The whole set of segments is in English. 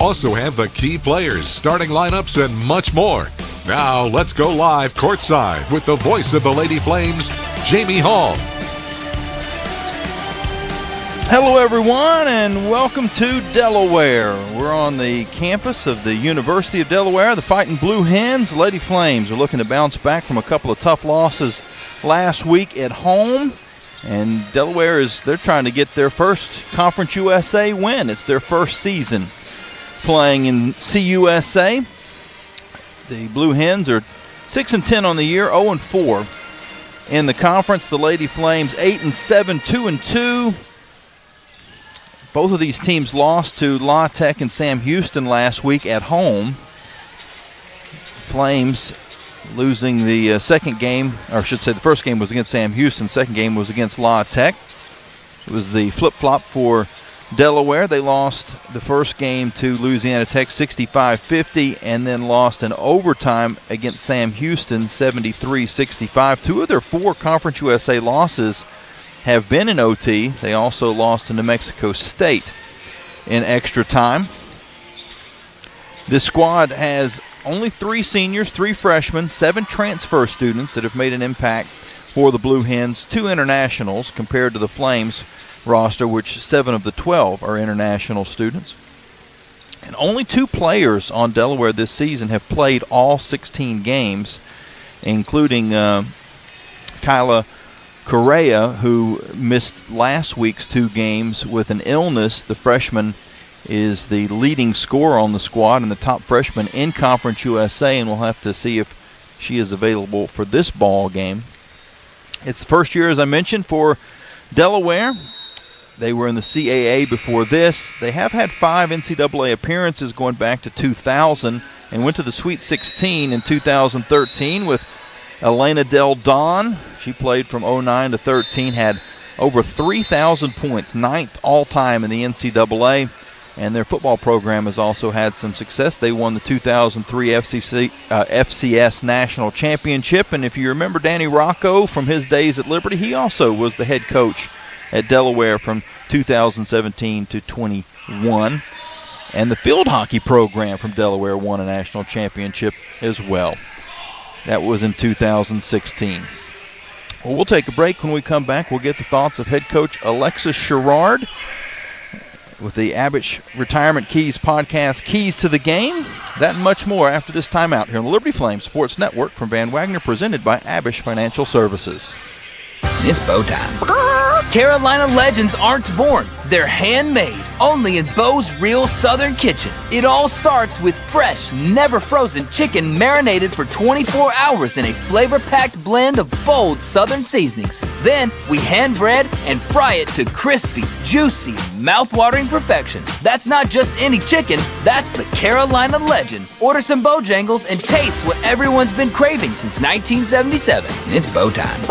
Also have the key players, starting lineups, and much more. Now let's go live courtside with the voice of the Lady Flames, Jamie Hall. Hello everyone and welcome to Delaware. We're on the campus of the University of Delaware. The Fighting Blue Hens, Lady Flames, are looking to bounce back from a couple of tough losses last week at home. And Delaware they're trying to get their first Conference USA win. It's their first season playing in CUSA. The Blue Hens are 6-10 on the year, 0-4 in the conference. The Lady Flames 8-7, 2-2. Both of these teams lost to La Tech and Sam Houston last week at home. Flames losing the second game, or I should say the first game was against Sam Houston. The second game was against La Tech. It was the flip-flop for Delaware. They lost the first game to Louisiana Tech 65-50 and then lost in overtime against Sam Houston 73-65. Two of their four Conference USA losses have been in OT. They also lost to New Mexico State in extra time. This squad has only 3 seniors, 3 freshmen, 7 transfer students that have made an impact for the Blue Hens, 2 internationals compared to the Flames roster, which 7 of the 12 are international students. And only 2 players on Delaware this season have played all 16 games, including Kyla Correa, who missed last week's 2 games with an illness. The freshman is the leading scorer on the squad and the top freshman in Conference USA, and we'll have to see if she is available for this ball game. It's the first year, as I mentioned, for Delaware. They were in the CAA before this. They have had 5 NCAA appearances going back to 2000 and went to the Sweet 16 in 2013 with Elena Del Don. She played from 09 to 13, had over 3,000 points, 9th all-time in the NCAA. And their football program has also had some success. They won the 2003 FCS National Championship. And if you remember Danny Rocco from his days at Liberty, he also was the head coach at Delaware from 2017 to 21. And the field hockey program from Delaware won a national championship as well. That was in 2016. Well, we'll take a break. When we come back, we'll get the thoughts of head coach Alexis Sherrard with the Abish Retirement Keys podcast, Keys to the Game. That and much more after this timeout here on the Liberty Flames Sports Network from Van Wagner, presented by Abish Financial Services. It's Bo time. Carolina legends aren't born. They're handmade, only in Bo's Real Southern Kitchen. It all starts with fresh, never frozen chicken marinated for 24 hours in a flavor-packed blend of bold Southern seasonings. Then we hand bread and fry it to crispy, juicy, mouth-watering perfection. That's not just any chicken, that's the Carolina legend. Order some Bojangles and taste what everyone's been craving since 1977. It's Bo time.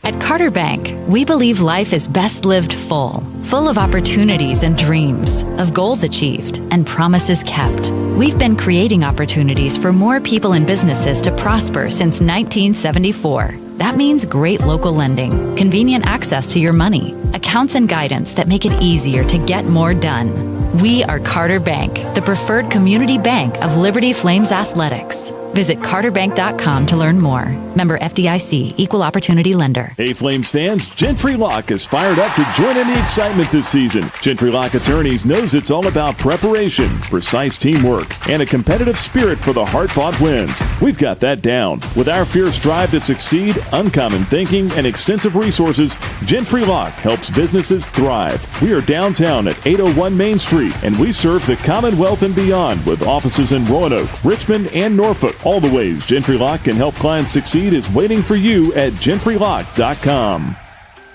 At Carter Bank, we believe life is best lived full of opportunities and dreams, of goals achieved and promises kept. We've been creating opportunities for more people and businesses to prosper since 1974. That means great local lending, convenient access to your money, accounts and guidance that make it easier to get more done. We are Carter Bank, the preferred community bank of Liberty Flames Athletics. Visit carterbank.com to learn more. Member FDIC, Equal Opportunity Lender. Hey, Flames fans, Gentry Lock is fired up to join in the excitement this season. Gentry Lock Attorneys knows it's all about preparation, precise teamwork, and a competitive spirit for the hard-fought wins. We've got that down. With our fierce drive to succeed, uncommon thinking, and extensive resources, Gentry Lock helps businesses thrive. We are downtown at 801 Main Street, and we serve the Commonwealth and beyond with offices in Roanoke, Richmond, and Norfolk. All the ways Gentry Lock can help clients succeed is waiting for you at gentrylock.com.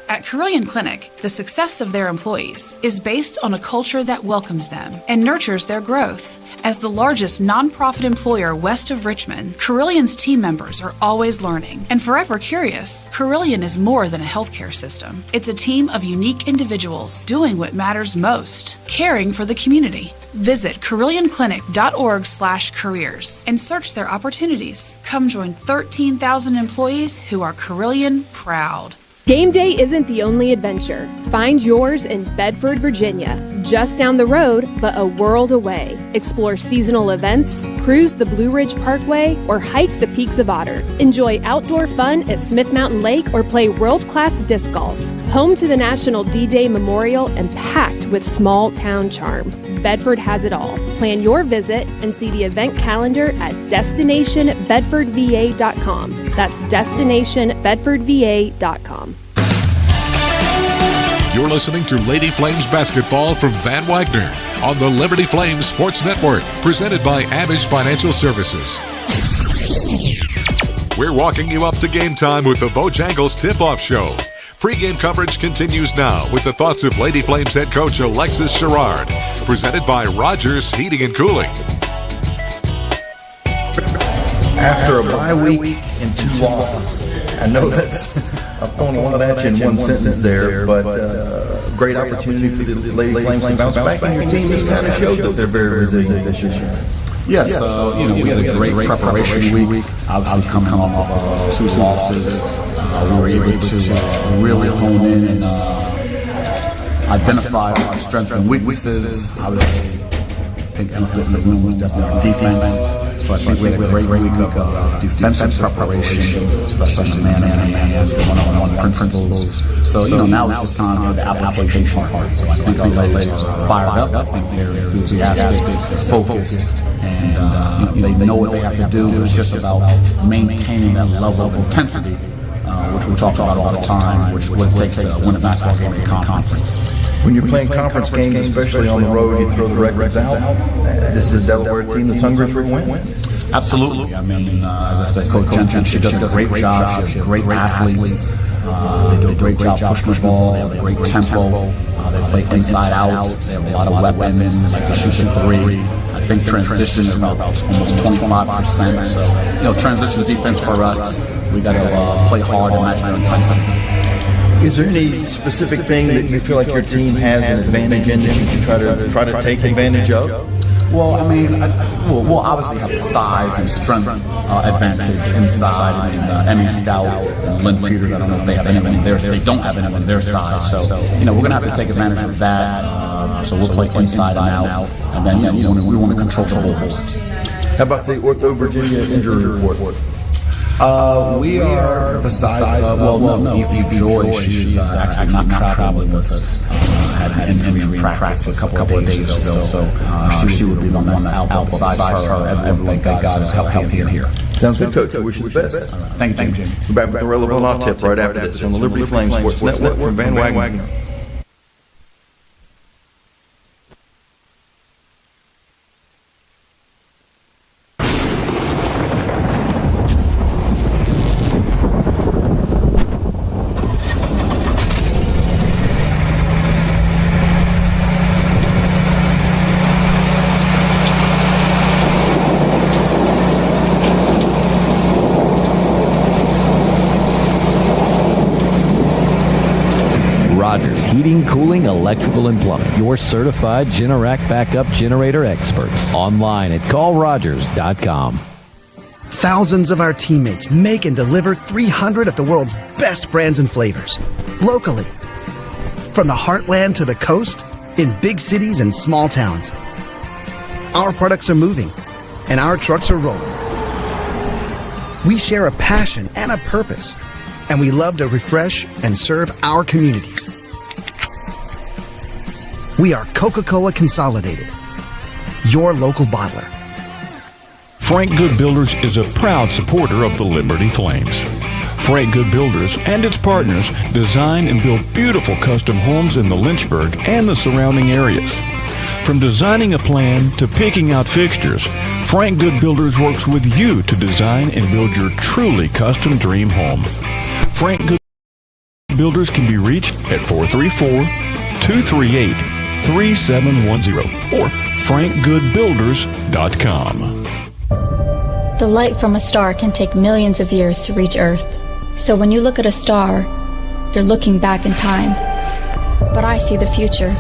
At Carilion Clinic, the success of their employees is based on a culture that welcomes them and nurtures their growth. As the largest nonprofit employer west of Richmond, Carillion's team members are always learning and forever curious. Carilion is more than a healthcare system. It's a team of unique individuals doing what matters most, caring for the community. Visit CarillionClinic.org/careers and search their opportunities. Come join 13,000 employees who are Carilion proud. Game day isn't the only adventure. Find yours in Bedford, Virginia. just down the road, but a world away. Explore seasonal events, cruise the Blue Ridge Parkway, or hike the peaks of Otter. Enjoy outdoor fun at Smith Mountain Lake or play world-class disc golf. Home to the National D-Day Memorial and packed with small-town charm. Bedford has it all. Plan your visit and see the event calendar at destinationbedfordva.com. That's destinationbedfordva.com. You're listening to Lady Flames basketball from Van Wagner on the Liberty Flames Sports Network, presented by Amish Financial Services. We're walking you up to game time with the Bojangles Tip-Off Show. Pre-game coverage continues now with the thoughts of Lady Flames head coach Alexis Sherrard, presented by Rogers Heating and Cooling. After a bye week and 2 losses, I know that's I'm throwing a lot at you in one sentence there, but great opportunity for the Lady Flames to bounce back, and your team has kind of showed that they're very resilient this year. Yes, we had a great preparation week. Obviously, coming off of 2 losses, we were able to really hone in and identify our strengths and weaknesses. Obviously, I think elephant in the room was definitely defense. So I think we had a great week of defensive preparation, especially man-on-man, one-on-one principles. So, now it's just time for the application part. So I think our ladies are fired up. I think they're enthusiastic, they're focused, and they know what they have to do. It's just about maintaining that level of intensity, which we talk about all the time, which what it takes to win a basketball game in conference. When you're playing conference games, especially on the road, you throw the records out. This is a Delaware team that's hungry for a win. Absolutely. I mean, as I said, Coach Jensen, she does a great job. She has great athletes. They do a great job pushing the ball. They have a great tempo. They play inside out. They have a lot of weapons. They like to shoot the 3. I think transition is about almost 25%. So, transition defense for us. We got to play hard and match their intensity. Is there any specific thing that you feel like your team has an advantage in that you can try to take advantage of? Well, I mean, we'll obviously have the size and strength advantage inside. Emmy Stout and Lynn Peters, I don't know if they have anyone in their size. They don't have anyone in their size. So, we're going to have to take advantage of that. So we'll play inside and out. And then, we want to control the balls. How about the Ortho Virginia injury report? We are, besides, Evie Joy, she's actually not traveling with us. Had an injury in practice a couple of days ago, so she would be the one that's out. Besides her, everyone, thank God, is healthy in here. Sounds good, Coach. I wish you the best. Thank you, Jimmy. We're back with the relevant law tip right after this on the Liberty Flames Sports Network from Van Wagner. Rogers Heating, Cooling, Electrical, and Plumbing. Your certified Generac backup generator experts. Online at callrogers.com. Thousands of our teammates make and deliver 300 of the world's best brands and flavors. Locally. From the heartland to the coast, in big cities and small towns. Our products are moving, and our trucks are rolling. We share a passion and a purpose, and we love to refresh and serve our communities. We are Coca-Cola Consolidated, your local bottler. Frank Good Builders is a proud supporter of the Liberty Flames. Frank Good Builders and its partners design and build beautiful custom homes in the Lynchburg and the surrounding areas. From designing a plan to picking out fixtures, Frank Good Builders works with you to design and build your truly custom dream home. Frank Good Builders can be reached at 434-238-3710 or frankgoodbuilders.com. The light from a star can take millions of years to reach Earth. So when you look at a star, you're looking back in time. But I see the future.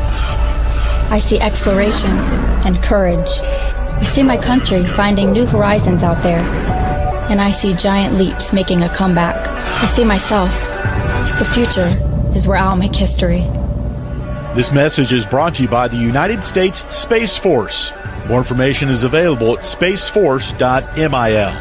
I see exploration and courage. I see my country finding new horizons out there. And I see giant leaps making a comeback. I see myself. The future is where I'll make history. This message is brought to you by the United States Space Force. More information is available at spaceforce.mil.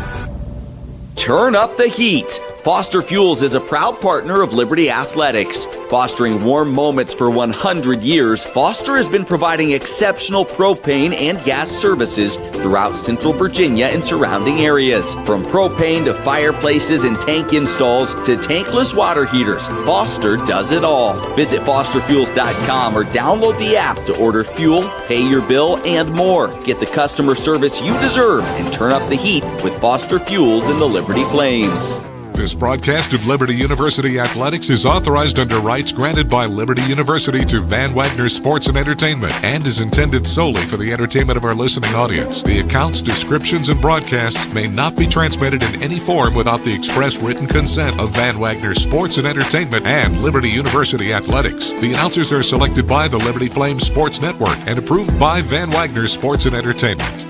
Turn up the heat. Foster Fuels is a proud partner of Liberty Athletics. Fostering warm moments for 100 years, Foster has been providing exceptional propane and gas services throughout Central Virginia and surrounding areas. From propane to fireplaces and tank installs to tankless water heaters, Foster does it all. Visit fosterfuels.com or download the app to order fuel, pay your bill, and more. Get the customer service you deserve and turn up the heat with Foster Fuels and the Liberty Flames. This broadcast of Liberty University Athletics is authorized under rights granted by Liberty University to Van Wagner Sports and Entertainment and is intended solely for the entertainment of our listening audience. The accounts, descriptions, and broadcasts may not be transmitted in any form without the express written consent of Van Wagner Sports and Entertainment and Liberty University Athletics. The announcers are selected by the Liberty Flames Sports Network and approved by Van Wagner Sports and Entertainment.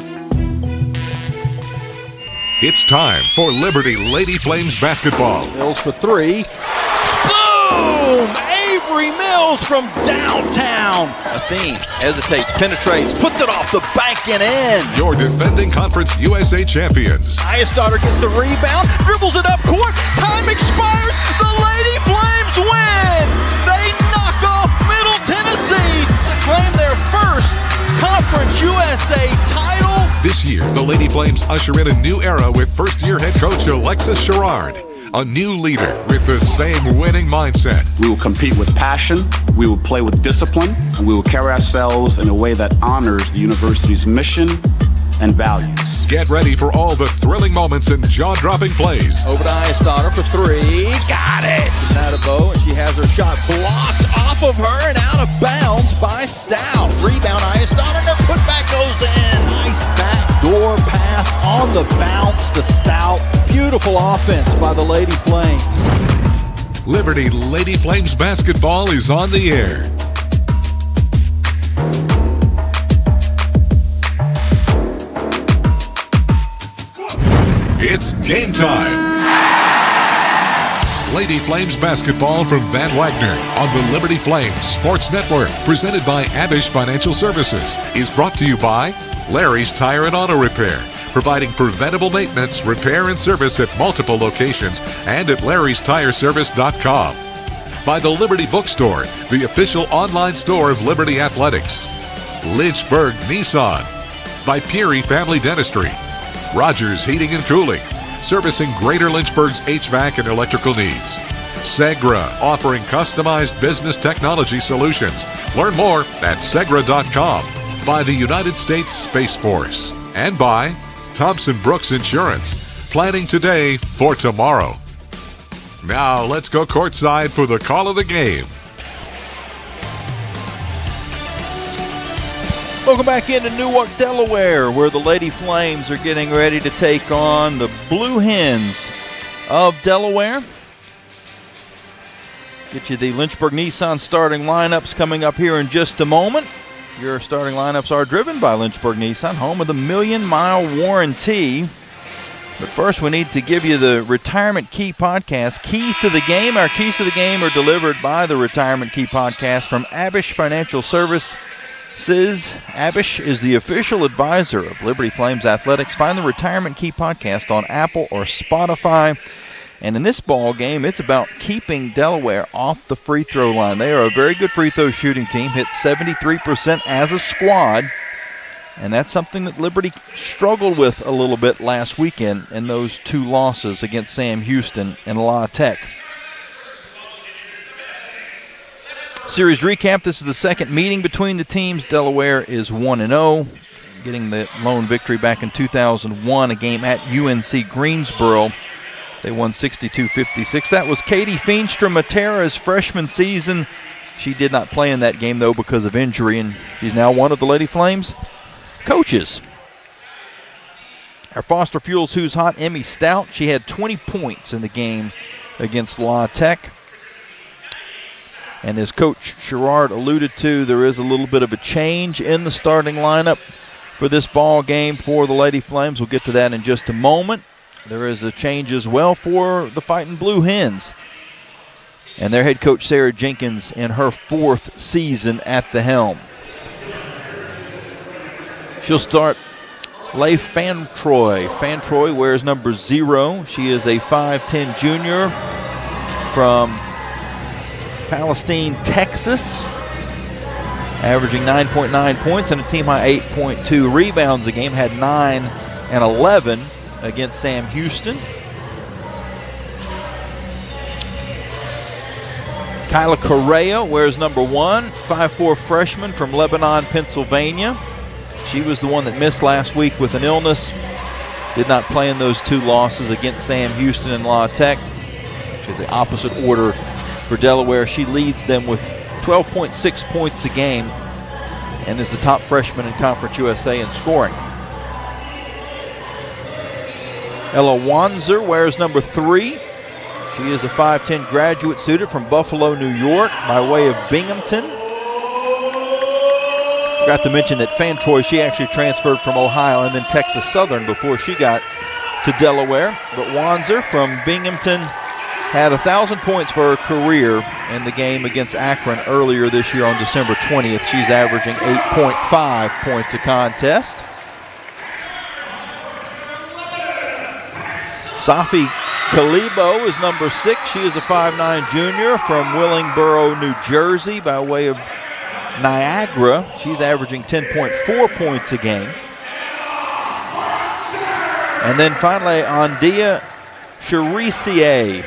It's time for Liberty Lady Flames basketball. Mills for three. Boom! Avery Mills from downtown. Athene hesitates, penetrates, puts it off the bank and in. Your defending Conference USA champions. Highest-Daughter gets the rebound, dribbles it up court. Time expires. The Lady Flames win. They knock off Middle Tennessee to claim their first Conference USA title. This year, the Lady Flames usher in a new era with first-year head coach Alexis Sherrard, a new leader with the same winning mindset. We will compete with passion, we will play with discipline, and we will carry ourselves in a way that honors the university's mission and values. Get ready for all the thrilling moments and jaw-dropping plays. Over to Highest-Daughter for three. Got it! Now to Bo, and she has her shot blocked off of her and out of bounds by Stout. Rebound, Highest-Daughter, and the putback goes in. Nice backdoor pass on the bounce to Stout. Beautiful offense by the Lady Flames. Liberty Lady Flames basketball is on the air. It's game time. Lady Flames basketball from Van Wagner on the Liberty Flames Sports Network, presented by Abish Financial Services, is brought to you by Larry's Tire and Auto Repair, providing preventable maintenance, repair, and service at multiple locations and at larrystireservice.com. By the Liberty Bookstore, the official online store of Liberty Athletics. Lynchburg Nissan. By Peary Family Dentistry. Rogers Heating and Cooling, servicing Greater Lynchburg's HVAC and electrical needs. Segra, offering customized business technology solutions. Learn more at segra.com. By the United States Space Force. And by Thompson Brooks Insurance, planning today for tomorrow. Now let's go courtside for the call of the game. Welcome back into Newark, Delaware, where the Lady Flames are getting ready to take on the Blue Hens of Delaware. Get you the Lynchburg Nissan starting lineups coming up here in just a moment. Your starting lineups are driven by Lynchburg Nissan, home of the million-mile warranty. But first, we need to give you the Retirement Key Podcast. Keys to the game. Our keys to the game are delivered by the Retirement Key Podcast from Abish Financial Services. Abish is the official advisor of Liberty Flames Athletics. Find the Retirement Key Podcast on Apple or Spotify. And in this ball game, it's about keeping Delaware off the free throw line. They are a very good free throw shooting team, hit 73% as a squad. And that's something that Liberty struggled with a little bit last weekend in those two losses against Sam Houston and La Tech. Series recap, this is the second meeting between the teams. Delaware is 1-0, getting the lone victory back in 2001, a game at UNC Greensboro. They won 62-56. That was Katie Feenstra-Matera's freshman season. She did not play in that game, though, because of injury, and she's now one of the Lady Flames coaches. Our Foster Fuels Who's Hot, Emmy Stout. She had 20 points in the game against La Tech. And as Coach Sherrard alluded to, there is a little bit of a change in the starting lineup for this ball game for the Lady Flames. We'll get to that in just a moment. There is a change as well for the Fighting Blue Hens. and their head coach Sarah Jenkins in her 4th season at the helm. She'll start Leif Fantroy. Fantroy wears number 0. She is a 5'10 junior from Palestine, Texas, averaging 9.9 points and a team-high 8.2 rebounds a game. Had 9 and 11 against Sam Houston. Kyla Correa wears number 1, 5'4 freshman from Lebanon, Pennsylvania. She was the one that missed last week with an illness. Did not play in those 2 losses against Sam Houston and La Tech. Actually, the opposite order for Delaware. She leads them with 12.6 points a game and is the top freshman in Conference USA in scoring. Ella Wanzer wears number 3. She is a 5'10 graduate student from Buffalo, New York, by way of Binghamton. Forgot to mention that Fantroy, she actually transferred from Ohio and then Texas Southern before she got to Delaware. But Wanzer from Binghamton had 1,000 points for her career in the game against Akron earlier this year on December 20th. She's averaging 8.5 points a contest. Safi Kalibo is number 6. She is a 5'9 junior from Willingboro, New Jersey, by way of Niagara. She's averaging 10.4 points a game. And then finally, Andia Charisier,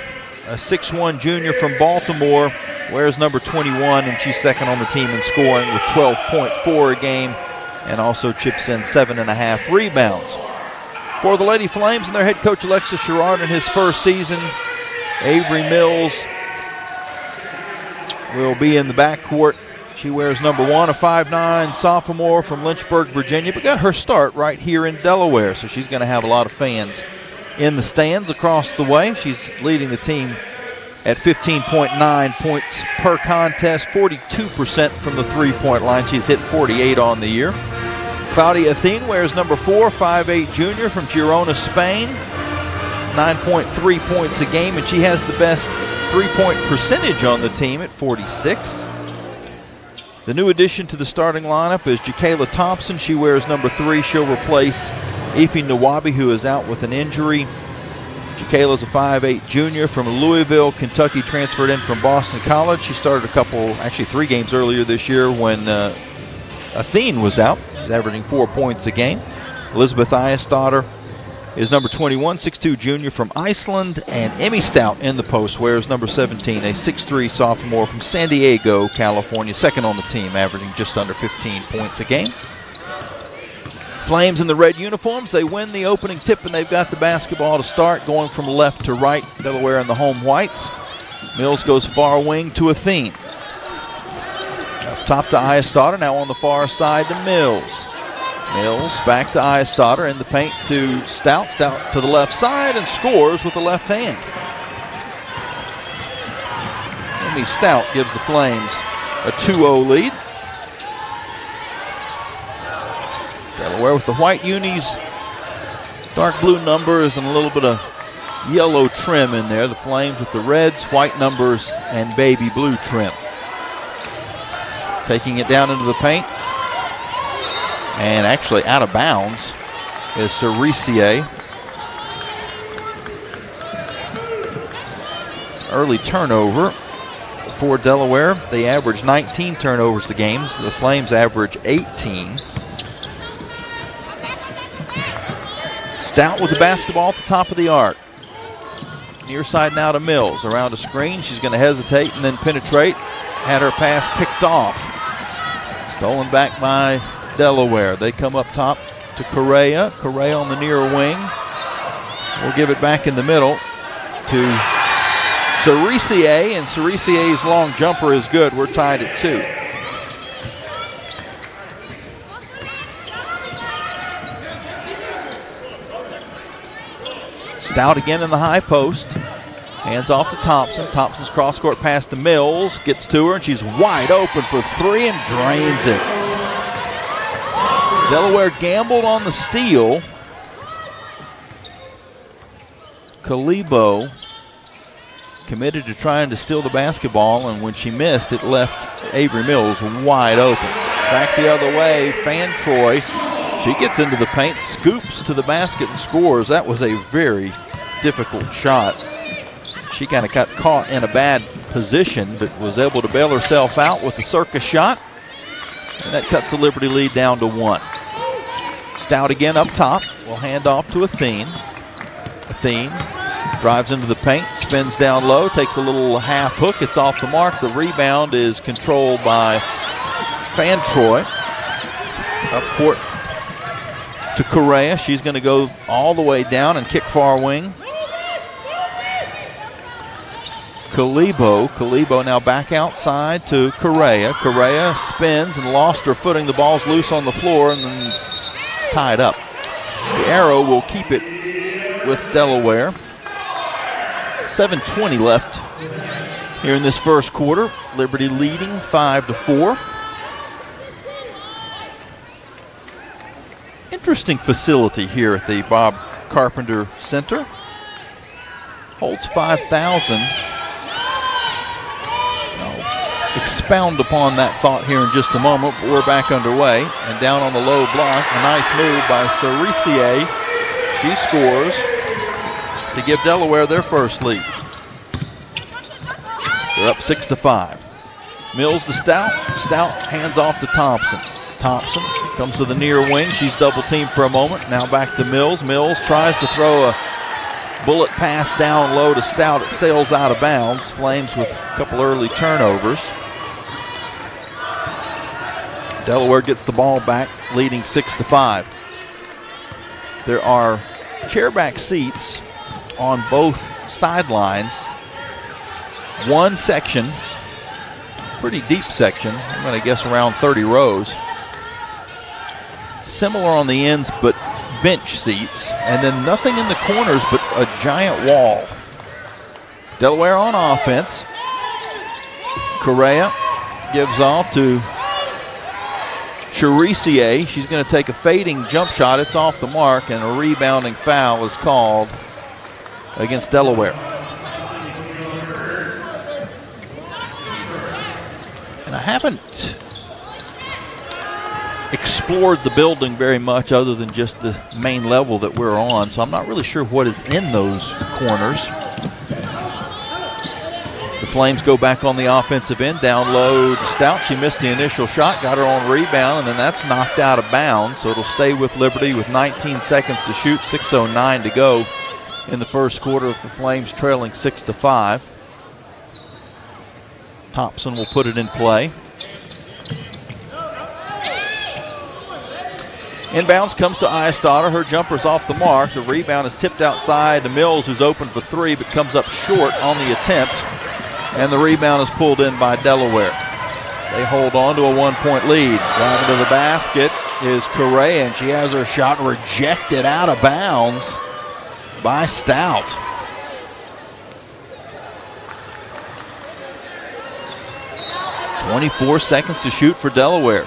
a 6'1 junior from Baltimore, wears number 21, and she's second on the team in scoring with 12.4 a game and also chips in 7.5 rebounds. For the Lady Flames and their head coach Alexis Sherrard in his first season, Avery Mills will be in the backcourt. She wears number 1, a 5'9 sophomore from Lynchburg, Virginia, but got her start right here in Delaware, so she's going to have a lot of fans in the stands across the way. She's leading the team at 15.9 points per contest, 42% from the three-point line. She's hit 48 on the year. Claudia Athene wears number 4, 5'8 junior from Girona, Spain, 9.3 points a game, and she has the best three-point percentage on the team at 46. The new addition to the starting lineup is Jakayla Thompson. She wears number 3. She'll replace Ife Nawabi, who is out with an injury. Jakayla's a 5'8 junior from Louisville, Kentucky, transferred in from Boston College. She started 3 games earlier this year when Athene was out. She's averaging 4 points a game. Elizabeth Eyestadter is number 21, 6'2 junior from Iceland. And Emmy Stout in the post wears number 17, a 6'3 sophomore from San Diego, California, second on the team, averaging just under 15 points a game. Flames in the red uniforms, they win the opening tip and they've got the basketball to start, going from left to right. Delaware in the home whites. Mills goes far wing to Athene. Up top to Eyestadter, now on the far side to Mills. Mills back to Eyestadter in the paint to Stout. Stout to the left side and scores with the left hand. Emmy Stout gives the Flames a 2-0 lead. Delaware with the white unis, dark blue numbers, and a little bit of yellow trim in there. The Flames with the reds, white numbers, and baby blue trim. Taking it down into the paint. And actually out of bounds is Cerisier. It's an early turnover for Delaware. They average 19 turnovers a game. The Flames average 18. Stout with the basketball at the top of the arc. Near side now to Mills. Around a screen. She's going to hesitate and then penetrate. Had her pass picked off. Stolen back by Delaware. They come up top to Correa. Correa on the near wing. We'll give it back in the middle to Cerisier, and Cerisier's long jumper is good. We're tied at 2. Stout again in the high post. Hands off to Thompson. Thompson's cross-court pass to Mills. Gets to her, and she's wide open for 3 and drains it. Delaware gambled on the steal. committed to trying to steal the basketball, and when she missed, it left Avery Mills wide open. Back the other way, Fan Troy. She gets into the paint, scoops to the basket, and scores. That was a very difficult shot. She kind of got caught in a bad position, but was able to bail herself out with the circus shot. And that cuts the Liberty lead down to 1. Stout again up top. Will hand off to Athene. Athene drives into the paint, spins down low, takes a little half hook. It's off the mark. The rebound is controlled by Fan Troy. Up court to Correa. She's going to go all the way down and kick far wing. Kalibo now back outside to Correa. Correa spins and lost her footing. The ball's loose on the floor, and then it's tied up. The Arrow will keep it with Delaware. 7:20 left here in this first quarter. Liberty leading 5-4. Interesting facility here at the Bob Carpenter Center. Holds 5,000. I'll expound upon that thought here in just a moment, but we're back underway. And down on the low block, a nice move by Cerisier. She scores to give Delaware their first lead. They're up 6-5. Mills to Stout. Stout hands off to Thompson. Thompson comes to the near wing. She's double teamed for a moment. Now back to Mills. Mills tries to throw a bullet pass down low to Stout. It sails out of bounds. Flames with a couple early turnovers. Delaware gets the ball back, leading 6-5. There are chairback seats on both sidelines. One section, pretty deep section, I'm going to guess around 30 rows. Similar on the ends, but bench seats. And then nothing in the corners but a giant wall. Delaware on offense. Correa gives off to Cerisier. She's going to take a fading jump shot. It's off the mark, and a rebounding foul is called against Delaware. And I haven't explored the building very much other than just the main level that we're on, so I'm not really sure what is in those corners. As the Flames go back on the offensive end, down low to Stout. She missed the initial shot, got her on rebound, and then that's knocked out of bounds, so it'll stay with Liberty with 19 seconds to shoot, 6:09 to go in the first quarter of the Flames trailing 6-5. Thompson will put it in play. Inbounds comes to Eisdotter. Her jumper's off the mark. The rebound is tipped outside to Mills, who's open for three, but comes up short on the attempt. And the rebound is pulled in by Delaware. They hold on to a 1-point lead. Driving to the basket is Correa, and she has her shot rejected out of bounds by Stout. .24 seconds to shoot for Delaware.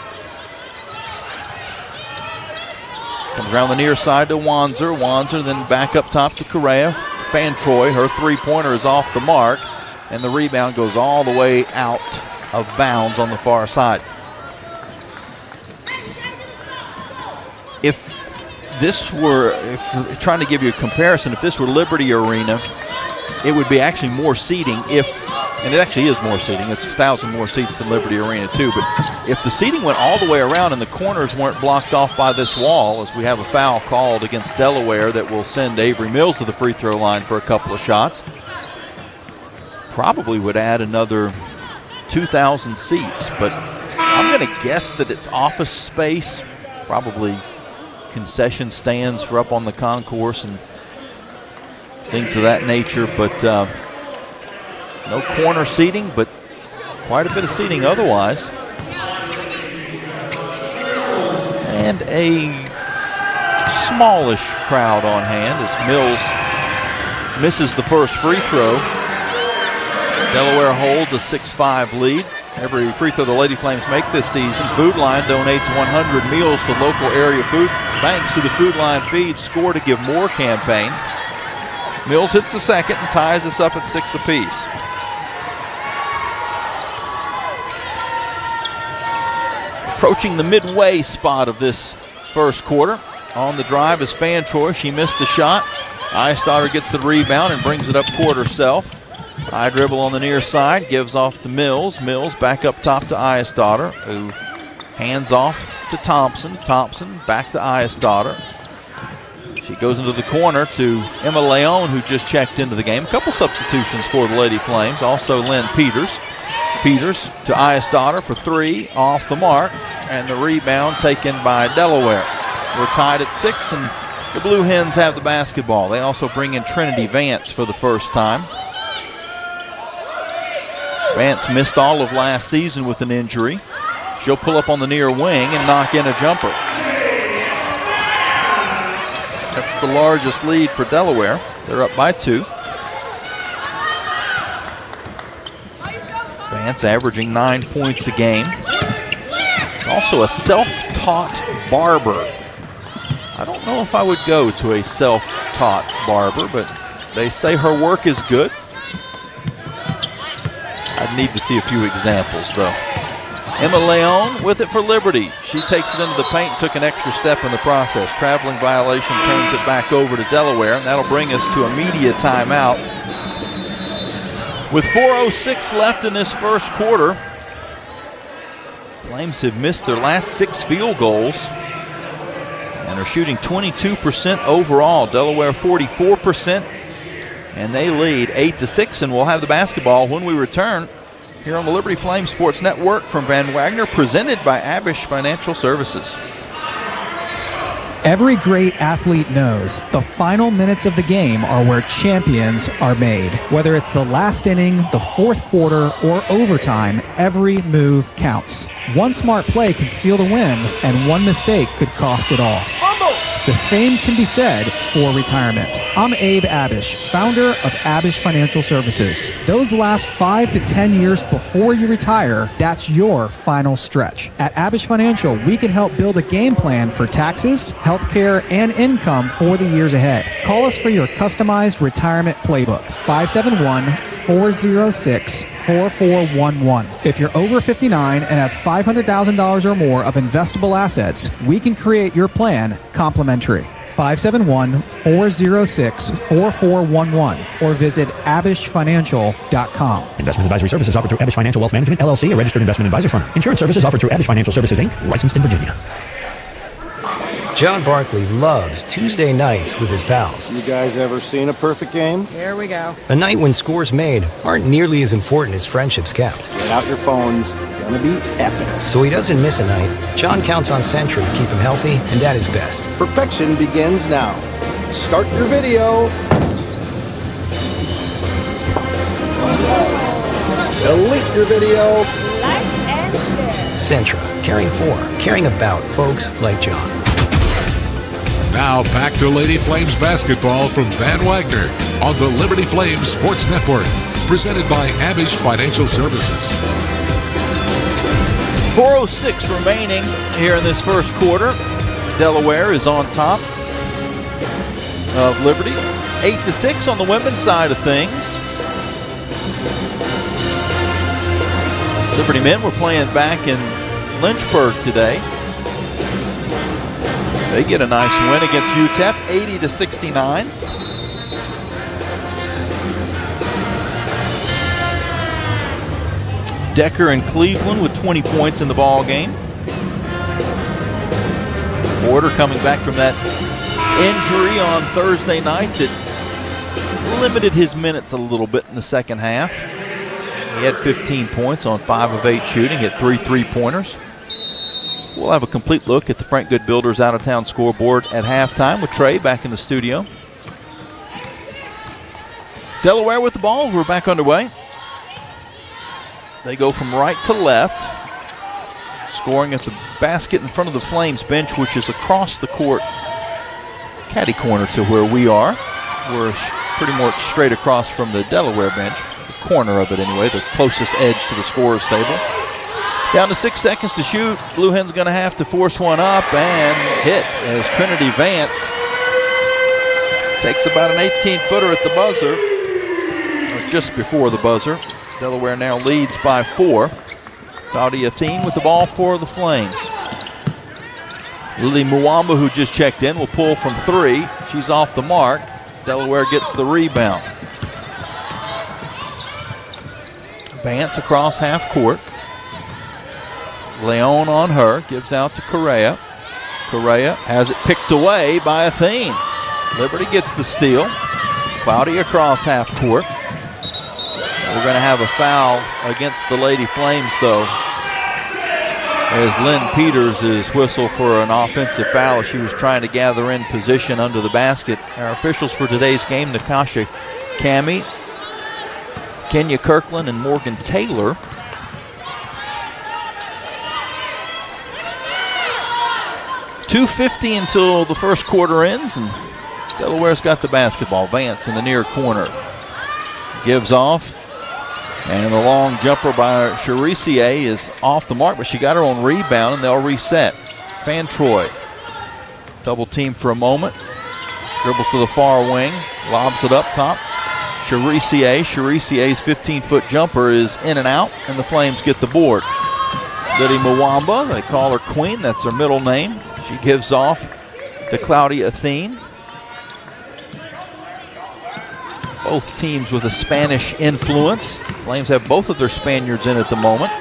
Comes around the near side to Wanzer. Wanzer then back up top to Correa. Fan Troy, her three-pointer is off the mark, and the rebound goes all the way out of bounds on the far side. If trying to give you a comparison, if this were Liberty Arena, it would be actually more seating and it actually is more seating. It's 1,000 more seats than Liberty Arena too, but if the seating went all the way around and the corners weren't blocked off by this wall, as we have a foul called against Delaware that will send Avery Mills to the free throw line for a couple of shots, probably would add another 2,000 seats, but I'm going to guess that it's office space, probably concession stands for up on the concourse and things of that nature, but no corner seating, but quite a bit of seating otherwise. And a smallish crowd on hand as Mills misses the first free throw. Delaware holds a 6-5 lead. Every free throw the Lady Flames make this season. Food Line donates 100 meals to local area food banks through the Food Line Feed Score to Give More campaign. Mills hits the second and ties us up at 6 apiece. Approaching the midway spot of this first quarter. On the drive is Fantroy. She missed the shot. Eisdotter gets the rebound and brings it up court herself. High dribble on the near side, gives off to Mills. Mills back up top to Eisdotter, who hands off to Thompson. Thompson back to Eisdotter. She goes into the corner to Emma Leon, who just checked into the game. A couple substitutions for the Lady Flames. Also Lynn Peters. Peters to Eisdotter for 3, off the mark, and the rebound taken by Delaware. We're tied at 6, and the Blue Hens have the basketball. They also bring in Trinity Vance for the first time. Vance missed all of last season with an injury. She'll pull up on the near wing and knock in a jumper. That's the largest lead for Delaware. They're up by 2. Vance averaging 9 points a game. He's also a self-taught barber. I don't know if I would go to a self-taught barber, but they say her work is good. I'd need to see a few examples, though. Emma Leon with it for Liberty. She takes it into the paint and took an extra step in the process. Traveling violation turns it back over to Delaware, and that'll bring us to a media timeout. With 4:06 left in this first quarter, Flames have missed their last 6 field goals and are shooting 22% overall. Delaware 44%, and they lead 8-6, and we'll have the basketball when we return here on the Liberty Flames Sports Network from Van Wagner, presented by Abish Financial Services. Every great athlete knows the final minutes of the game are where champions are made. Whether it's the last inning, the fourth quarter, or overtime, every move counts. One smart play could seal the win, and one mistake could cost it all. The same can be said for retirement. I'm Abe Abish, founder of Abish Financial Services. Those last 5 to 10 years before you retire, that's your final stretch. At Abish Financial, we can help build a game plan for taxes, healthcare, and income for the years ahead. Call us for your customized retirement playbook. 571-406-4411. If you're over 59 and have $500,000 or more of investable assets, we can create your plan complimentary. 571-406-4411 or visit abishfinancial.com. Investment advisory services offered through Abish Financial Wealth Management, LLC, a registered investment advisor firm. Insurance services offered through Abish Financial Services, Inc., licensed in Virginia. John Barkley loves Tuesday nights with his pals. You guys ever seen a perfect game? Here we go. A night when scores made aren't nearly as important as friendships kept. Get out your phones. Gonna be epic. So he doesn't miss a night. John counts on Century to keep him healthy and at his best. Perfection begins now. Start your video. Delete your video. Like and share. Centra, caring for, caring about folks like John. Now back to Lady Flames basketball from Van Wagner on the Liberty Flames Sports Network, presented by Abish Financial Services. 4:06 remaining here in this first quarter. Delaware is on top of Liberty. 8-6 on the women's side of things. Liberty men were playing back in Lynchburg today. They get a nice win against UTEP, 80-69. Decker and Cleveland with 20 points in the ball game. Porter coming back from that injury on Thursday night that limited his minutes a little bit in the second half. He had 15 points on 5 of 8 shooting, hit 3 3-pointers. We'll have a complete look at the Frank Good Builders out-of-town scoreboard at halftime with Trey back in the studio. Delaware with the ball. We're back underway. They go from right to left, scoring at the basket in front of the Flames bench, which is across the court, caddy corner to where we are. We're pretty much straight across from the Delaware bench, the corner of it anyway, the closest edge to the scorer's table. Down to 6 seconds to shoot. Blue Hens going to have to force one up and hit as Trinity Vance Takes about an 18-footer at the buzzer, or just before the buzzer. Delaware now leads by 4. Claudia Thien with the ball for the Flames. Lily Muamba, who just checked in, will pull from 3. She's off the mark. Delaware gets the rebound. Vance across half court. Leon on her, gives out to Correa. Correa has it picked away by Thien. Liberty gets the steal. Claudia across half court. We're going to have a foul against the Lady Flames, though, as Lynn Peters is whistled for an offensive foul as she was trying to gather in position under the basket. Our officials for today's game, Nakasha Kami, Kenya Kirkland, and Morgan Taylor. .250 until the first quarter ends, and Delaware's got the basketball. Vance in the near corner. Gives off. And the long jumper by Charisier is off the mark, but she got her own rebound, and they'll reset. Fan Troy. Double team for a moment. Dribbles to the far wing. Lobs it up top. Charisier's 15-foot jumper is in and out, and the Flames get the board. Liddy Mwamba, they call her Queen. That's her middle name. She gives off to Claudia Thien. Both teams with a Spanish influence. Flames have both of their Spaniards in at the moment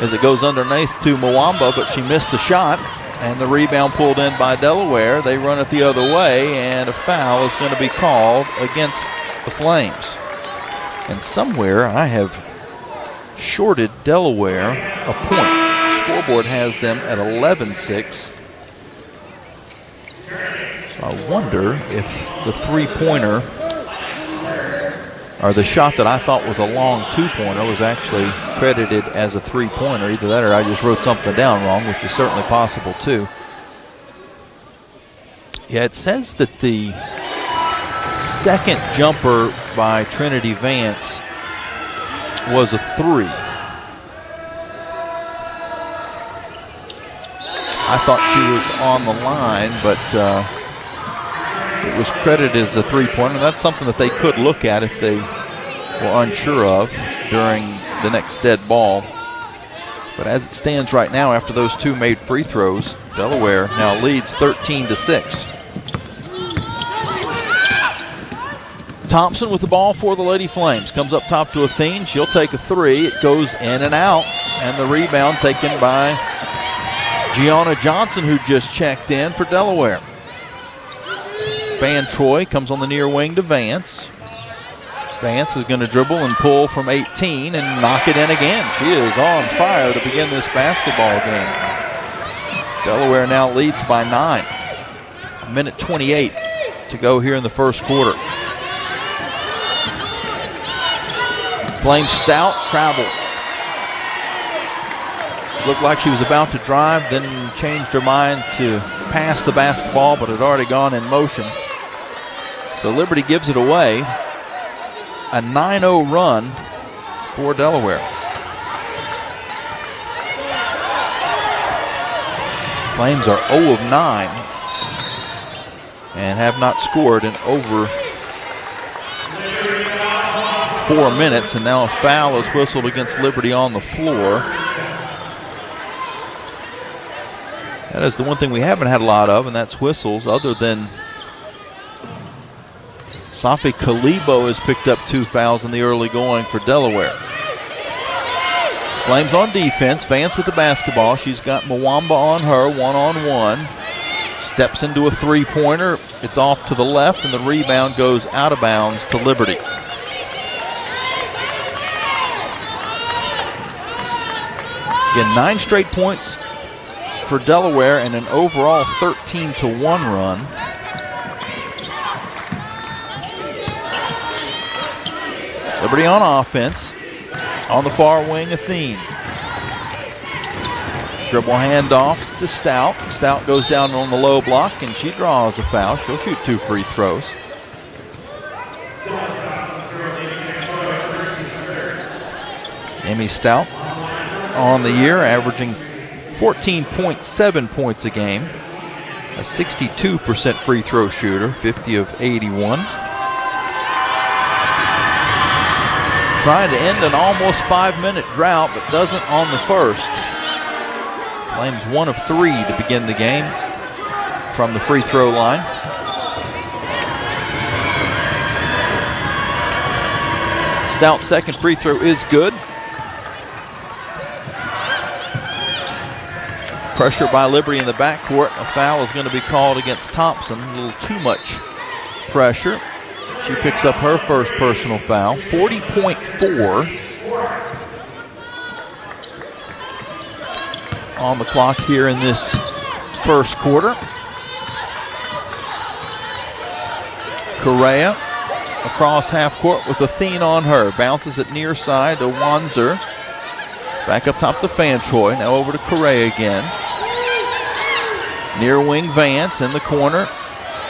as it goes underneath to Mwamba, but she missed the shot, and the rebound pulled in by Delaware. They run it the other way, and a foul is going to be called against the Flames. And somewhere I have shorted Delaware a point. Scoreboard has them at 11-6. So I wonder if the three-pointer, or the shot that I thought was a long two-pointer, was actually credited as a three-pointer. Either that or I just wrote something down wrong, which is certainly possible too. Yeah, it says that the second jumper by Trinity Vance was a 3. I thought she was on the line, but it was credited as a three-pointer. That's something that they could look at if they were unsure of during the next dead ball. But as it stands right now, after those two made free throws, Delaware now leads 13-6. Thompson with the ball for the Lady Flames. Comes up top to Athene. She'll take a 3. It goes in and out. And the rebound taken by Gianna Johnson, who just checked in for Delaware. Van Troy comes on the near wing to Vance. Vance is going to dribble and pull from 18 and knock it in again. She is on fire to begin this basketball game. Delaware now leads by 9. 1:28 to go here in the first quarter. Flame Stout traveled. Looked like she was about to drive, then changed her mind to pass the basketball, but had already gone in motion. So Liberty gives it away. A 9-0 run for Delaware. Flames are 0 of 9 and have not scored in over 4 minutes, and now a foul is whistled against Liberty on the floor. That is the one thing we haven't had a lot of, and that's whistles, other than Safi Kalibo has picked up 2 fouls in the early going for Delaware. Flames on defense. Vance with the basketball. She's got Mwamba on her, one-on-one. Steps into a three-pointer. It's off to the left, and the rebound goes out of bounds to Liberty. Again, 9 straight points for Delaware and an overall 13-1 run. Liberty on offense. On the far wing, Athene. Dribble handoff to Stout. Stout goes down on the low block, and she draws a foul. She'll shoot 2 free throws. Amy Stout on the year, averaging 14.7 points a game. a 62% free throw shooter, 50 of 81. Trying to end an almost 5-minute drought, but doesn't on the first. Flames 1 of 3 to begin the game from the free throw line. Stout's second free throw is good. Pressure by Liberty in the backcourt. A foul is going to be called against Thompson. A little too much pressure. She picks up her first personal foul. 40.4 on the clock here in this first quarter. Correa across half court with Athene on her. Bounces it near side to Wanzer. Back up top to Fantroy. Now over to Correa again. Near wing Vance in the corner.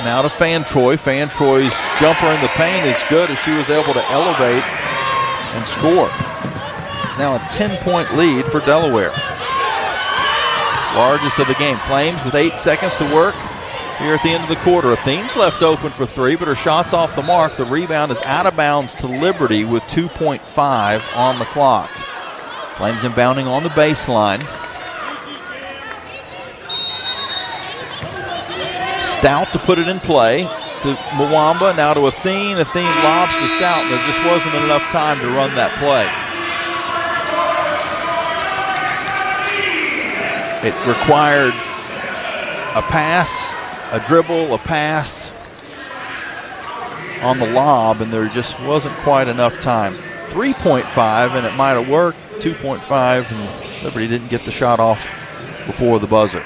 Now to Fantroy. Fantroy's jumper in the paint is good as she was able to elevate and score. It's now a 10-point lead for Delaware. Largest of the game. Flames with 8 seconds to work here at the end of the quarter. Athene's left open for 3, but her shot's off the mark. The rebound is out of bounds to Liberty with 2.5 on the clock. Flames inbounding on the baseline. Stout to put it in play to Mwamba, now to Athene. Athene lobs to Stout. There just wasn't enough time to run that play. It required a pass, a dribble, a pass on the lob, and there just wasn't quite enough time. 3.5, and it might have worked. 2.5, and Liberty didn't get the shot off before the buzzer.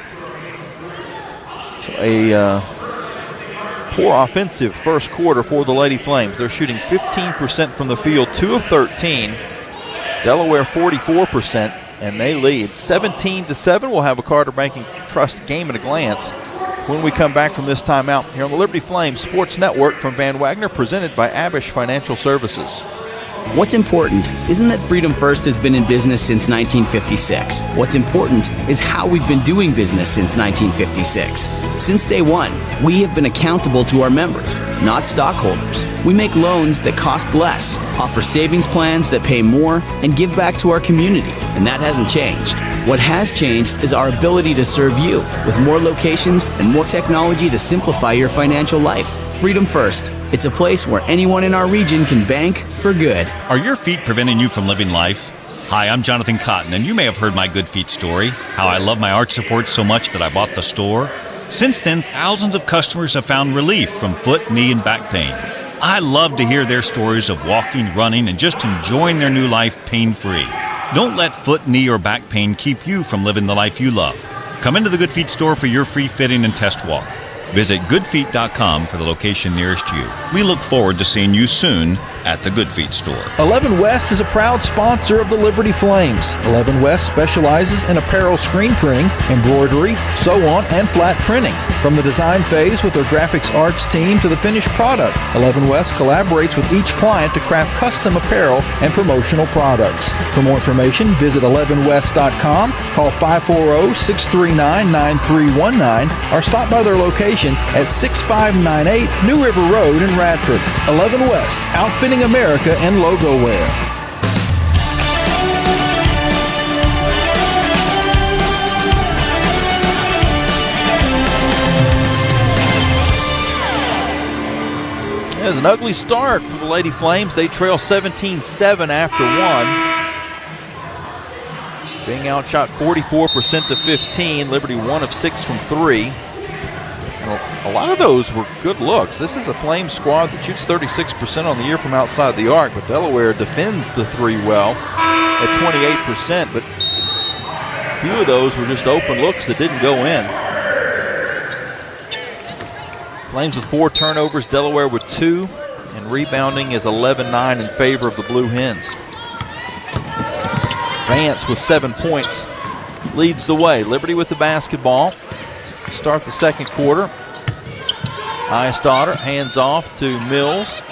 So a poor offensive first quarter for the Lady Flames. They're shooting 15% from the field, 2 of 13. Delaware 44%, and they lead 17-7. We'll have a Carter Banking Trust game at a glance when we come back from this timeout here on the Liberty Flames Sports Network from Van Wagner, presented by Abish Financial Services. What's important isn't that Freedom First has been in business since 1956. What's important is how we've been doing business since 1956. Since day one, we have been accountable to our members, not stockholders. We make loans that cost less, offer savings plans that pay more, and give back to our community, and that hasn't changed. What has changed is our ability to serve you with more locations and more technology to simplify your financial life. Freedom First. It's a place where anyone in our region can bank for good. Are your feet preventing you from living life? Hi, I'm Jonathan Cotton, and you may have heard my Good Feet story, how I love my arch support so much that I bought the store. Since then, thousands of customers have found relief from foot, knee, and back pain. I love to hear their stories of walking, running, and just enjoying their new life pain-free. Don't let foot, knee, or back pain keep you from living the life you love. Come into the Good Feet store for your free fitting and test walk. Visit goodfeet.com for the location nearest you. We look forward to seeing you soon at the Good Feet store. 11 West is a proud sponsor of the Liberty Flames. 11 West specializes in apparel screen printing, embroidery, sew-on, and flat printing. From the design phase with their graphics arts team to the finished product, 11 West collaborates with each client to craft custom apparel and promotional products. For more information, visit 11west.com, call 540-639-9319, or stop by their location at 6598 New River Road in Radford. 11 West, outfitting America and logo wear. It was an ugly start for the Lady Flames. They trail 17-7 after one. Being outshot 44% to 15. Liberty 1 of 6 from 3. A lot of those were good looks. This is a Flames squad that shoots 36% on the year from outside the arc, but Delaware defends the three well at 28%, but a few of those were just open looks that didn't go in. Flames with 4 turnovers, Delaware with 2, and rebounding is 11-9 in favor of the Blue Hens. Vance with 7 points leads the way. Liberty with the basketball. Start the second quarter. Eyestaughter hands off to Mills.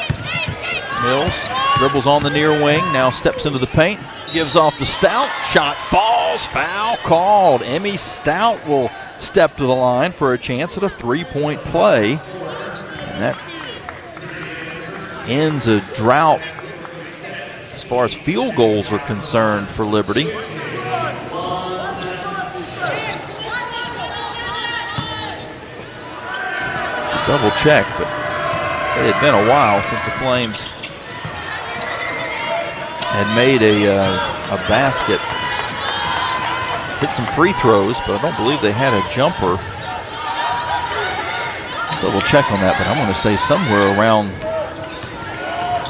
Mills dribbles on the near wing, now steps into the paint, gives off to Stout. Shot falls, foul called. Emmy Stout will step to the line for a chance at a three-point play. And that ends a drought as far as field goals are concerned for Liberty. Double check, but it had been a while since the Flames had made a basket. Hit some free throws, but I don't believe they had a jumper. Double check on that, but I'm going to say somewhere around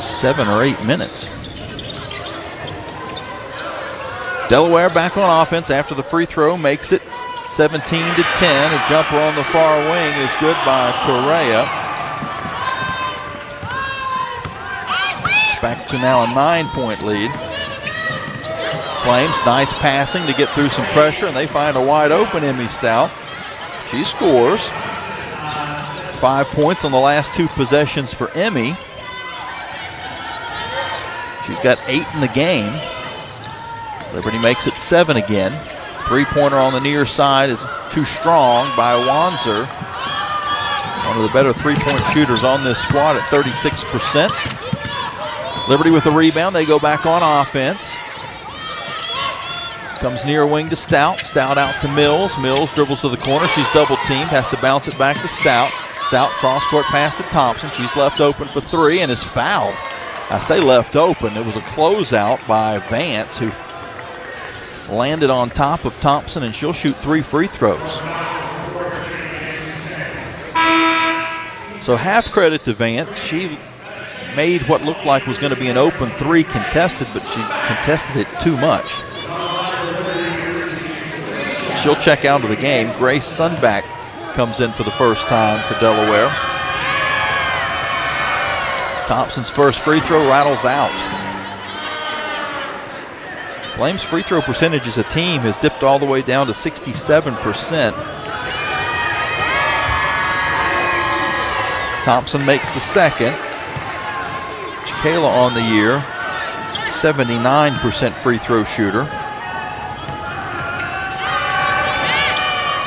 7 or 8 minutes. Delaware back on offense after the free throw, makes it 17-10. A jumper on the far wing is good by Correa. It's back to now a 9-point lead. Flames, nice passing to get through some pressure, and they find a wide open Emmy Stout. She scores. 5 points on the last 2 possessions for Emmy. She's got 8 in the game. Liberty makes it 7 again. Three-pointer on the near side is too strong by Wanzer. One of the better three-point shooters on this squad at 36%. Liberty with the rebound. They go back on offense. Comes near wing to Stout. Stout out to Mills. Mills dribbles to the corner. She's double-teamed. Has to bounce it back to Stout. Stout cross-court pass to Thompson. She's left open for 3 and is fouled. I say left open. It was a closeout by Vance, who landed on top of Thompson, and she'll shoot 3 free throws. So half credit to Vance. She made what looked like was going to be an open 3 contested, but she contested it too much. She'll check out of the game. Grace Sunback comes in for the first time for Delaware. Thompson's first free throw rattles out. Flames' free throw percentage as a team has dipped all the way down to 67%. Thompson makes the second. Chikayla on the year, 79% free throw shooter.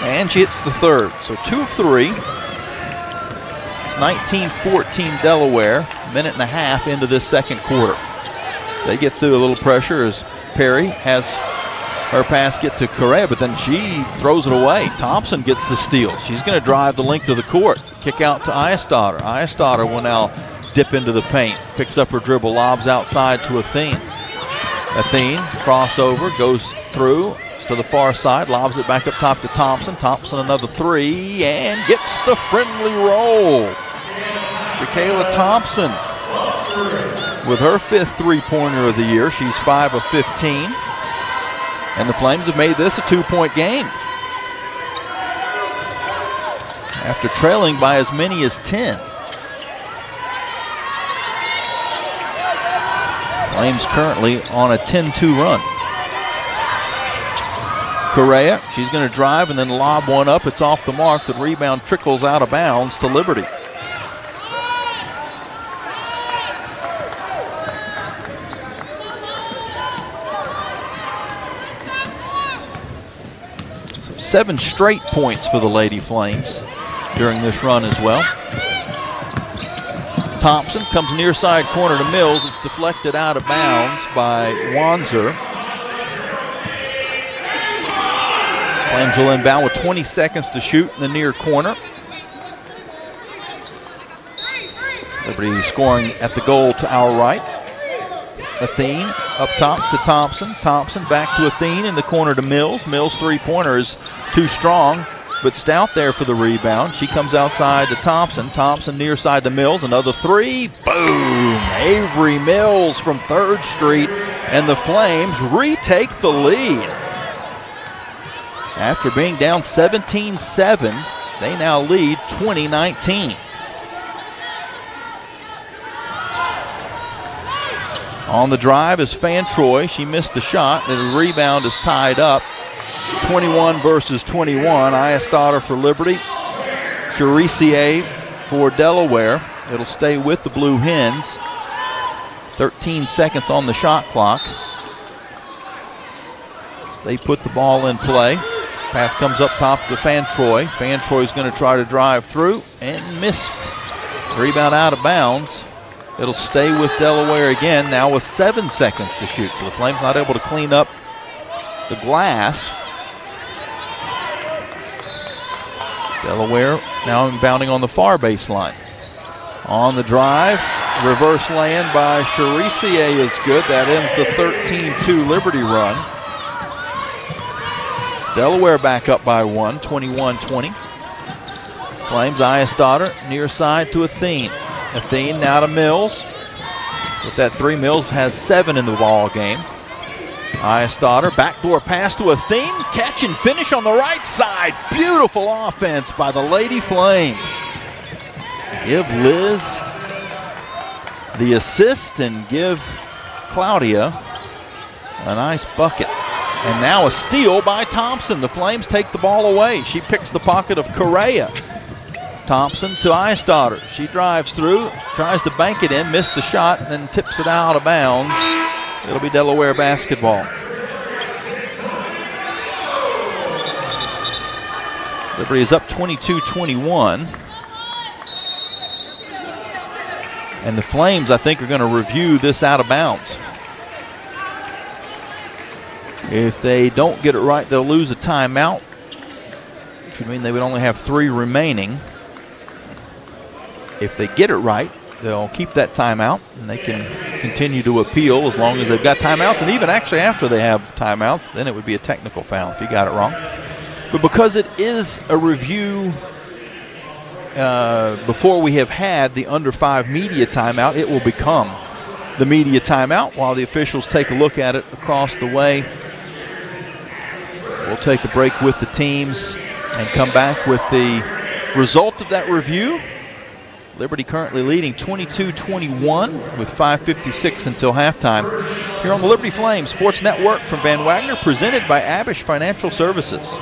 And she hits the third, so 2 of 3. It's 19-14 Delaware, minute and a half into this second quarter. They get through a little pressure as Perry has her pass get to Correa, but then she throws it away. Thompson gets the steal. She's going to drive the length of the court. Kick out to Eyestadter. Eyestadter will now dip into the paint. Picks up her dribble, lobs outside to Athene. Athene, crossover, goes through to the far side, lobs it back up top to Thompson. Thompson another 3 and gets the friendly roll. Chikayla Thompson with her 5th three-pointer of the year. She's 5 of 15. And the Flames have made this a 2-point game after trailing by as many as 10. Flames currently on a 10-2 run. Correa, she's going to drive and then lob one up. It's off the mark. The rebound trickles out of bounds to Liberty. So 7 straight points for the Lady Flames during this run as well. Thompson comes near side corner to Mills. It's deflected out of bounds by Wanzer. Flames will inbound with 20 seconds to shoot in the near corner. Liberty scoring at the goal to our right. Athene up top to Thompson. Thompson back to Athene in the corner to Mills. Mills' three-pointer is too strong, but Stout there for the rebound. She comes outside to Thompson. Thompson near side to Mills. Another 3. Boom! Avery Mills from 3rd Street, and the Flames retake the lead. After being down 17-7, they now lead 20-19. On the drive is Fan Troy. She missed the shot. The rebound is tied up. 21 versus 21. Eyestadter for Liberty. Charisier for Delaware. It'll stay with the Blue Hens. 13 seconds on the shot clock. They put the ball in play. Pass comes up top to Fantroy. Fantroy's going to try to drive through and missed. Rebound out of bounds. It'll stay with Delaware again, now with 7 seconds to shoot. So the Flames not able to clean up the glass. Delaware now inbounding on the far baseline. On the drive, reverse lay-in by Charisier is good. That ends the 13-2 Liberty run. Delaware back up by 1, 21-20. Flames, Iastadter, near side to Athene. Athene now to Mills. With that 3, Mills has 7 in the ball game. Iastadter, backdoor pass to Athene. Catch and finish on the right side. Beautiful offense by the Lady Flames. Give Liz the assist and give Claudia a nice bucket. And now a steal by Thompson. The Flames take the ball away. She picks the pocket of Correa. Thompson to Iastadter. She drives through, tries to bank it in, missed the shot, and then tips it out of bounds. It'll be Delaware basketball. Liberty is up 22-21. And the Flames, I think, are going to review this out of bounds. If they don't get it right, they'll lose a timeout, which would mean they would only have 3 remaining. If they get it right, they'll keep that timeout, and they can continue to appeal as long as they've got timeouts. And even actually after they have timeouts, then it would be a technical foul if you got it wrong. But because it is a review before we have had the under 5 media timeout, it will become the media timeout while the officials take a look at it across the way. We'll take a break with the teams and come back with the result of that review. Liberty currently leading 22-21 with 5:56 until halftime. Here on the Liberty Flames Sports Network from Van Wagner, presented by Abish Financial Services.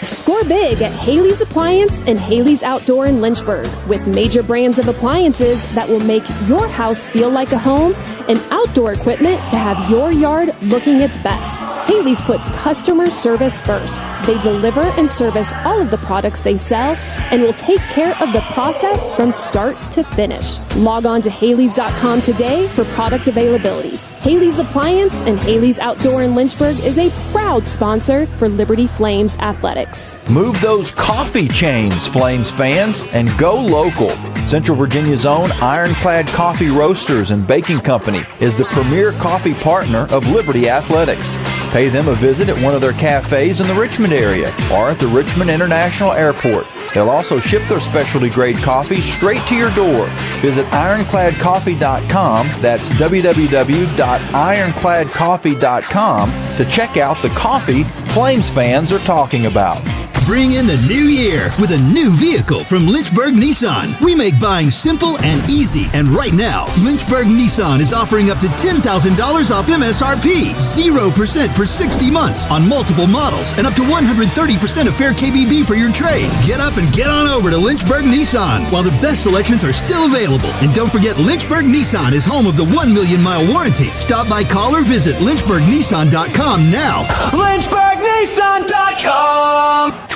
Score big at Haley's Appliance and Haley's Outdoor in Lynchburg with major brands of appliances that will make your house feel like a home and outdoor equipment to have your yard looking its best. Haley's puts customer service first. They deliver and service all of the products they sell and will take care of the process from start to finish. Log on to Haley's.com today for product availability. Haley's Appliance and Haley's Outdoor in Lynchburg is a proud sponsor for Liberty Flames Athletics. Move those coffee chains, Flames fans, and go local. Central Virginia's own Ironclad Coffee Roasters and Baking Company is the premier coffee partner of Liberty Athletics. Pay them a visit at one of their cafes in the Richmond area or at the Richmond International Airport. They'll also ship their specialty grade coffee straight to your door. Visit ironcladcoffee.com. That's www.ironcladcoffee.com to check out the coffee Flames fans are talking about. Bring in the new year with a new vehicle from Lynchburg Nissan. We make buying simple and easy. And right now, Lynchburg Nissan is offering up to $10,000 off MSRP, 0% for 60 months on multiple models, and up to 130% of fair KBB for your trade. Get up and get on over to Lynchburg Nissan while the best selections are still available. And don't forget, Lynchburg Nissan is home of the 1 million mile warranty. Stop by, call, or visit LynchburgNissan.com now. LynchburgNissan.com.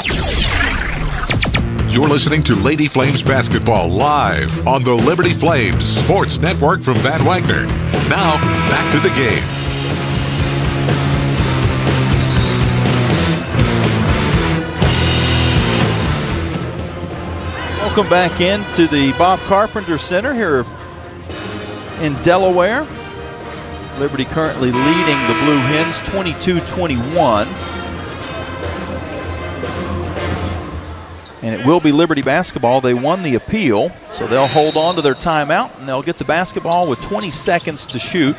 You're listening to Lady Flames Basketball live on the Liberty Flames Sports Network from Van Wagner. Now, back to the game. Welcome back into the Bob Carpenter Center here in Delaware. Liberty currently leading the Blue Hens 22-21. And it will be Liberty basketball. They won the appeal, so they'll hold on to their timeout, and they'll get the basketball with 20 seconds to shoot.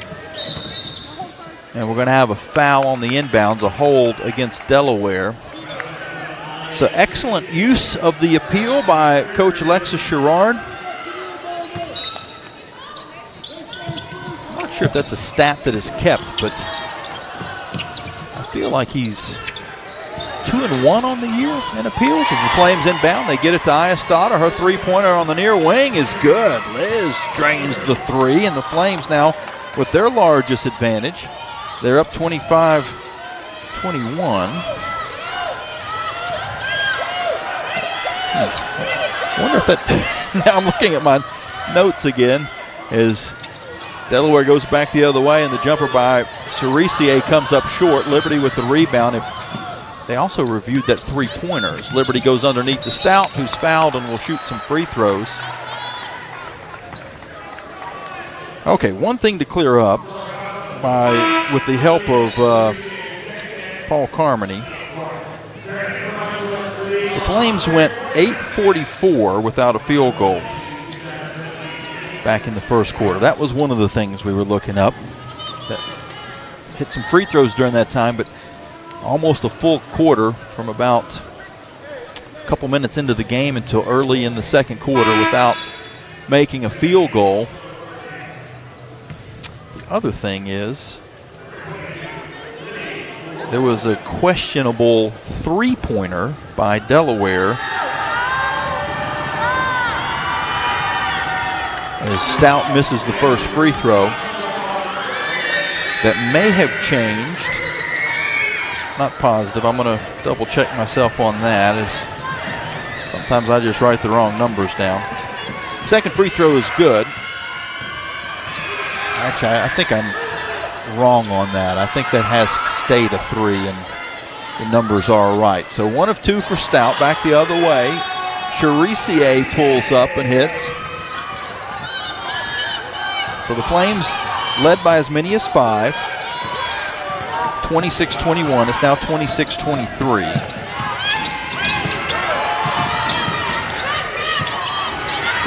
And we're going to have a foul on the inbounds, a hold against Delaware. So excellent use of the appeal by Coach Alexis Sherrard. I'm not sure if that's a stat that is kept, but I feel like he's 2-1 on the year in appeals. As the Flames inbound, they get it to Iastadter. Her three-pointer on the near wing is good. Liz drains the three, and the Flames now with their largest advantage. They're up 25-21. I wonder if that, now I'm looking at my notes again, as Delaware goes back the other way and the jumper by Cerisier comes up short. Liberty with the rebound. They also reviewed that three-pointer as Liberty goes underneath to Stout, who's fouled and will shoot some free throws. Okay, one thing to clear up with the help of Paul Carmody. The Flames went 8:44 without a field goal back in the first quarter. That was one of the things we were looking up. That hit some free throws during that time, but almost a full quarter from about a couple minutes into the game until early in the second quarter without making a field goal. The other thing is there was a questionable three-pointer by Delaware as Stout misses the first free throw. That may have changed. Not positive. I'm going to double check myself on that, as sometimes I just write the wrong numbers down. Second free throw is good. Actually, I think I'm wrong on that. I think that has stayed a 3 and the numbers are right. So 1 of 2 for Stout. Back the other way. Cerisier pulls up and hits. So the Flames led by as many as 5. 26-21. It's now 26-23.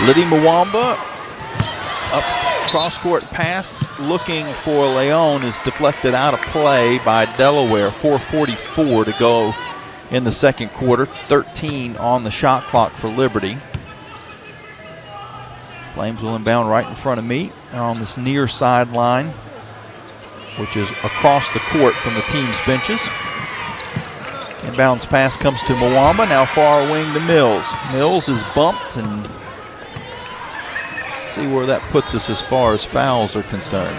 Liddy Mwamba up cross-court pass looking for Leon is deflected out of play by Delaware. 4:44 to go in the second quarter. 13 on the shot clock for Liberty. Flames will inbound right in front of me. They're on this near sideline, which is across the court from the team's benches. Inbounds pass comes to Mwamba, now far wing to Mills. Mills is bumped, and let's see where that puts us as far as fouls are concerned.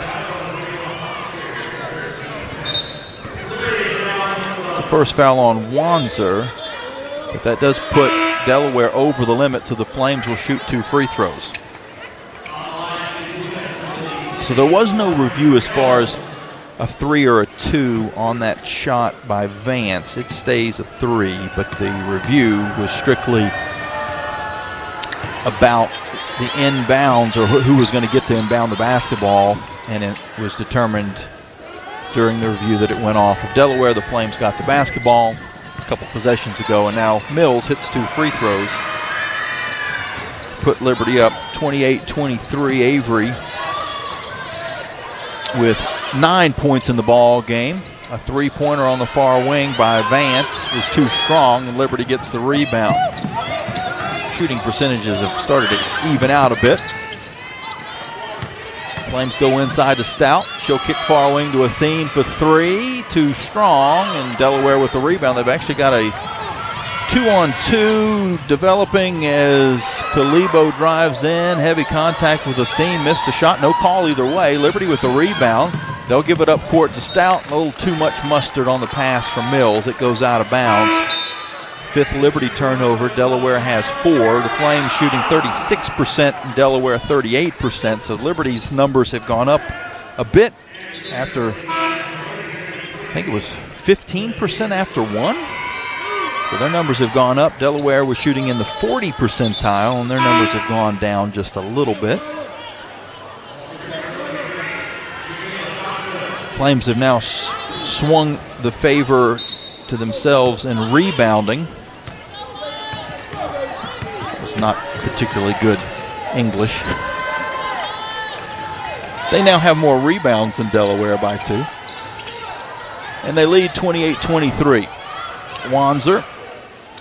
It's the first foul on Wanzer, but that does put Delaware over the limit, so the Flames will shoot 2 free throws. So there was no review as far as a 3 or a 2 on that shot by Vance. It stays a 3, but the review was strictly about the inbounds or who was going to get to inbound the basketball, and it was determined during the review that it went off of Delaware. The Flames got the basketball a couple possessions ago, and now Mills hits 2 free throws. Put Liberty up 28-23. Avery with 9 points in the ball game. A 3-pointer on the far wing by Vance is too strong, and Liberty gets the rebound. Shooting percentages have started to even out a bit. Flames go inside to Stout. She'll kick far wing to Athene for 3. Too strong, and Delaware with the rebound. They've actually got a 2-on-2 developing as Kalibo drives in. Heavy contact with Athene. Missed the shot. No call either way. Liberty with the rebound. They'll give it up court to Stout. A little too much mustard on the pass from Mills. It goes out of bounds. 5th Liberty turnover. Delaware has 4. The Flames shooting 36% and Delaware 38%. So Liberty's numbers have gone up a bit after, I think it was 15% after 1. So their numbers have gone up. Delaware was shooting in the 40 percentile, and their numbers have gone down just a little bit. Flames have now swung the favor to themselves in rebounding. It was not particularly good English. They now have more rebounds than Delaware by 2. And they lead 28-23. Wanzer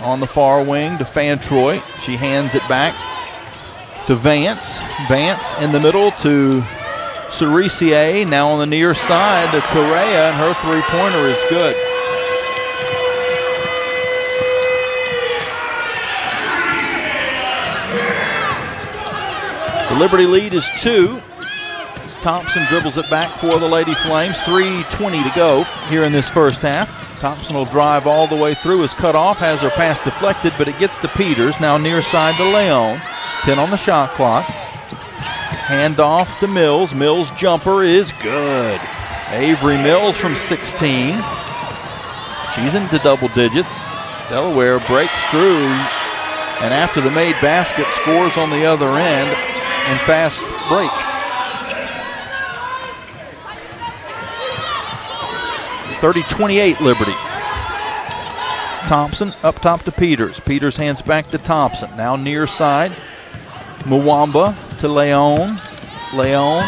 on the far wing to Fantroy. She hands it back to Vance. Vance in the middle to Cerisier. Now on the near side to Correa, and her 3-pointer is good. The Liberty lead is 2. As Thompson dribbles it back for the Lady Flames. 3:20 to go here in this first half. Thompson will drive all the way through, is cut off, has her pass deflected, but it gets to Peters. Now near side to Leon. 10 on the shot clock. Handoff to Mills. Mills' jumper is good. Avery Mills from 16. She's into double digits. Delaware breaks through, and after the made basket, scores on the other end in fast break. (30-28) Liberty. Thompson up top to Peters. Peters hands back to Thompson. Now near side. Mwamba to Leon. Leon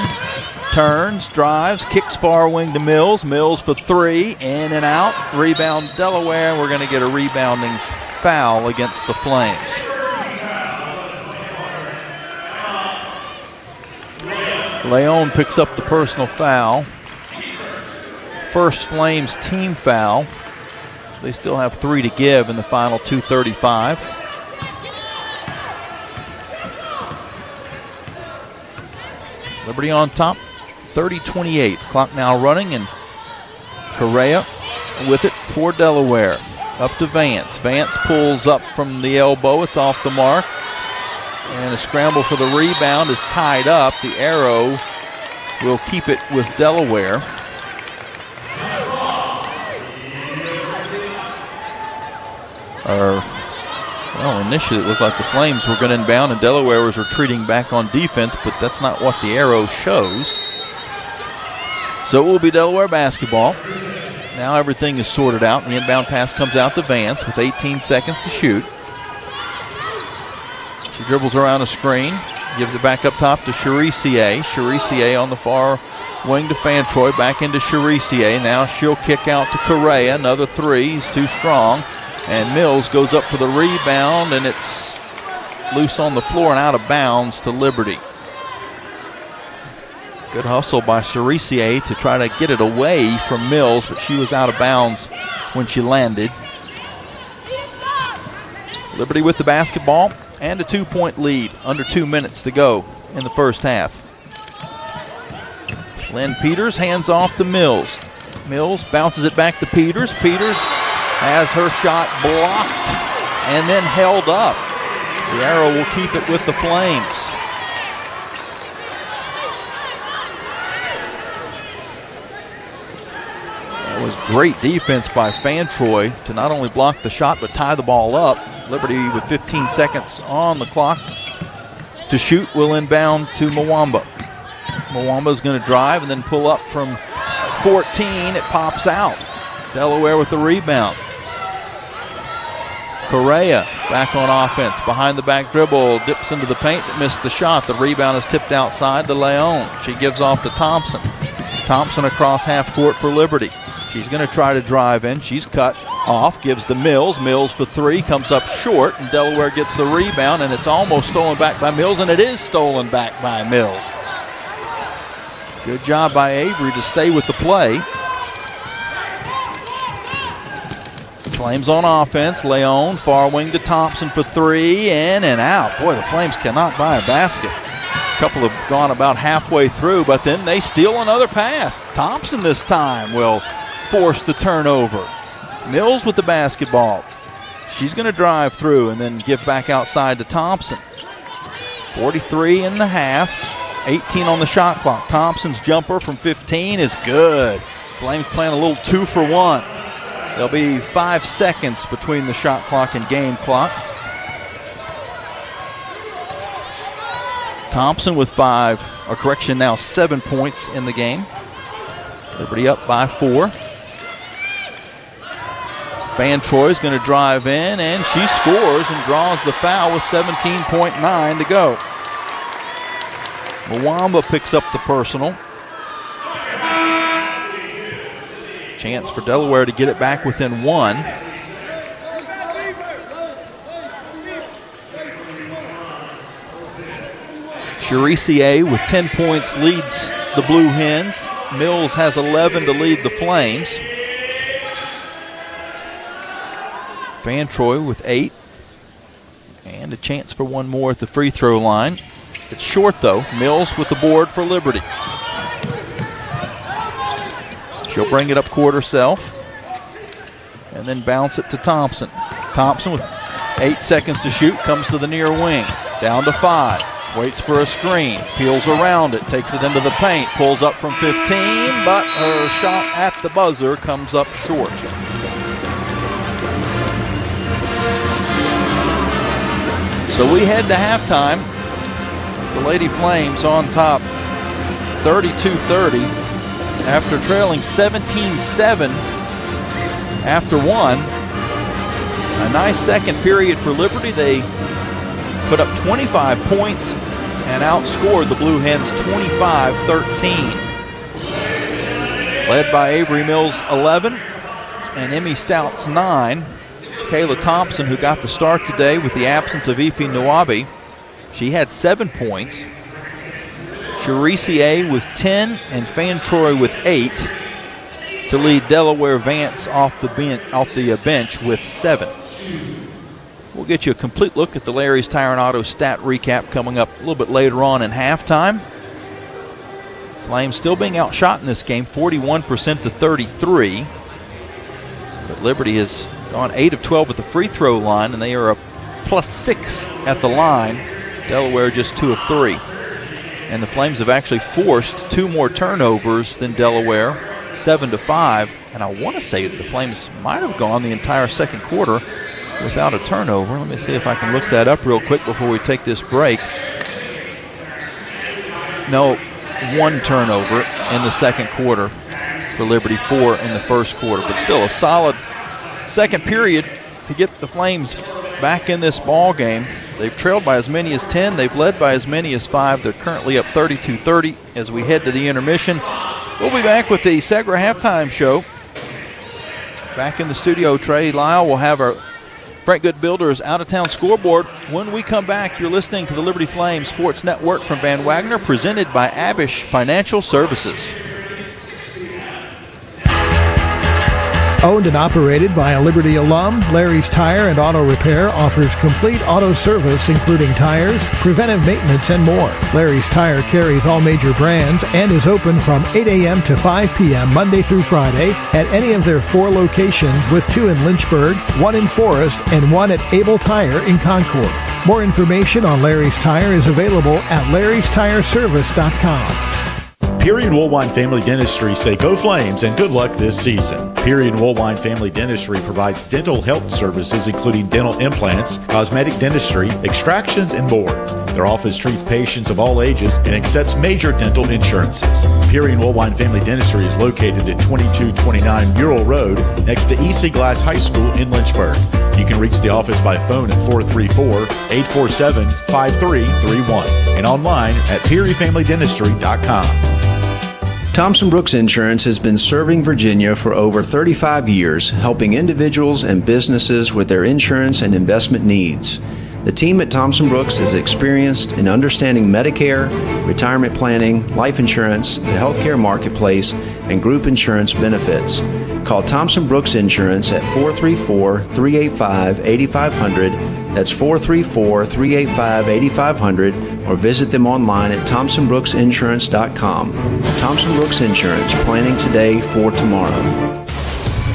turns, drives, kicks far wing to Mills. Mills for three, in and out. Rebound Delaware, and we're going to get a rebounding foul against the Flames. Leon picks up the personal foul. First Flames team foul. They still have 3 to give in the final 2:35. Liberty on top, 30-28. Clock now running, and Correa with it for Delaware. Up to Vance. Vance pulls up from the elbow. It's off the mark. And a scramble for the rebound is tied up. The arrow will keep it with Delaware. Initially it looked like the Flames were going to inbound and Delaware was retreating back on defense, but that's not what the arrow shows. So it will be Delaware basketball. Now everything is sorted out. The inbound pass comes out to Vance with 18 seconds to shoot. She dribbles around a screen, gives it back up top to Charisier. Charisier on the far wing to Fantroy, back into Charisier. Now she'll kick out to Correa. Another three, he's too strong. And Mills goes up for the rebound, and it's loose on the floor and out of bounds to Liberty. Good hustle by Charisier to try to get it away from Mills, but she was out of bounds when she landed. Liberty with the basketball and a 2-point lead. Under 2 minutes to go in the first half. Lynn Peters hands off to Mills. Mills bounces it back to Peters. Peters has her shot blocked and then held up. The arrow will keep it with the Flames. That was great defense by Fantroy to not only block the shot but tie the ball up. Liberty with 15 seconds on the clock to shoot will inbound to Mwamba. Mwamba's going to drive and then pull up from 14. It pops out. Delaware with the rebound. Correa back on offense, behind the back dribble, dips into the paint, but missed the shot. The rebound is tipped outside to Leon. She gives off to Thompson. Thompson across half court for Liberty. She's going to try to drive in. She's cut off, gives to Mills. Mills for three, comes up short, and Delaware gets the rebound, and it's almost stolen back by Mills, and it is stolen back by Mills. Good job by Avery to stay with the play. Flames on offense. Leon, far wing to Thompson for three, in and out. Boy, the Flames cannot buy a basket. A couple have gone about halfway through, but then they steal another pass. Thompson this time will force the turnover. Mills with the basketball. She's going to drive through and then give back outside to Thompson. 43 in the half, 18 on the shot clock. Thompson's jumper from 15 is good. Flames playing a little 2 for 1. There'll be 5 seconds between the shot clock and game clock. Thompson with 7 points in the game. Liberty up by 4. Fantroy is going to drive in, and she scores and draws the foul with 17.9 to go. Mwamba picks up the personal. Chance for Delaware to get it back within 1. Charisier with 10 points leads the Blue Hens. Mills has 11 to lead the Flames. Fantroy with 8. And a chance for one more at the free throw line. It's short though. Mills with the board for Liberty. She'll bring it up court herself. and then bounce it to Thompson. Thompson with 8 seconds to shoot, comes to the near wing. Down to 5. Waits for a screen, peels around it, takes it into the paint, pulls up from 15, but her shot at the buzzer comes up short. So we head to halftime. The Lady Flames on top 32-30 after trailing 17-7 after one. A nice second period for Liberty. They put up 25 points and outscored the Blue Hens 25-13. Led by Avery Mills 11 and Emmy Stouts 9. Kayla Thompson, who got the start today with the absence of Ife Nwabi, she had 7 points. Charisse A with 10 and Fan Troy with 8 to lead Delaware Vance off the bench with 7. We'll get you a complete look at the Larry's Tire and Auto stat recap coming up a little bit later on in halftime. Flames still being outshot in this game, 41% to 33. But Liberty has gone 8 of 12 at the free throw line, and they are a +6 at the line. Delaware just 2 of 3. And the Flames have actually forced 2 more turnovers than Delaware, 7 to 5. And I want to say that the Flames might have gone the entire second quarter without a turnover. Let me see if I can look that up real quick before we take this break. No, 1 turnover in the second quarter for Liberty, 4 in the first quarter. But still a solid second period to get the Flames back in this ball game. They've trailed by as many as 10. They've led by as many as 5. They're currently up 32-30 as we head to the intermission. We'll be back with the Segra halftime show. Back in the studio, Trey Lyle will have our Frank Good Builders out-of-town scoreboard. When we come back, you're listening to the Liberty Flames Sports Network from Van Wagner, presented by Abish Financial Services. Owned and operated by a Liberty alum, Larry's Tire and Auto Repair offers complete auto service including tires, preventive maintenance, and more. Larry's Tire carries all major brands and is open from 8 a.m. to 5 p.m. Monday through Friday at any of their 4 locations, with 2 in Lynchburg, 1 in Forest, and 1 at Able Tire in Concord. More information on Larry's Tire is available at larrystireservice.com. Peary and Woolwine Family Dentistry say go Flames and good luck this season. Peary and Woolwine Family Dentistry provides dental health services including dental implants, cosmetic dentistry, extractions, and more. Their office treats patients of all ages and accepts major dental insurances. Peary and Woolwine Family Dentistry is located at 2229 Mural Road next to EC Glass High School in Lynchburg. You can reach the office by phone at 434-847-5331 and online at pearyfamilydentistry.com. Thompson Brooks Insurance has been serving Virginia for over 35 years, helping individuals and businesses with their insurance and investment needs. The team at Thompson Brooks is experienced in understanding Medicare, retirement planning, life insurance, the healthcare marketplace, and group insurance benefits. Call Thompson Brooks Insurance at 434-385-8500. That's 434-385-8500, or visit them online at thompsonbrooksinsurance.com. Thompson Brooks Insurance, planning today for tomorrow.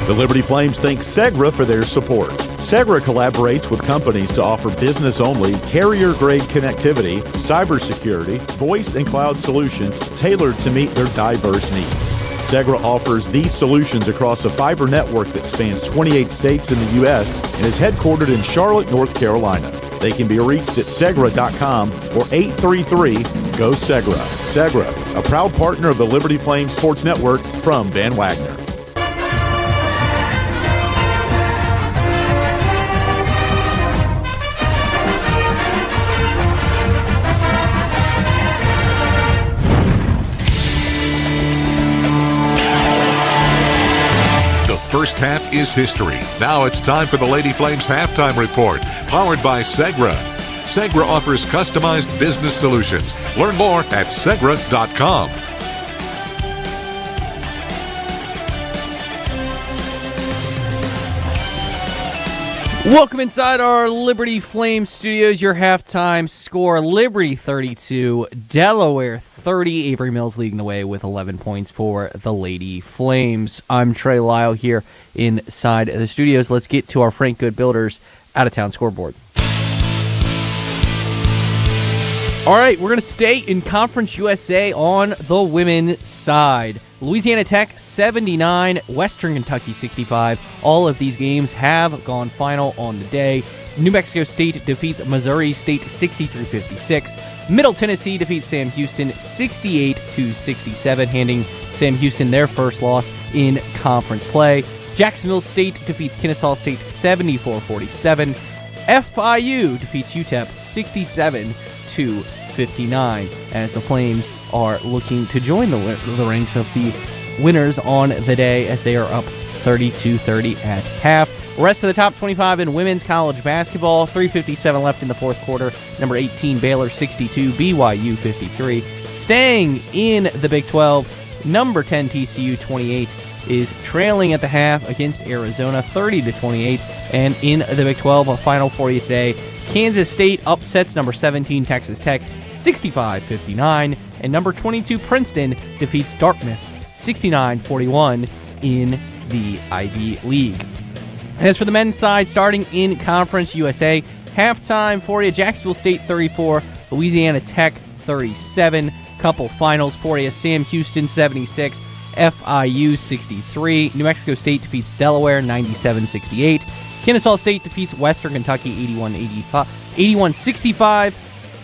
The Liberty Flames thank Segra for their support. Segra collaborates with companies to offer business-only, carrier-grade connectivity, cybersecurity, voice and cloud solutions tailored to meet their diverse needs. Segra offers these solutions across a fiber network that spans 28 states in the U.S. and is headquartered in Charlotte, North Carolina. They can be reached at Segra.com or 833-GO-SEGRA. Segra, a proud partner of the Liberty Flames Sports Network from Van Wagner. First half is history. Now it's time for the Lady Flames halftime report, powered by Segra. Segra offers customized business solutions. Learn more at Segra.com. Welcome inside our Liberty Flames studios. Your halftime score, Liberty 32, Delaware 30. Avery Mills leading the way with 11 points for the Lady Flames. I'm Trey Lyle here inside the studios. Let's get to our Frank Good Builders out-of-town scoreboard. All right, we're going to stay in Conference USA on the women's side. Louisiana Tech 79, Western Kentucky 65. All of these games have gone final on the day. New Mexico State defeats Missouri State 63-56. Middle Tennessee defeats Sam Houston 68-67, handing Sam Houston their first loss in conference play. Jacksonville State defeats Kennesaw State 74-47. FIU defeats UTEP 67-59, as the Flames are looking to join the ranks of the winners on the day, as they are up 32-30 at half. Rest of the top 25 in women's college basketball, 3:57 left in the fourth quarter. Number 18, Baylor 62, BYU 53. Staying in the Big 12, number 10, TCU 28, is trailing at the half against Arizona 30-28. And in the Big 12, a final for you today, Kansas State upsets number 17, Texas Tech 65-59. And number 22, Princeton defeats Dartmouth 69-41 in the Ivy League. As for the men's side, starting in Conference USA, halftime for you, Jacksonville State 34, Louisiana Tech 37. Couple finals for you, Sam Houston 76, FIU 63. New Mexico State defeats Delaware 97-68. Kennesaw State defeats Western Kentucky 81-65.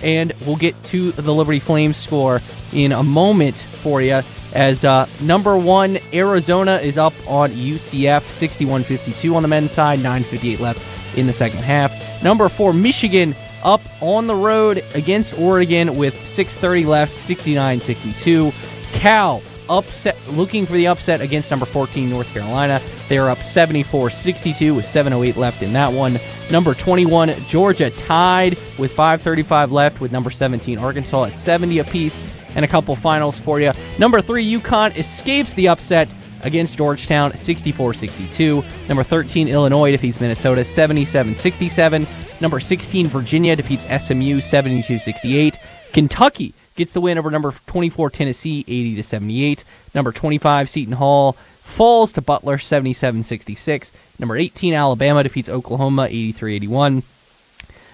And we'll get to the Liberty Flames score in a moment for you, as number 1, Arizona is up on UCF 61-52 on the men's side, 9:58 left in the second half. Number 4, Michigan up on the road against Oregon with 6:30 left, 69-62. Cal upset, looking for the upset against number 14, North Carolina. They are up 74-62 with 7:08 left in that one. Number 21, Georgia tied with 5:35 left with number 17, Arkansas at 70 apiece. And a couple finals for you. Number 3, UConn escapes the upset against Georgetown 64-62. Number 13, Illinois defeats Minnesota 77-67. Number 16, Virginia defeats SMU 72-68. Kentucky gets the win over number 24, Tennessee 80-78. Number 25, Seton Hall falls to Butler 77-66. Number 18, Alabama defeats Oklahoma 83-81.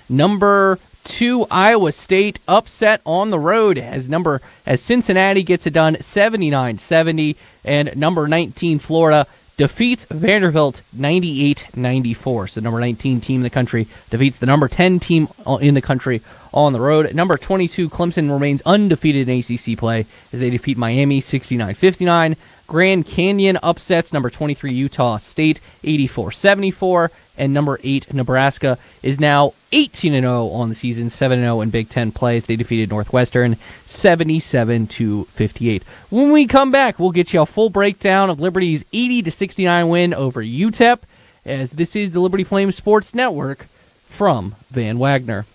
Number 2, Iowa State upset on the road as Cincinnati gets it done 79-70. And number 19, Florida defeats Vanderbilt 98-94. So number 19 team in the country defeats the number 10 team in the country on the road. Number 22, Clemson remains undefeated in ACC play as they defeat Miami 69-59. Grand Canyon upsets number 23, Utah State 84-74. And number 8, Nebraska is now 18-0 on the season, 7-0 in Big Ten plays. They defeated Northwestern 77-58. When we come back, we'll get you a full breakdown of Liberty's 80-69 win over UTEP, as this is the Liberty Flames Sports Network from Van Wagner.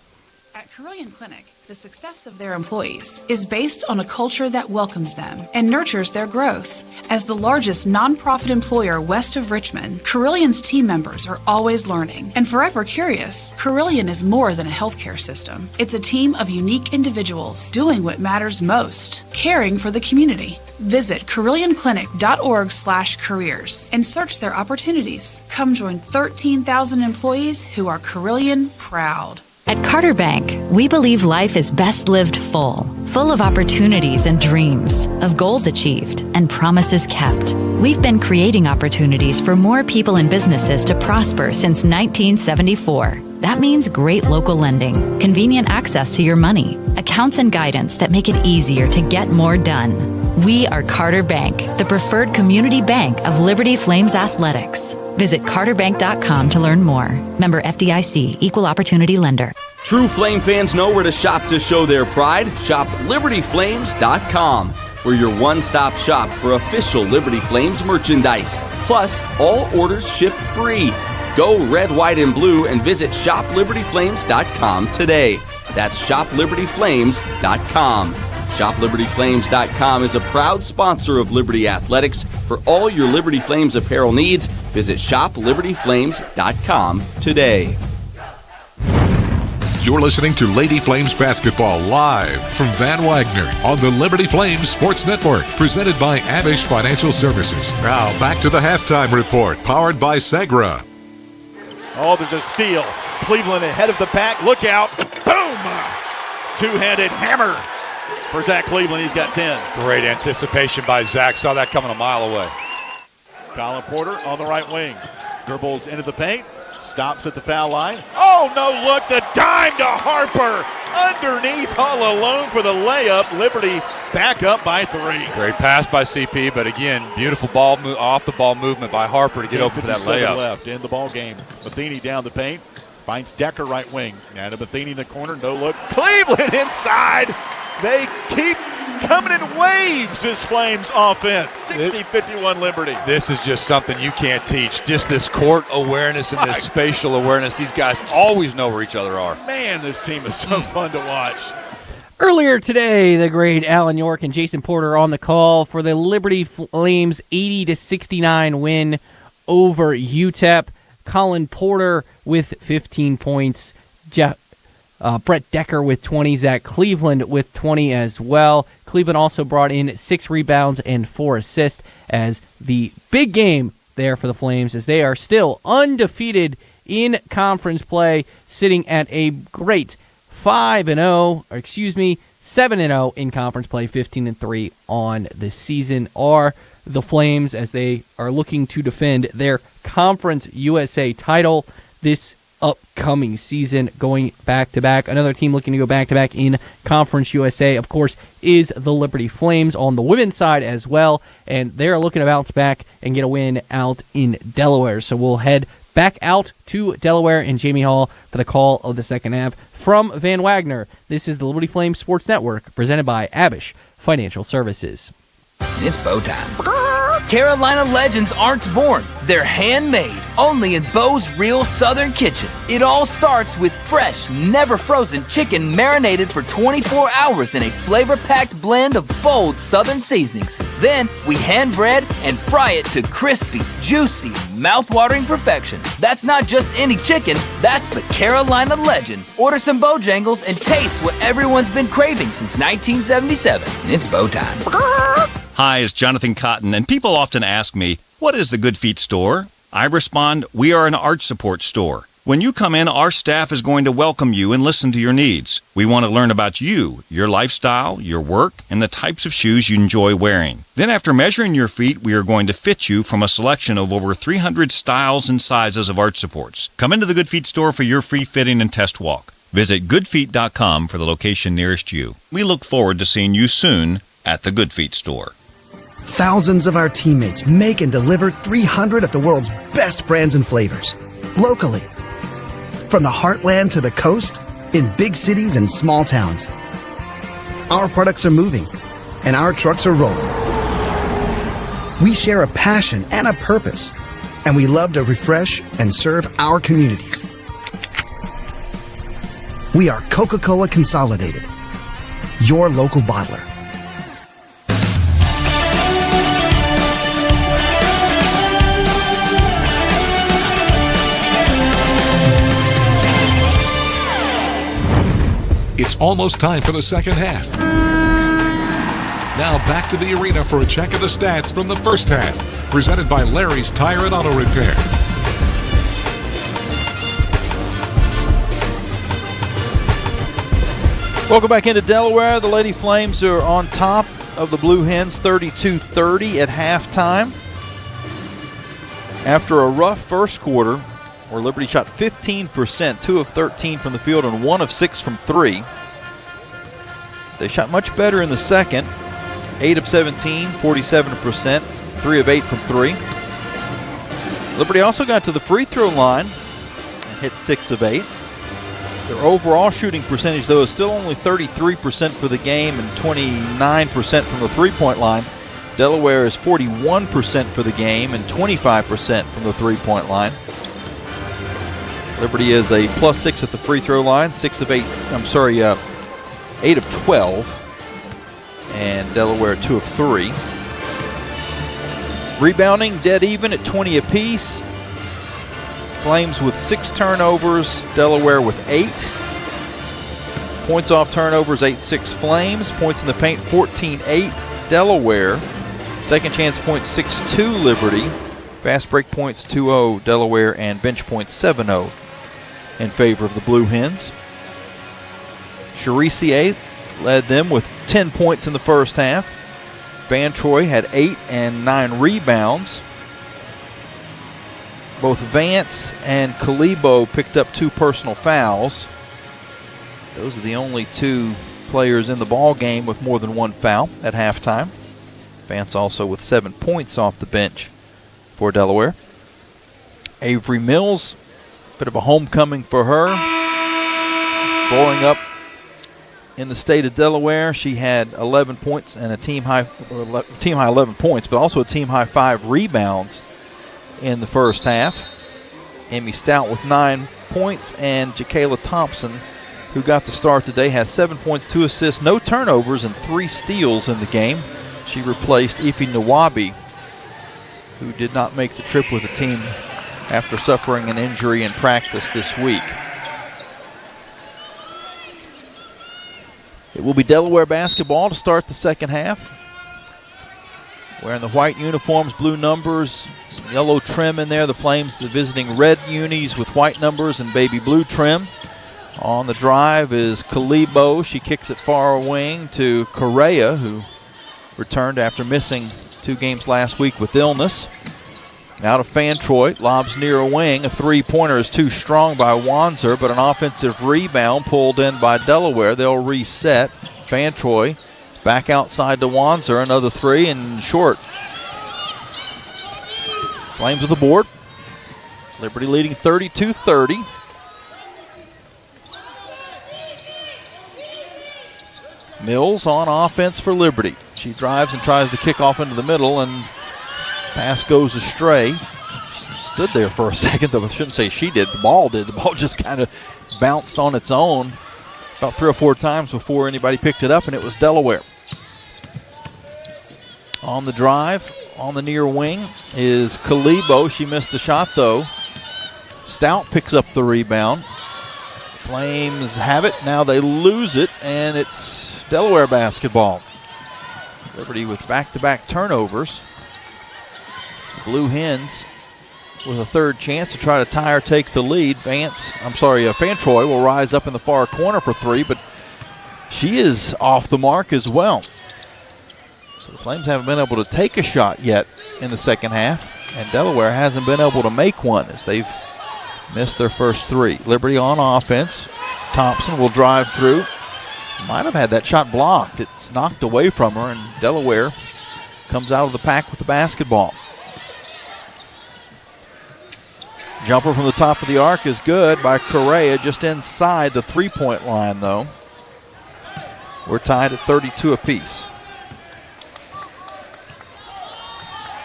At Carillion Clinic, the success of their employees is based on a culture that welcomes them and nurtures their growth. As the largest nonprofit employer west of Richmond, Carillion's team members are always learning and forever curious. Carillion is more than a healthcare system. It's a team of unique individuals doing what matters most, caring for the community. Visit CarillionClinic.org/careers and search their opportunities. Come join 13,000 employees who are Carillion proud. At Carter Bank, we believe life is best lived full of opportunities and dreams, of goals achieved and promises kept. We've been creating opportunities for more people and businesses to prosper since 1974. That means great local lending, convenient access to your money, accounts and guidance that make it easier to get more done. We are Carter Bank, the preferred community bank of Liberty Flames Athletics. Visit carterbank.com to learn more. Member FDIC, Equal Opportunity Lender. True Flame fans know where to shop to show their pride. Shop LibertyFlames.com. We're your one-stop shop for official Liberty Flames merchandise. Plus, all orders ship free. Go red, white, and blue and visit ShopLibertyFlames.com today. That's ShopLibertyFlames.com. ShopLibertyFlames.com is a proud sponsor of Liberty Athletics. For all your Liberty Flames apparel needs, Visit shoplibertyflames.com today. You're listening to Lady Flames Basketball live from Van Wagner on the Liberty Flames Sports Network, presented by Abish Financial Services. Now back to the halftime report, powered by Segra. Oh, there's a steal. Cleveland ahead of the pack. Look out. Boom! Two-handed hammer for Zach Cleveland. He's got 10. Great anticipation by Zach. Saw that coming a mile away. Colin Porter on the right wing. Dribbles into the paint. Stops at the foul line. Oh, no, look, the dime to Harper. Underneath, all alone for the layup. Liberty back up by 3. Great pass by CP, but again, beautiful ball off the ball movement by Harper to get open for that layup. Left in the ball game. Matheny down the paint. Finds Decker right wing. Now to Matheny in the corner. No look. Cleveland inside. They keep coming in waves, this Flames offense. 60-51 Liberty. This is just something you can't teach. Just this court awareness and this spatial awareness. These guys always know where each other are. Man, this team is so fun to watch. Earlier today, the great Alan York and Jason Porter on the call for the Liberty Flames 80-69 win over UTEP. Colin Porter with 15 points. Brett Decker with 20, Zach Cleveland with 20 as well. Cleveland also brought in 6 rebounds and 4 assists as the big game there for the Flames, as they are still undefeated in conference play, sitting at a great 7-0 in conference play, 15-3 on the season are the Flames, as they are looking to defend their Conference USA title this upcoming season, going back-to-back. Another team looking to go back-to-back in Conference USA, of course, is the Liberty Flames on the women's side as well, and they're looking to bounce back and get a win out in Delaware. So we'll head back out to Delaware and Jamie Hall for the call of the second half. From Van Wagner, this is the Liberty Flames Sports Network, presented by Abish Financial Services. It's bow time. Carolina legends aren't born. They're handmade, only in Bo's Real Southern Kitchen. It all starts with fresh, never frozen chicken marinated for 24 hours in a flavor-packed blend of bold Southern seasonings. Then we hand bread and fry it to crispy, juicy, mouth-watering perfection. That's not just any chicken, that's the Carolina legend. Order some Bojangles and taste what everyone's been craving since 1977. It's bow time. Hi, it's Jonathan Cotton, and people often ask me, what is the Good Feet store? I respond, we are an arch support store. When you come in, our staff is going to welcome you and listen to your needs. We want to learn about you, your lifestyle, your work, and the types of shoes you enjoy wearing. Then after measuring your feet, we are going to fit you from a selection of over 300 styles and sizes of arch supports. Come into the Good Feet store for your free fitting and test walk. Visit goodfeet.com for the location nearest you. We look forward to seeing you soon at the Good Feet store. Thousands of our teammates make and deliver 300 of the world's best brands and flavors, locally. From the heartland to the coast, in big cities and small towns. Our products are moving, and our trucks are rolling. We share a passion and a purpose, and we love to refresh and serve our communities. We are Coca-Cola Consolidated, your local bottler. It's almost time for the second half. Now back to the arena for a check of the stats from the first half, presented by Larry's Tire and Auto Repair. Welcome back into Delaware. The Lady Flames are on top of the Blue Hens 32-30 at halftime. After a rough first quarter, where Liberty shot 15%, 2 of 13 from the field and 1 of 6 from 3. They shot much better in the second, 8 of 17, 47%, 3 of 8 from 3. Liberty also got to the free throw line and hit 6 of 8. Their overall shooting percentage, though, is still only 33% for the game and 29% from the three-point line. Delaware is 41% for the game and 25% from the three-point line. Liberty is a +6 at the free throw line, 8 of 12, and Delaware 2 of 3. Rebounding dead even at 20 apiece. Flames with 6 turnovers, Delaware with 8. Points off turnovers, 8-6 Flames. Points in the paint, 14-8 Delaware. Second chance points, 6-2 Liberty. Fast break points, 2-0 Delaware, and bench points, 7-0 in favor of the Blue Hens. Charisier led them with 10 points in the first half. Van Troy had 8 and 9 rebounds. Both Vance and Kalibo picked up 2 personal fouls. Those are the only 2 players in the ball game with more than 1 foul at halftime. Vance also with 7 points off the bench for Delaware. Avery Mills, bit of a homecoming for her. Growing up in the state of Delaware, she had 11 points and a team high 11 points, but also a team high 5 rebounds in the first half. Emmy Stout with 9 points, and Jacayla Thompson, who got the start today, has 7 points, 2 assists, no turnovers, and 3 steals in the game. She replaced Ife Nawabi, who did not make the trip with the team after suffering an injury in practice this week. It will be Delaware basketball to start the second half. Wearing the white uniforms, blue numbers, some yellow trim in there. The Flames, the visiting red unis with white numbers and baby blue trim. On the drive is Kalibo. She kicks it far wing to Correa, who returned after missing 2 games last week with illness. Now to Fantroy, lobs near a wing. A 3-pointer is too strong by Wanzer, but an offensive rebound pulled in by Delaware. They'll reset. Fantroy back outside to Wanzer, another 3 and short. Flames with the board. Liberty leading 32-30. Mills on offense for Liberty. She drives and tries to kick off into the middle, and pass goes astray. Stood there for a second, though I shouldn't say she did. The ball did. The ball just kind of bounced on its own about 3 or 4 times before anybody picked it up, and it was Delaware. On the drive, on the near wing, is Kalibo. She missed the shot, though. Stout picks up the rebound. Flames have it. Now they lose it, and it's Delaware basketball. Liberty with back-to-back turnovers. Blue Hens with a 3rd chance to try to tie or take the lead. Fantroy will rise up in the far corner for 3, but she is off the mark as well. So the Flames haven't been able to take a shot yet in the second half, and Delaware hasn't been able to make one as they've missed their first 3. Liberty on offense. Thompson will drive through. Might have had that shot blocked. It's knocked away from her, and Delaware comes out of the pack with the basketball. Jumper from the top of the arc is good by Correa, just inside the 3-point line, though. We're tied at 32 apiece.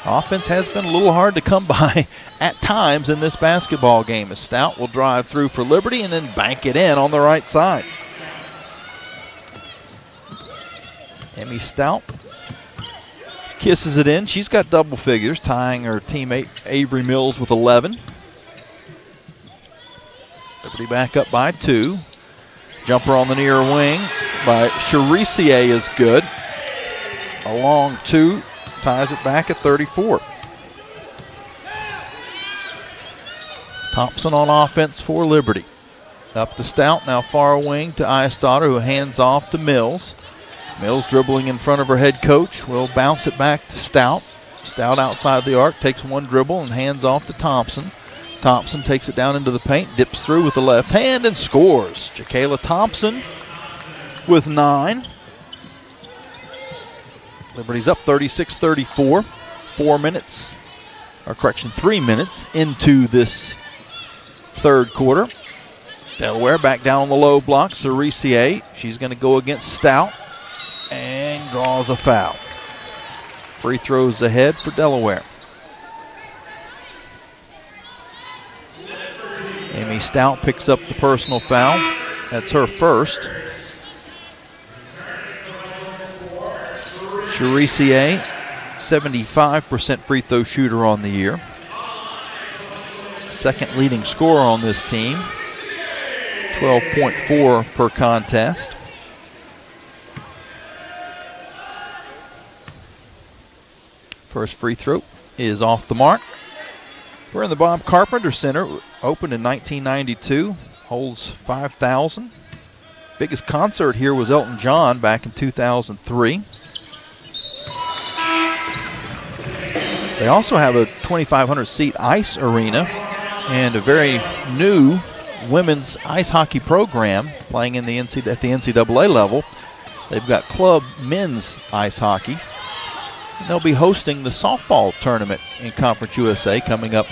Offense has been a little hard to come by at times in this basketball game, as Stout will drive through for Liberty and then bank it in on the right side. Emmy Stout kisses it in. She's got double figures, tying her teammate Avery Mills with 11. Liberty back up by 2. Jumper on the near wing by Charisier is good. A long 2, ties it back at 34. Thompson on offense for Liberty. Up to Stout, now far wing to Eisdotter, who hands off to Mills. Mills dribbling in front of her head coach, will bounce it back to Stout. Stout outside the arc, takes 1 dribble and hands off to Thompson. Thompson takes it down into the paint, dips through with the left hand and scores. Jacayla Thompson with 9. Liberty's up 36-34. 3 minutes into this third quarter. Delaware back down on the low block. Cerisier, she's going to go against Stout and draws a foul. Free throws ahead for Delaware. Amy Stout picks up the personal foul. That's her first. Charisier 75% free throw shooter on the year. Second leading scorer on this team. 12.4 per contest. First free throw is off the mark. We're in the Bob Carpenter Center, opened in 1992, holds 5,000. Biggest concert here was Elton John back in 2003. They also have a 2,500 seat ice arena and a very new women's ice hockey program playing in the at the NCAA level. They've got club men's ice hockey. And they'll be hosting the softball tournament in Conference USA coming up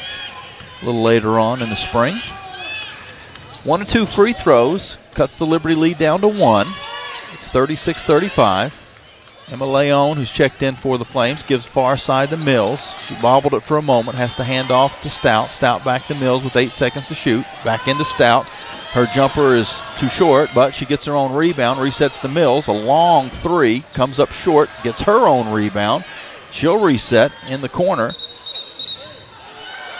a little later on in the spring. 1 or 2 free throws cuts the Liberty lead down to 1. It's 36-35. Emma Leon, who's checked in for the Flames, gives far side to Mills. She bobbled it for a moment, has to hand off to Stout. Stout back to Mills with 8 seconds to shoot. Back into Stout. Her jumper is too short, but she gets her own rebound, resets to Mills. A long 3, comes up short, gets her own rebound. She'll reset in the corner.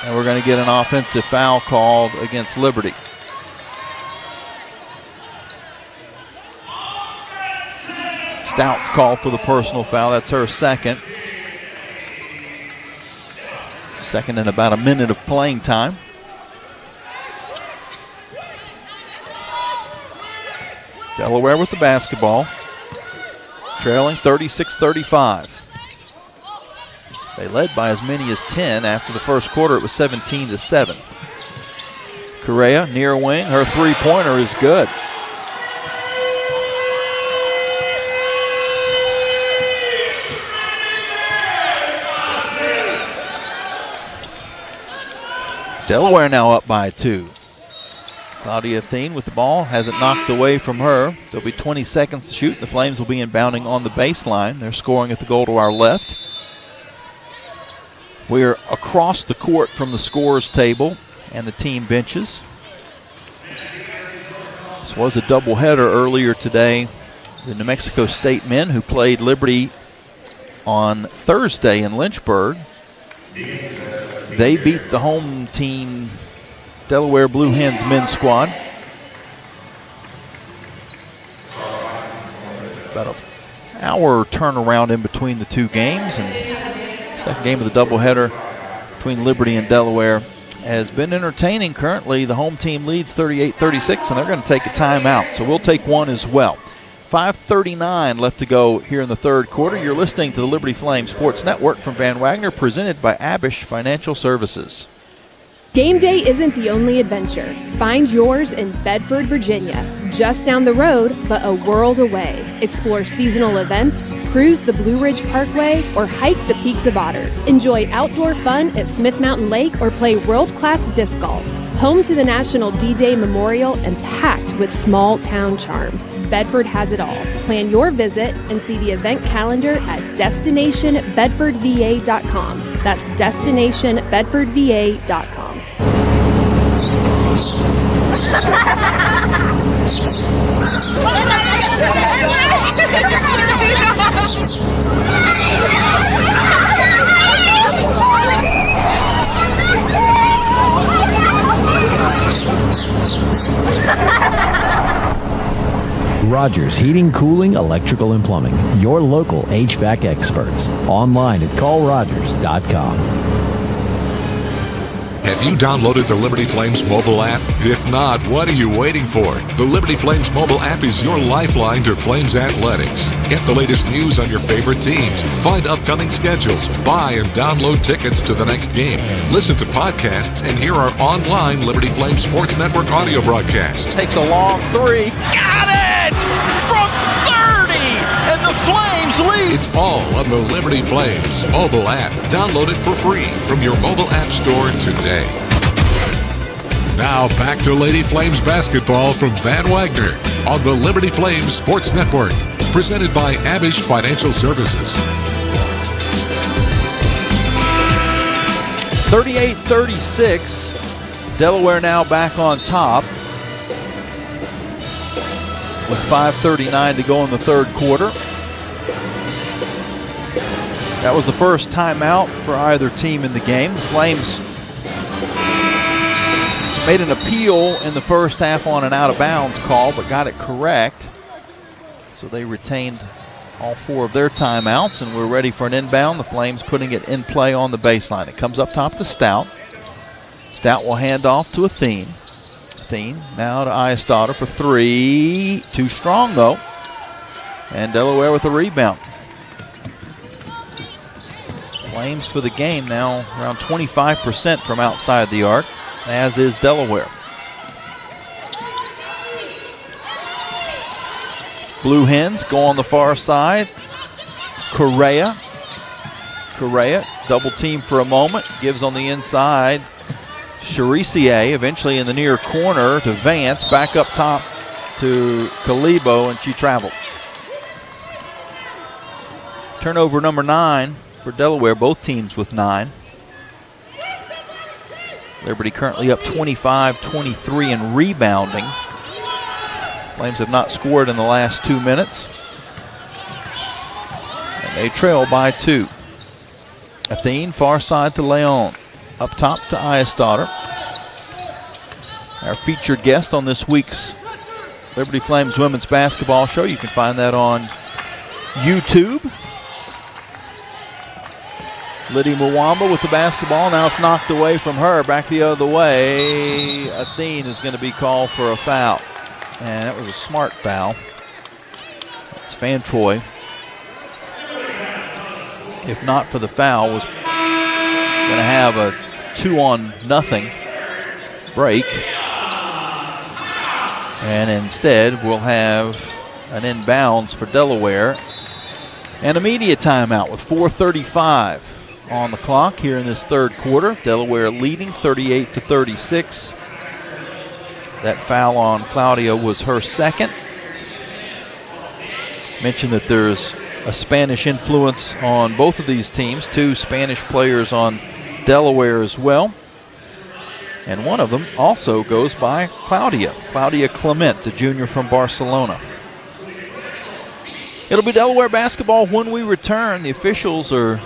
And we're going to get an offensive foul called against Liberty. Stout called for the personal foul. That's her second. Second in about a minute of playing time. Delaware with the basketball. Trailing 36-35. They led by as many as 10. After the first quarter, it was 17-7. Correa near wing. Her three-pointer is good. Delaware now up by 2. Claudia Thien with the ball, has it knocked away from her. There'll be 20 seconds to shoot. The Flames will be inbounding on the baseline. They're scoring at the goal to our left. We're across the court from the scorers table and the team benches. This was a doubleheader earlier today. The New Mexico State men, who played Liberty on Thursday in Lynchburg, they beat the home team, Delaware Blue Hens men's squad. About an hour turnaround in between the two games, and second game of the doubleheader between Liberty and Delaware has been entertaining. Currently, the home team leads 38-36, and they're going to take a timeout, so we'll take one as well. 5:39 left to go here in the third quarter. You're listening to the Liberty Flame Sports Network from Van Wagner, presented by Abish Financial Services. Game day isn't the only adventure. Find yours in Bedford, Virginia. Just down the road, but a world away. Explore seasonal events, cruise the Blue Ridge Parkway, or hike the peaks of Otter. Enjoy outdoor fun at Smith Mountain Lake or play world-class disc golf. Home to the National D-Day Memorial and packed with small-town charm. Bedford has it all. Plan your visit and see the event calendar at destinationbedfordva.com. That's destinationbedfordva.com. Rogers Heating, Cooling, Electrical, and Plumbing. Your local HVAC experts. Online at callrogers.com. Have you downloaded the Liberty Flames mobile app? If not, what are you waiting for? The Liberty Flames mobile app is your lifeline to Flames athletics. Get the latest news on your favorite teams. Find upcoming schedules. Buy and download tickets to the next game. Listen to podcasts and hear our online Liberty Flames Sports Network audio broadcasts. Takes a long 3. Got it! From 30! And the Flames lead! It's all on the Liberty Flames mobile app. Download it for free from your mobile app store today. Now back to Lady Flames basketball from Van Wagner on the Liberty Flames Sports Network. Presented by Abish Financial Services. 38-36. Delaware now back on top with 5:39 to go in the third quarter. That was the first timeout for either team in the game. The Flames made an appeal in the first half on an out-of-bounds call, but got it correct. So they retained all 4 of their timeouts, and we're ready for an inbound. The Flames putting it in play on the baseline. It comes up top to Stout. Stout will hand off to Athene. Athene now to Iastata for 3. Too strong, though. And Delaware with a rebound. Flames for the game now around 25% from outside the arc, as is Delaware. Blue Hens go on the far side. Correa, double team for a moment, gives on the inside. Charisier eventually in the near corner to Vance, back up top to Kalibo, and she traveled. Turnover number 9 for Delaware, both teams with 9. Liberty currently up 25-23 in rebounding. Flames have not scored in the last 2 minutes. And they trail by 2. Athene, far side to Leon. Up top to Iastata. Our featured guest on this week's Liberty Flames Women's Basketball Show. You can find that on YouTube. Liddy Mwamba with the basketball. Now it's knocked away from her. Back the other way. Athene is going to be called for a foul. And that was a smart foul. It's Van Troy. If not for the foul, was going to have a 2-on-0 break. And instead, we'll have an inbounds for Delaware. And a media timeout with 4:35 on the clock here in this third quarter. Delaware leading 38-36. That foul on Claudia was her second. Mentioned that there's a Spanish influence on both of these teams. 2 Spanish players on Delaware as well. And one of them also goes by Claudia Clement, the junior from Barcelona. It'll be Delaware basketball when we return. The officials are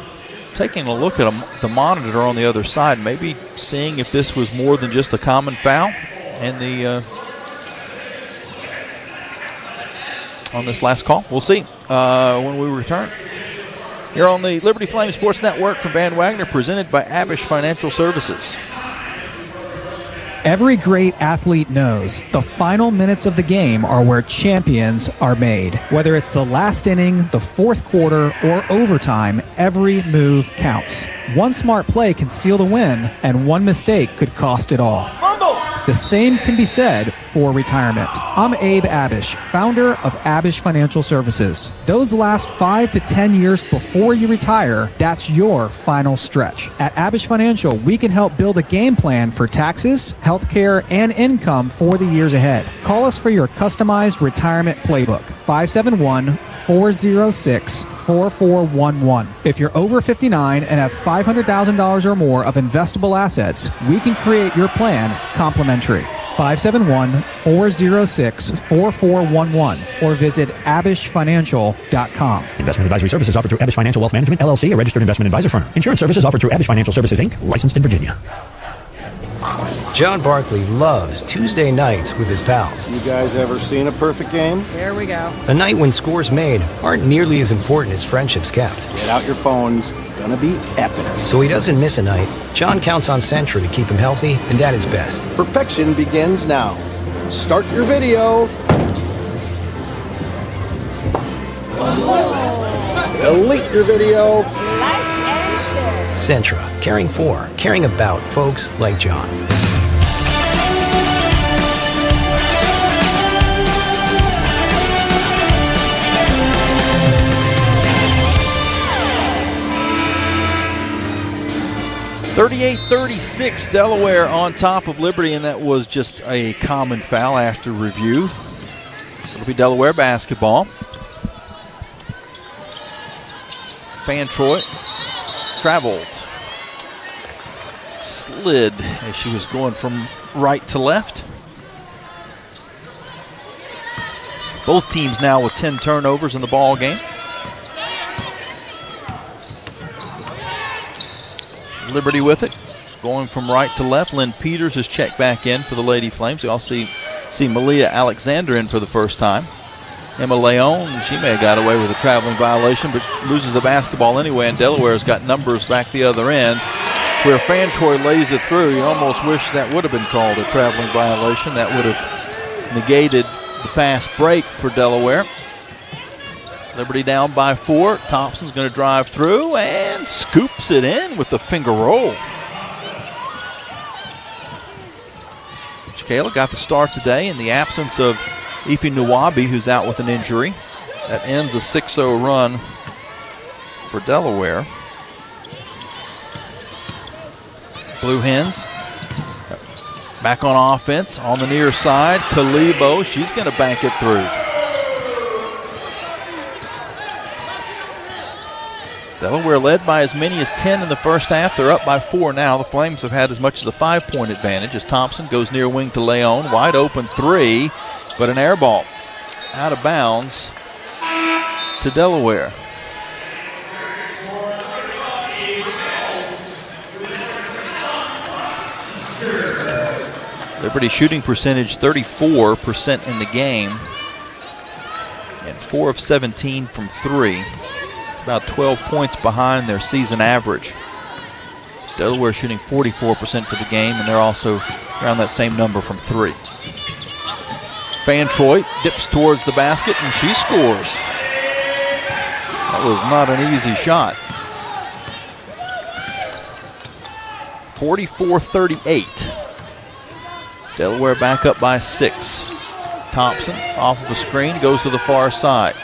taking a look at the monitor on the other side, maybe seeing if this was more than just a common foul. And on this last call, we'll see when we return. Here on the Liberty Flame Sports Network from Van Wagner, presented by Abish Financial Services. Every great athlete knows the final minutes of the game are where champions are made. Whether it's the last inning, the fourth quarter, or overtime, every move counts. One smart play can seal the win, and one mistake could cost it all. The same can be said for retirement. I'm Abe Abish, founder of Abish Financial Services. Those last 5 to 10 years before you retire, that's your final stretch. At Abish Financial, we can help build a game plan for taxes, healthcare, and income for the years ahead. Call us for your customized retirement playbook, 571-406-4411. If you're over 59 and have $500,000 or more of investable assets, we can create your plan complimentary. 571-406-4411 or visit abishfinancial.com. Investment advisory services offered through Abish Financial Wealth Management, LLC, a registered investment advisor firm. Insurance services offered through Abish Financial Services, Inc., licensed in Virginia. John Barkley loves Tuesday nights with his pals. You guys ever seen a perfect game? Here we go. A night when scores made aren't nearly as important as friendships kept. Get out your phones. Gonna be epic. So he doesn't miss a night. John counts on Centra to keep him healthy and at his best. Perfection begins now. Start your video. Delete your video. Like and share. Centra, caring for, caring about folks like John. (38-36) Delaware on top of Liberty, and that was just a common foul after review. So it'll be Delaware basketball. Fan Troy traveled, slid as she was going from right to left. Both teams now with 10 turnovers in the ball game. Liberty with it. Going from right to left. Lynn Peters is checked back in for the Lady Flames. We also see Malia Alexander in for the first time. Emma Leon, she may have got away with a traveling violation, but loses the basketball anyway, and Delaware's got numbers back the other end. Where Fantroy lays it through, you almost wish that would have been called a traveling violation. That would have negated the fast break for Delaware. Liberty down by 4. Thompson's going to drive through and scoops it in with the finger roll. Kayla got the start today in the absence of Ife Nwabi, who's out with an injury. That ends a 6-0 run for Delaware. Blue Hens back on offense on the near side. Kalibo, she's going to bank it through. Delaware led by as many as 10 in the first half. They're up by 4 now. The Flames have had as much as a 5-point advantage as Thompson goes near wing to Leon. Wide open 3, but an air ball out of bounds to Delaware. Liberty shooting percentage 34% in the game and 4 of 17 from 3. About 12 points behind their season average. Delaware shooting 44% for the game, and they're also around that same number from 3. Fantroy dips towards the basket, and she scores. That was not an easy shot. 44-38. Delaware back up by 6. Thompson off of a screen, goes to the far side.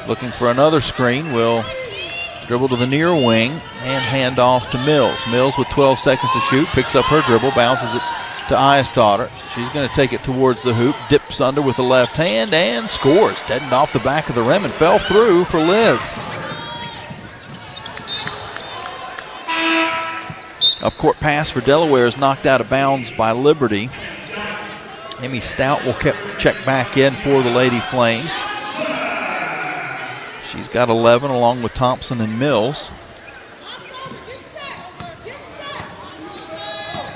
Looking for another screen, will dribble to the near wing and hand off to Mills. Mills with 12 seconds to shoot, picks up her dribble, bounces it to Eyestadter. She's going to take it towards the hoop, dips under with the left hand and scores. Deadened off the back of the rim and fell through for Liz. Up court pass for Delaware is knocked out of bounds by Liberty. Amy Stout will check back in for the Lady Flames. She's got 11 along with Thompson and Mills.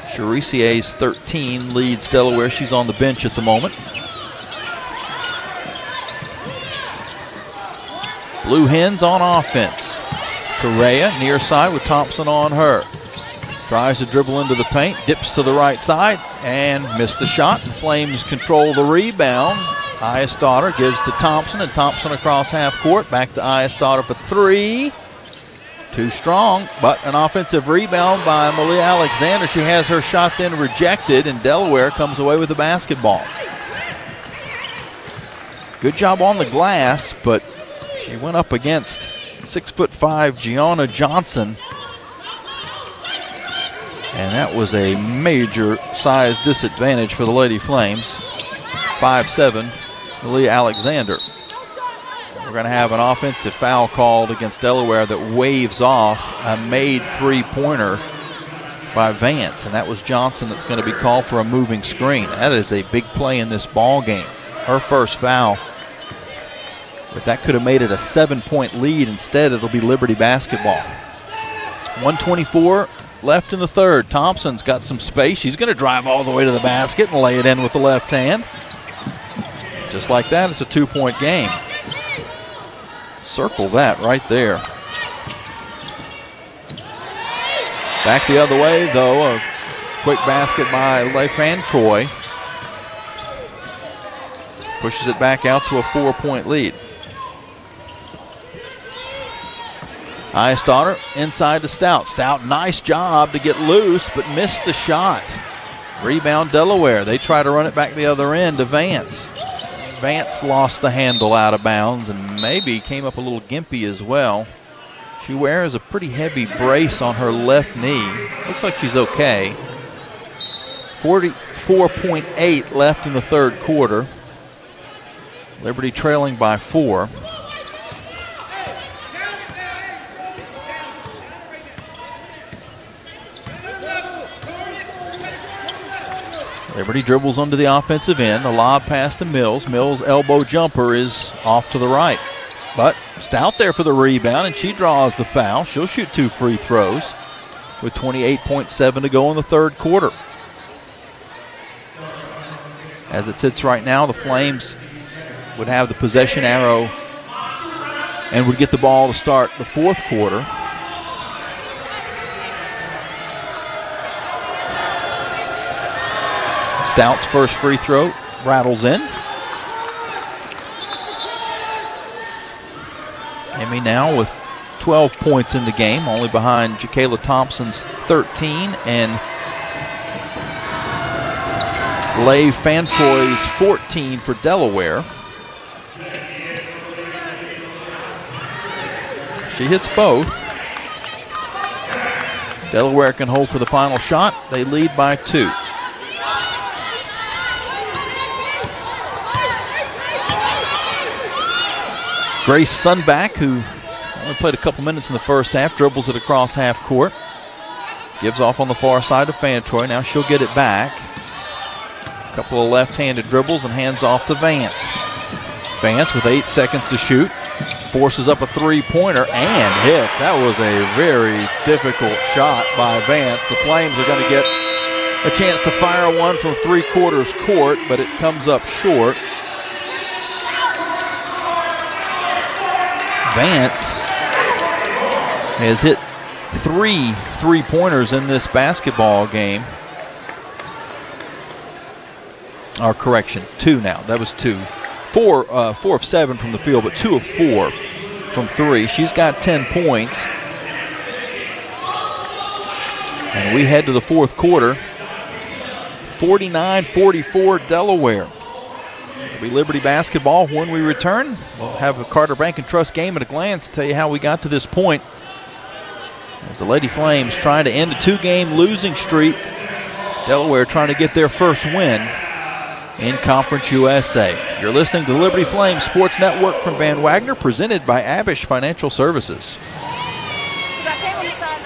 Charisier's 13 leads Delaware. She's on the bench at the moment. Blue Hens on offense. Correa near side with Thompson on her. Tries to dribble into the paint, dips to the right side and missed the shot. The Flames control the rebound. Eyestadter gives to Thompson, and Thompson across half court. Back to Eyestadter for 3. Too strong, but an offensive rebound by Malia Alexander. She has her shot then rejected, and Delaware comes away with the basketball. Good job on the glass, but she went up against 6'5" Gianna Johnson. And that was a major size disadvantage for the Lady Flames. 5'7", Malia Alexander. We're going to have an offensive foul called against Delaware that waves off a made three-pointer by Vance, and that was Johnson that's going to be called for a moving screen. That is a big play in this ball game. Her first foul, but that could have made it a 7-point lead. Instead, it'll be Liberty basketball. 1:24 left in the third. Thompson's got some space. She's going to drive all the way to the basket and lay it in with the left hand. Just like that, it's a 2-point game. Circle that right there. Back the other way, though. A quick basket by Lefan Troy. Pushes it back out to a 4-point lead. Eyestadter inside to Stout. Stout, nice job to get loose, but missed the shot. Rebound Delaware. They try to run it back the other end to Vance. Vance lost the handle out of bounds and maybe came up a little gimpy as well. She wears a pretty heavy brace on her left knee. Looks like she's okay. 44.8 left in the third quarter. Liberty trailing by 4. Liberty dribbles onto the offensive end. A lob pass to Mills. Mills' elbow jumper is off to the right. But Stout there for the rebound, and she draws the foul. She'll shoot 2 free throws. with 28.7 to go in the third quarter. As it sits right now, the Flames would have the possession arrow and would get the ball to start the fourth quarter. Stout's first free throw rattles in. Emmy now with 12 points in the game, only behind Jacayla Thompson's 13 and Leigh Fantroy's 14 for Delaware. She hits both. Delaware can hold for the final shot. They lead by 2. Grace Sunback, who only played a couple minutes in the first half, dribbles it across half court. Gives off on the far side to Fantroy. Now she'll get it back. A couple of left-handed dribbles and hands off to Vance. Vance with 8 seconds to shoot. Forces up a three-pointer and hits. That was a very difficult shot by Vance. The Flames are going to get a chance to fire one from three-quarters court, but it comes up short. Vance has hit 3 three-pointers in this basketball game. Or correction, 2 now. That was 2. 4 of 7 from the field, but 2 of 4 from 3. She's got 10 points. And we head to the fourth quarter. 49-44 Delaware. It'll be Liberty basketball when we return. We'll have a Carter Bank and Trust game at a glance to tell you how we got to this point. As the Lady Flames trying to end a 2-game losing streak. Delaware trying to get their first win in Conference USA. You're listening to Liberty Flames Sports Network from Van Wagner, presented by Abish Financial Services.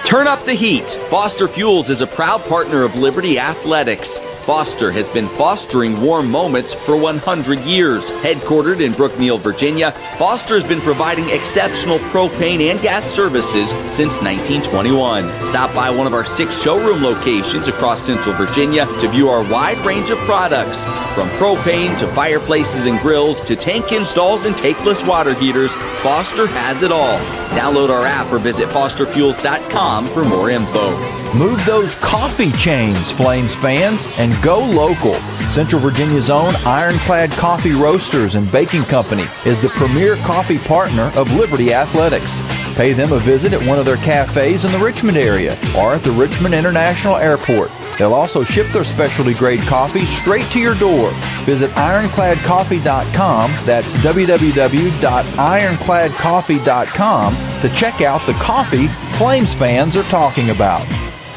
Turn up the heat. Foster Fuels is a proud partner of Liberty Athletics. Foster has been fostering warm moments for 100 years. Headquartered in Brookneal, Virginia, Foster has been providing exceptional propane and gas services since 1921. Stop by one of our 6 showroom locations across Central Virginia to view our wide range of products. From propane to fireplaces and grills to tank installs and tankless water heaters, Foster has it all. Download our app or visit fosterfuels.com for more info. Move those coffee chains, Flames fans, and go local. Central Virginia's own Ironclad Coffee Roasters and Baking Company is the premier coffee partner of Liberty Athletics. Pay them a visit at one of their cafes in the Richmond area or at the Richmond International Airport. They'll also ship their specialty grade coffee straight to your door. Visit ironcladcoffee.com. That's www.ironcladcoffee.com to check out the coffee Flames fans are talking about.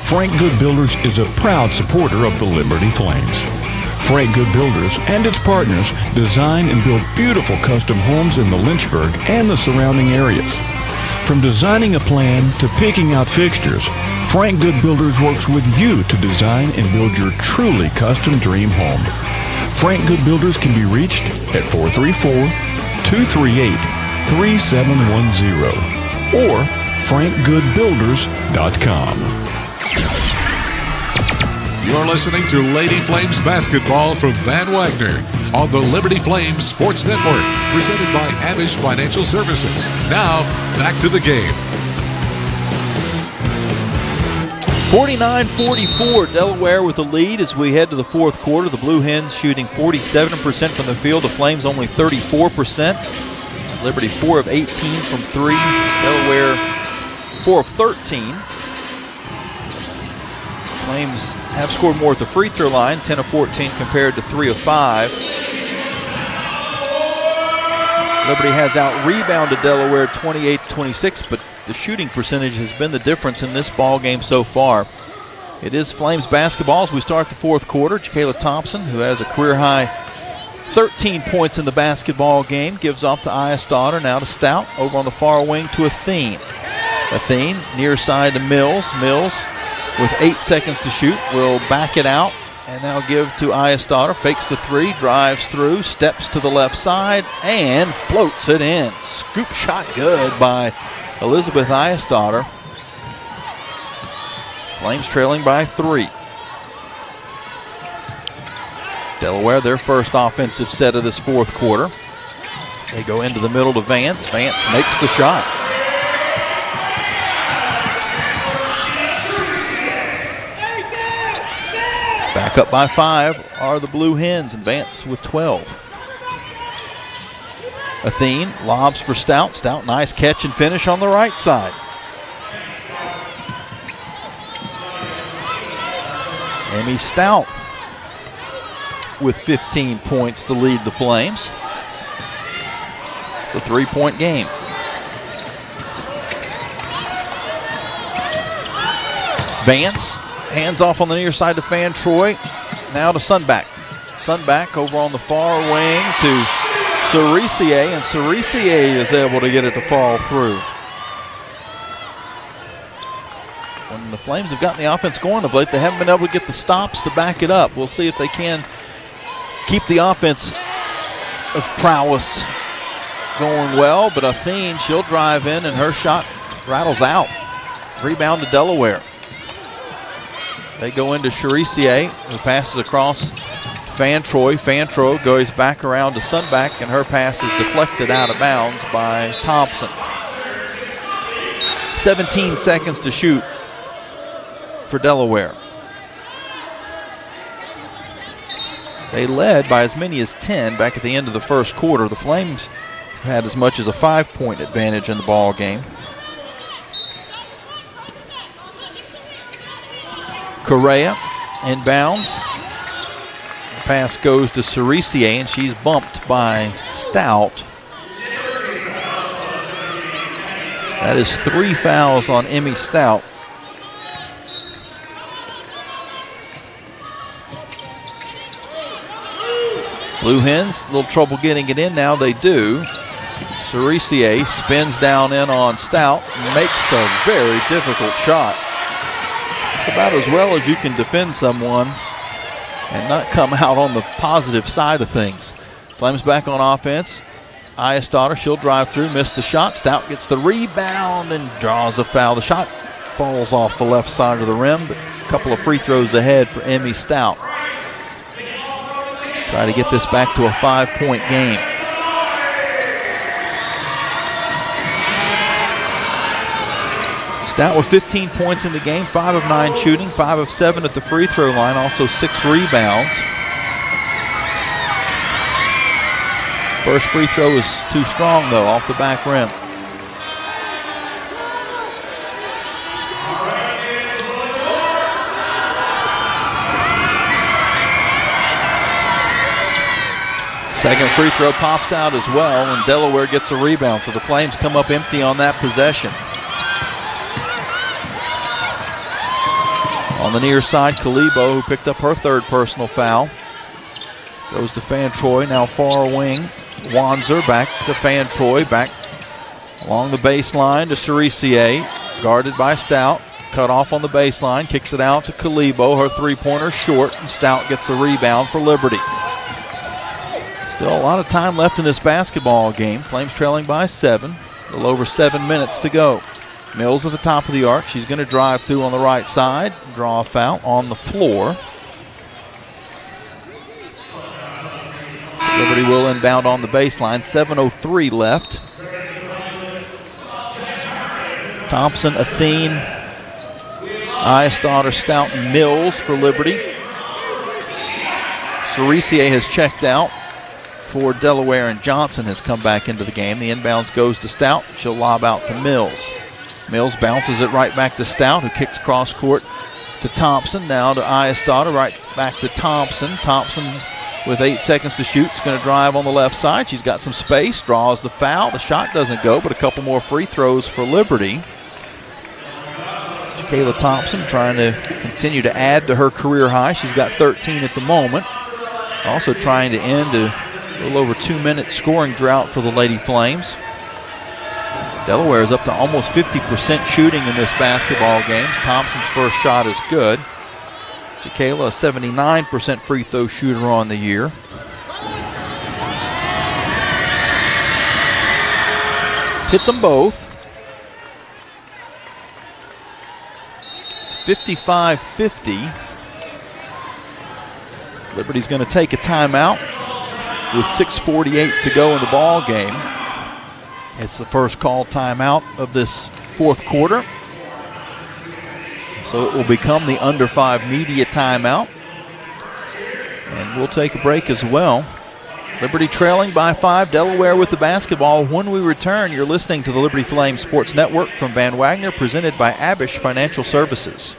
Frank Good Builders is a proud supporter of the Liberty Flames. Frank Good Builders and its partners design and build beautiful custom homes in the Lynchburg and the surrounding areas. From designing a plan to picking out fixtures, Frank Good Builders works with you to design and build your truly custom dream home. Frank Good Builders can be reached at 434-238-3710 or frankgoodbuilders.com. You're listening to Lady Flames basketball from Van Wagner on the Liberty Flames Sports Network, presented by Abish Financial Services. Now, back to the game. 49-44, Delaware with the lead as we head to the fourth quarter. The Blue Hens shooting 47% from the field. The Flames only 34%. Liberty 4 of 18 from 3. Delaware 4 of 13. Flames have scored more at the free throw line, 10 of 14 compared to 3 of 5. Liberty has out-rebounded Delaware 28-26, but the shooting percentage has been the difference in this ball game so far. It is Flames basketball as we start the fourth quarter. Jacayla Thompson, who has a career-high 13 points in the basketball game, gives off to Iastauder, now to Stout, over on the far wing to Athene. Athene, near side to Mills. Mills, with 8 seconds to shoot, will back it out and now give to Iastauder. Fakes the 3, drives through, steps to the left side, and floats it in. Scoop shot good by Elizabeth Iastauder. Flames trailing by 3. Delaware, their first offensive set of this fourth quarter. They go into the middle to Vance. Vance makes the shot. Back up by 5 are the Blue Hens, and Vance with 12. Athene lobs for Stout. Stout, nice catch and finish on the right side. Emmy Stout with 15 points to lead the Flames. It's a 3-point game. Vance, hands off on the near side to Fan Troy. Now to Sunback. Sunback over on the far wing to Cerisier, and Cerisier is able to get it to fall through. When the Flames have gotten the offense going of late, they haven't been able to get the stops to back it up. We'll see if they can keep the offense of prowess going well, but Athene, she'll drive in, and her shot rattles out. Rebound to Delaware. They go into Cerisier, who passes across Fan Troy. Fan Troy goes back around to Sunback, and her pass is deflected out of bounds by Thompson. 17 seconds to shoot for Delaware. They led by as many as 10 back at the end of the first quarter. The Flames had as much as a 5-point advantage in the ball game. Correa inbounds. The pass goes to Cerisier, and she's bumped by Stout. That is 3 fouls on Emmy Stout. Blue Hens, a little trouble getting it in now. They do. Cerisier spins down in on Stout, makes a very difficult shot. It's about as well as you can defend someone and not come out on the positive side of things. Flames back on offense. Iasdaughter, she'll drive through, missed the shot. Stout gets the rebound and draws a foul. The shot falls off the left side of the rim, but a couple of free throws ahead for Emmy Stout. Try to get this back to a 5-point game. Stout with 15 points in the game, 5 of 9 shooting, 5 of 7 at the free throw line, also 6 rebounds. First free throw is too strong though, off the back rim. Second free throw pops out as well, and Delaware gets a rebound, so the Flames come up empty on that possession. On the near side, Kalibo, who picked up her third personal foul, goes to Fan Troy, now far wing. Wanzer back to Fan Troy, back along the baseline to Cerisier, guarded by Stout, cut off on the baseline, kicks it out to Kalibo, her three-pointer short, and Stout gets the rebound for Liberty. Still a lot of time left in this basketball game. Flames trailing by 7, a little over 7 minutes to go. Mills at the top of the arc. She's going to drive through on the right side, draw a foul on the floor. Liberty will inbound on the baseline. 7:03 left. Thompson, Athene, Iasdaughter, Stout, and Mills for Liberty. Cerisier has checked out for Delaware, and Johnson has come back into the game. The inbounds goes to Stout. She'll lob out to Mills. Mills bounces it right back to Stout, who kicks cross court to Thompson. Now to Iasdaughter, right back to Thompson. Thompson with 8 seconds to shoot is going to drive on the left side. She's got some space, draws the foul. The shot doesn't go, but a couple more free throws for Liberty. Kayla Thompson trying to continue to add to her career high. She's got 13 at the moment. Also trying to end a little over 2-minute scoring drought for the Lady Flames. Delaware is up to almost 50% shooting in this basketball game. Thompson's first shot is good. Jacayla, a 79% free throw shooter on the year. Hits them both. It's 55-50. Liberty's going to take a timeout with 6:48 to go in the ball game. It's the first called timeout of this fourth quarter. So it will become the under 5 media timeout. And we'll take a break as well. Liberty trailing by 5, Delaware with the basketball. When we return, you're listening to the Liberty Flames Sports Network from Van Wagner, presented by Abish Financial Services.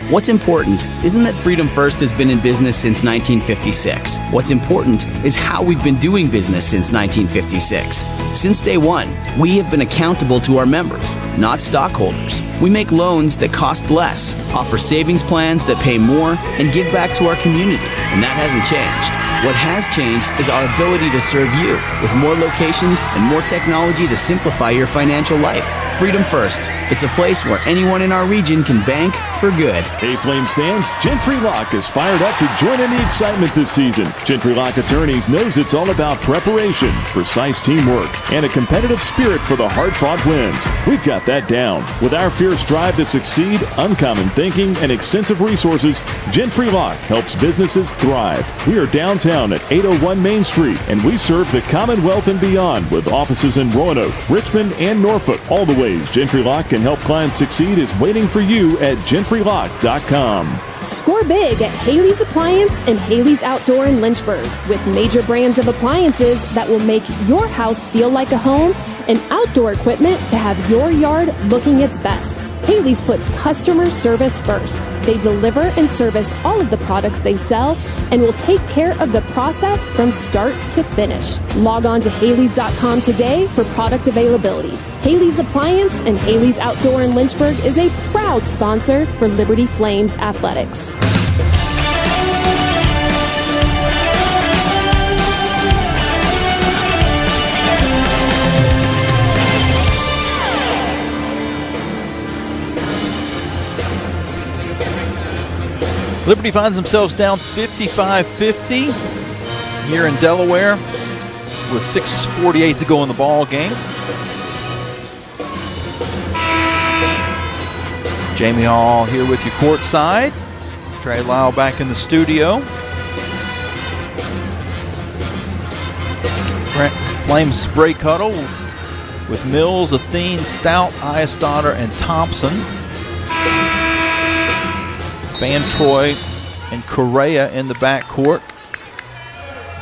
What's important isn't that Freedom First has been in business since 1956. What's important is how we've been doing business since 1956. Since day one, we have been accountable to our members, not stockholders. We make loans that cost less, offer savings plans that pay more, and give back to our community, and that hasn't changed. What has changed is our ability to serve you with more locations and more technology to simplify your financial life. Freedom First. It's a place where anyone in our region can bank for good. Hey, Flames fans, Gentry Lock is fired up to join in the excitement this season. Gentry Lock Attorneys knows it's all about preparation, precise teamwork, and a competitive spirit for the hard-fought wins. We've got that down. With our fierce drive to succeed, uncommon thinking, and extensive resources, Gentry Lock helps businesses thrive. We are downtown at 801 Main Street, and we serve the Commonwealth and beyond with offices in Roanoke, Richmond, and Norfolk. All the ways Gentry Lock can help clients succeed is waiting for you at gentrylock.com. Score big at Haley's Appliance and Haley's Outdoor in Lynchburg with major brands of appliances that will make your house feel like a home and outdoor equipment to have your yard looking its best. Haley's puts customer service first. They deliver and service all of the products they sell and will take care of the process from start to finish. Log on to Haley's.com today for product availability. Haley's Appliance and Haley's Outdoor in Lynchburg is a proud sponsor for Liberty Flames Athletics. Liberty finds themselves down 55-50 here in Delaware with 6:48 to go in the ball game. Jamie Hall here with you courtside. Trey Lyle back in the studio. Flames break huddle with Mills, Athene, Stout, Iastadter, and Thompson. Van Troy and Correa in the backcourt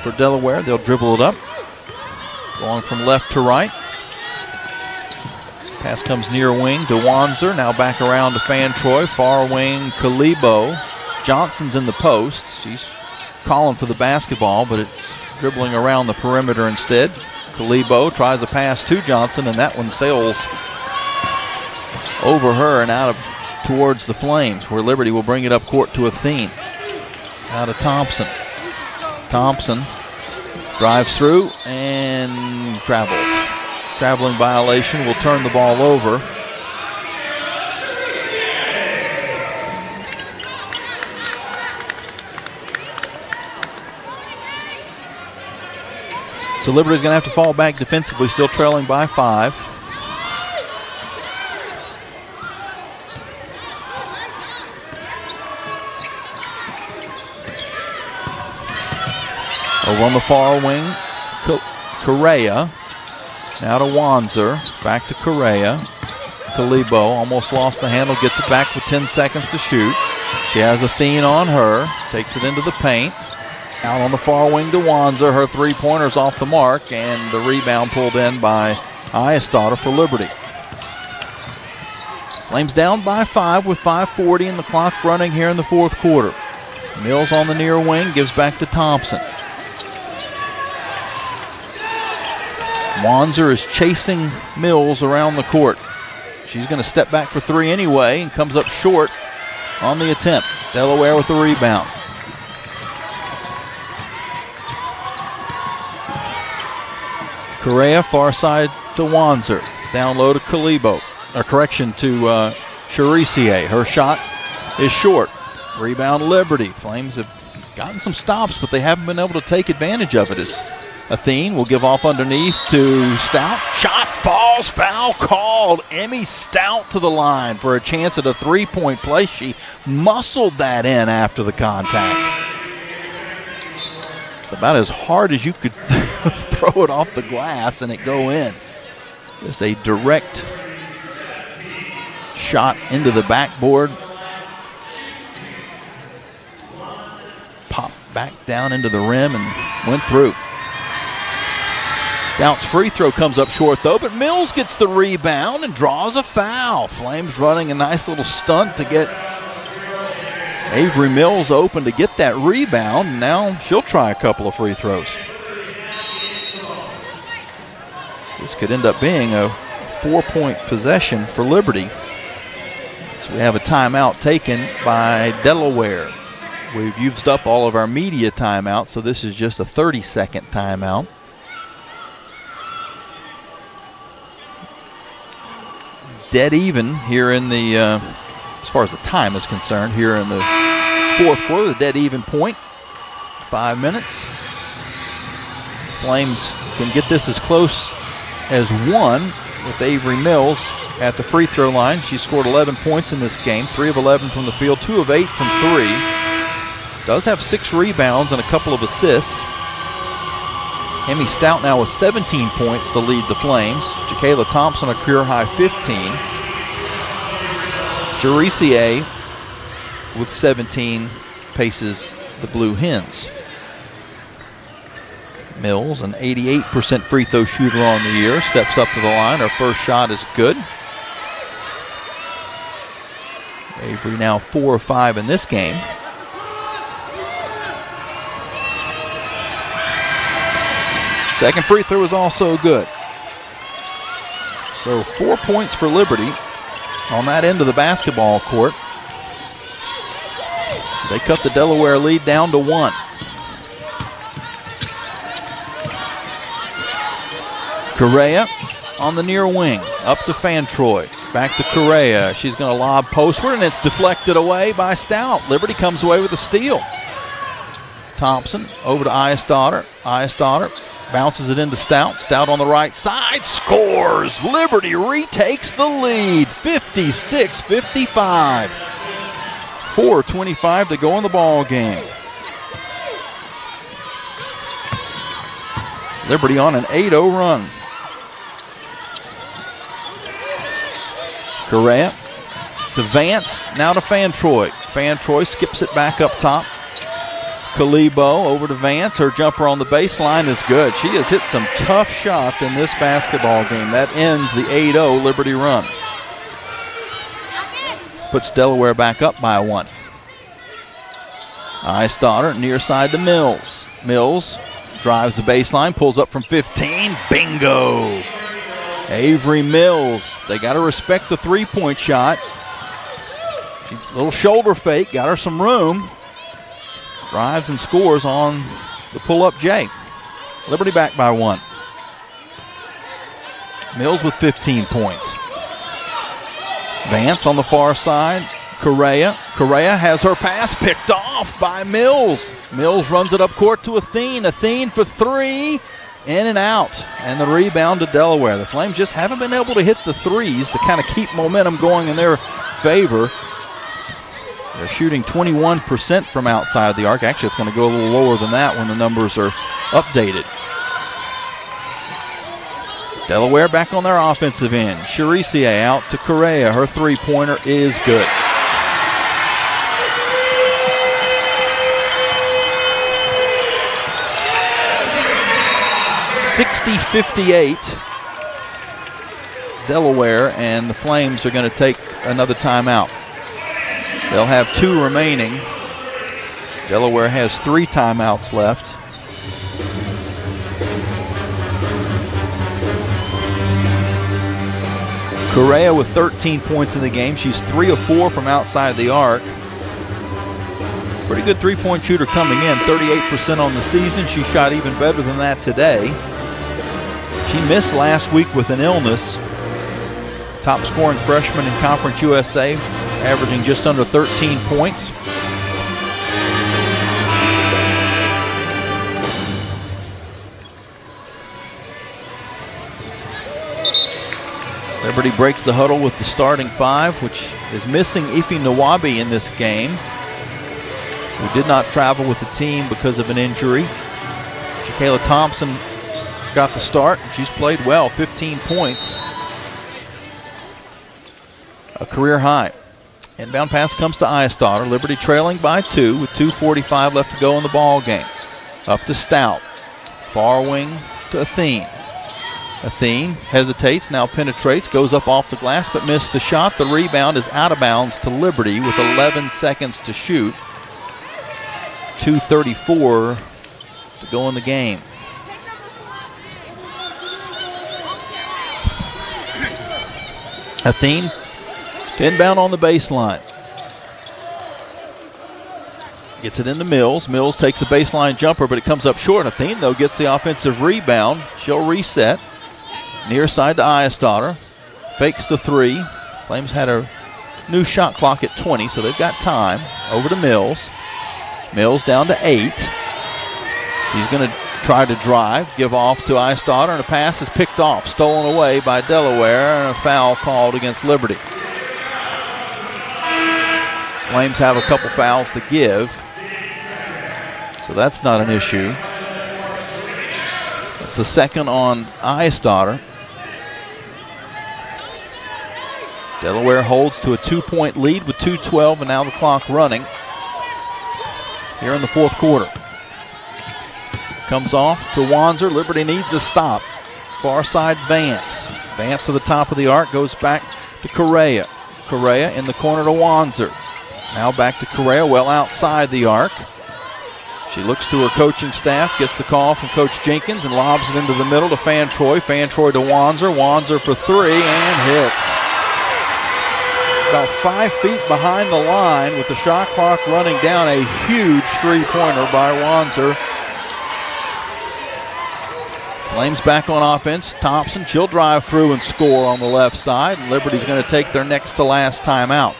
for Delaware. They'll dribble it up. Going from left to right. Pass comes near wing to Wanzer. Now back around to Fan Troy. Far wing, Kalibo. Johnson's in the post. She's calling for the basketball, but it's dribbling around the perimeter instead. Kalibo tries a pass to Johnson, and that one sails over her and out of towards the Flames, where Liberty will bring it up court to Athene. Out of Thompson. Thompson drives through and travels. Traveling violation will turn the ball over. So Liberty's going to have to fall back defensively, still trailing by 5. Over on the far wing, Correa. Now to Wanzer. Back to Correa. Kalibo almost lost the handle. Gets it back with 10 seconds to shoot. She has Athene on her. Takes it into the paint. Out on the far wing to Wanzer. Her three-pointer's off the mark. And the rebound pulled in by Iastadter for Liberty. Flames down by 5 with 5:40 and the clock running here in the fourth quarter. Mills on the near wing. Gives back to Thompson. Wanzer is chasing Mills around the court. She's going to step back for 3 anyway and comes up short on the attempt. Delaware with the rebound. Correa far side to Wanzer. Down low to Kalibo. Or correction to Charisier. Her shot is short. Rebound Liberty. Flames have gotten some stops, but they haven't been able to take advantage of it as Athene will give off underneath to Stout. Shot falls, foul called. Emmy Stout to the line for a chance at a three-point play. She muscled that in after the contact. It's about as hard as you could throw it off the glass and it go in. Just a direct shot into the backboard. Popped back down into the rim and went through. Stout's free throw comes up short though, but Mills gets the rebound and draws a foul. Flames running a nice little stunt to get Avery Mills open to get that rebound, and now she'll try a couple of free throws. This could end up being a 4-point possession for Liberty. So we have a timeout taken by Delaware. We've used up all of our media timeouts, so this is just a 30-second timeout. Dead even here in the, as far as the time is concerned, here in the fourth quarter, the dead even point. 5 minutes. Flames can get this as close as one with Avery Mills at the free throw line. She scored 11 points in this game, 3 of 11 from the field, 2 of 8 from 3. Does have 6 rebounds and a couple of assists. Emmy Stout now with 17 points to lead the Flames. Jacayla Thompson a career high 15. Charisier with 17 paces the Blue Hens. Mills, an 88% free throw shooter on the year, steps up to the line. Her first shot is good. Avery now 4 of 5 in this game. Second free throw is also good. So 4 points for Liberty on that end of the basketball court. They cut the Delaware lead down to 1. Correa on the near wing, up to Fantroy. Back to Correa. She's going to lob postward, and it's deflected away by Stout. Liberty comes away with a steal. Thompson over to Eyesdaughter. Eyesdaughter bounces it into Stout. Stout on the right side, scores. Liberty retakes the lead, 56-55. 4:25 to go in the ball game. Liberty on an 8-0 run. Correa to Vance, now to Fantroy. Fantroy skips it back up top. Kalibo over to Vance. Her jumper on the baseline is good. She has hit some tough shots in this basketball game. That ends the 8-0 Liberty run. Puts Delaware back up by 1. Eyesdaughter near side to Mills. Mills drives the baseline, pulls up from 15. Bingo! Avery Mills. They got to respect the three-point shot. Little shoulder fake, got her some room. Drives and scores on the pull-up J. Liberty back by 1. Mills with 15 points. Vance on the far side. Correa. Correa has her pass picked off by Mills. Mills runs it up court to Athene. Athene for 3. In and out. And the rebound to Delaware. The Flames just haven't been able to hit the threes to kind of keep momentum going in their favor. They're shooting 21% from outside the arc. Actually, it's going to go a little lower than that when the numbers are updated. Delaware back on their offensive end. Charisier out to Correa. Her three-pointer is good. (60-58) Delaware, and the Flames are going to take another timeout. They'll have 2 remaining. Delaware has 3 timeouts left. Correa with 13 points in the game. She's 3 of 4 from outside the arc. Pretty good three-point shooter coming in, 38% on the season. She shot even better than that today. She missed last week with an illness. Top scoring freshman in Conference USA, averaging just under 13 points. Liberty breaks the huddle with the starting five, which is missing Ife Nwabi in this game, who did not travel with the team because of an injury. Jacayla Thompson got the start, and she's played well, 15 points. A career high. Inbound pass comes to Eyestader. Liberty trailing by 2 with 2:45 left to go in the ball game. Up to Stout. Far wing to Athene. Athene hesitates, now penetrates, goes up off the glass but missed the shot. The rebound is out of bounds to Liberty with 11 seconds to shoot. 2:34 to go in the game. Athene to inbound on the baseline. Gets it into Mills. Mills takes a baseline jumper, but it comes up short. Athene, though, gets the offensive rebound. She'll reset. Near side to Eyestader. Fakes the three. Flames had a new shot clock at 20, so they've got time. Over to Mills. Mills down to 8. She's going to try to drive, give off to Eyestader, and a pass is picked off, stolen away by Delaware, and a foul called against Liberty. Flames have a couple fouls to give, so that's not an issue. It's the second on Eyestader. Delaware holds to a 2-point lead with 2:12 and now the clock running here in the fourth quarter. Comes off to Wanzer. Liberty needs a stop. Far side Vance. Vance to the top of the arc, goes back to Correa. Correa in the corner to Wanzer. Now back to Correa, well outside the arc. She looks to her coaching staff, gets the call from Coach Jenkins and lobs it into the middle to Fantroy. Fantroy to Wanzer. Wanzer for three and hits. About 5 feet behind the line with the shot clock running down. A huge three-pointer by Wanzer. Flames back on offense. Thompson, she'll drive through and score on the left side. And Liberty's going to take their next to last timeout.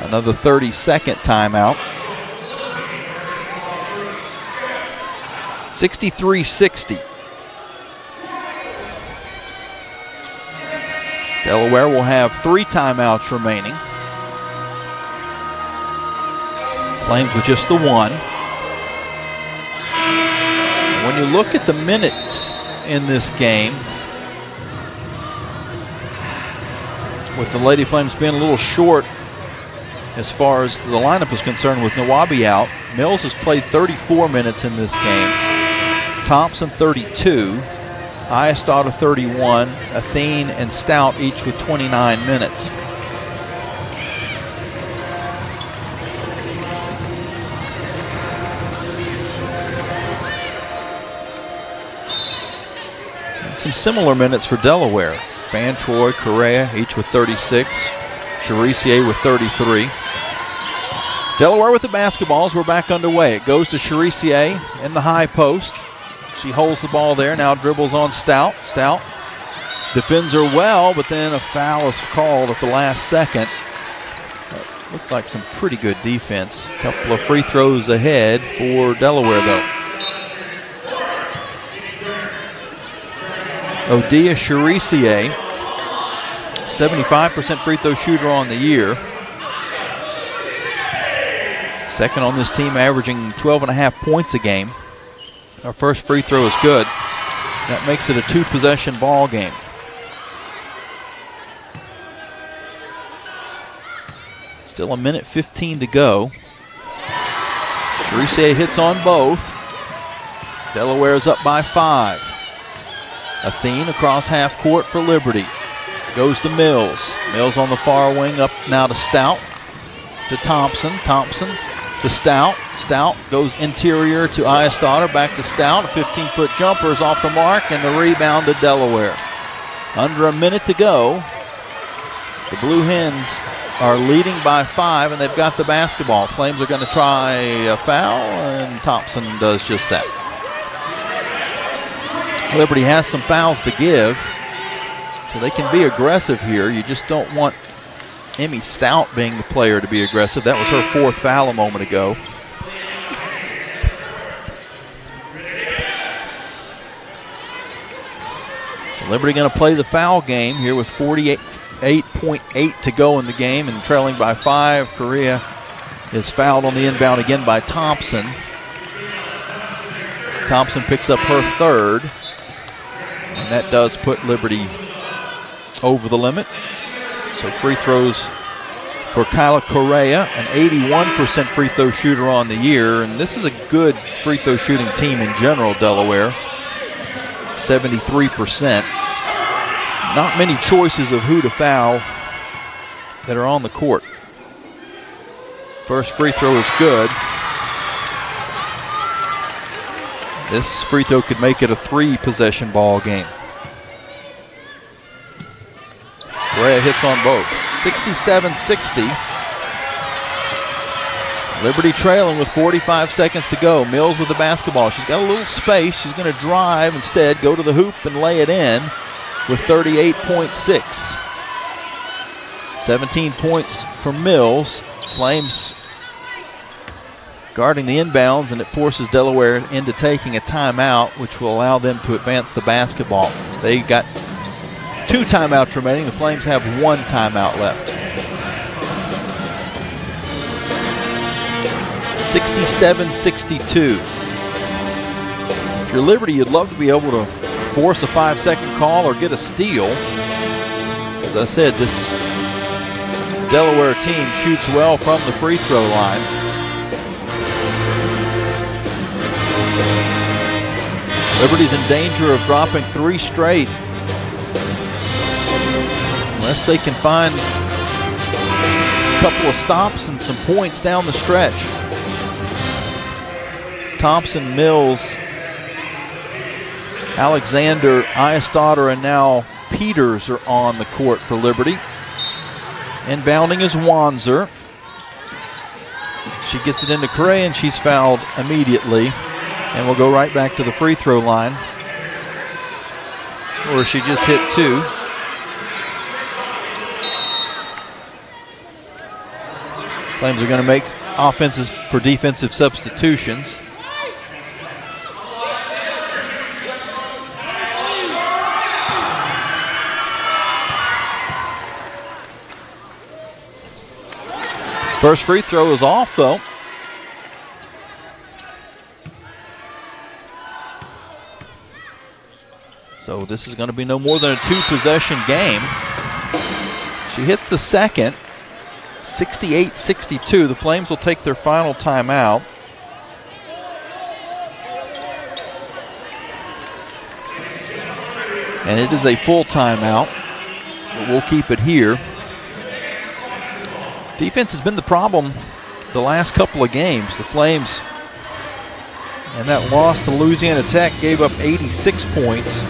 Another 30-second timeout. 63-60. Delaware will have 3 timeouts remaining. Flames with just the one. When you look at the minutes in this game, with the Lady Flames being a little short as far as the lineup is concerned with Nwabi out, Mills has played 34 minutes in this game. Thompson 32. Eyestader 31, Athene and Stout each with 29 minutes. And some similar minutes for Delaware. Fantroy, Correa each with 36, Charisier with 33. Delaware with the basketballs. We're back underway. It goes to Charisier in the high post. She holds the ball there, now dribbles on Stout. Stout defends her well, but then a foul is called at the last second. Looked like some pretty good defense. A couple of free throws ahead for Delaware, though. Odia Charisier, 75% free throw shooter on the year. Second on this team, averaging 12.5 points a game. Our first free throw is good. That makes it a 2-possession ball game. Still a minute 15 to go. Charisier hits on both. Delaware's up by 5. Athene across half court for Liberty. Goes to Mills. Mills on the far wing, up now to Stout. To Thompson. Thompson to Stout. Stout goes interior to Eyestader, back to Stout. A 15-foot jumper is off the mark, and the rebound to Delaware. Under a minute to go. The Blue Hens are leading by 5, and they've got the basketball. Flames are going to try a foul, and Thompson does just that. Liberty has some fouls to give, so they can be aggressive here. You just don't want Emmy Stout being the player to be aggressive. That was her 4th foul a moment ago. Liberty going to play the foul game here with 48.8 to go in the game and trailing by 5. Correa is fouled on the inbound again by Thompson. Thompson picks up her third, and that does put Liberty over the limit. So free throws for Kyla Correa, an 81% free throw shooter on the year, and this is a good free throw shooting team in general, Delaware. 73%. Not many choices of who to foul that are on the court. First free throw is good. This free throw could make it a 3-possession ball game. Correa hits on both. 67-60. Liberty trailing with 45 seconds to go. Mills with the basketball. She's got a little space. She's going to drive instead, go to the hoop and lay it in with 38.6. 17 points from Mills. Flames guarding the inbounds, and it forces Delaware into taking a timeout, which will allow them to advance the basketball. They got 2 timeouts remaining. The Flames have 1 timeout left. 67-62. If you're Liberty, you'd love to be able to force a 5-second call or get a steal. As I said, this Delaware team shoots well from the free throw line. Liberty's in danger of dropping 3 straight unless they can find a couple of stops and some points down the stretch. Thompson, Mills, Alexander, Eistotter, and now Peters are on the court for Liberty. Inbounding is Wanzer. She gets it into Correa, and she's fouled immediately. And we'll go right back to the free throw line, where she just hit 2. Flames are going to make offenses for defensive substitutions. First free throw is off, though. So this is going to be no more than a 2-possession game. She hits the second. 68-62. The Flames will take their final timeout. And it is a full timeout, but we'll keep it here. Defense has been the problem the last couple of games. The Flames, and that loss to Louisiana Tech, gave up 86 points.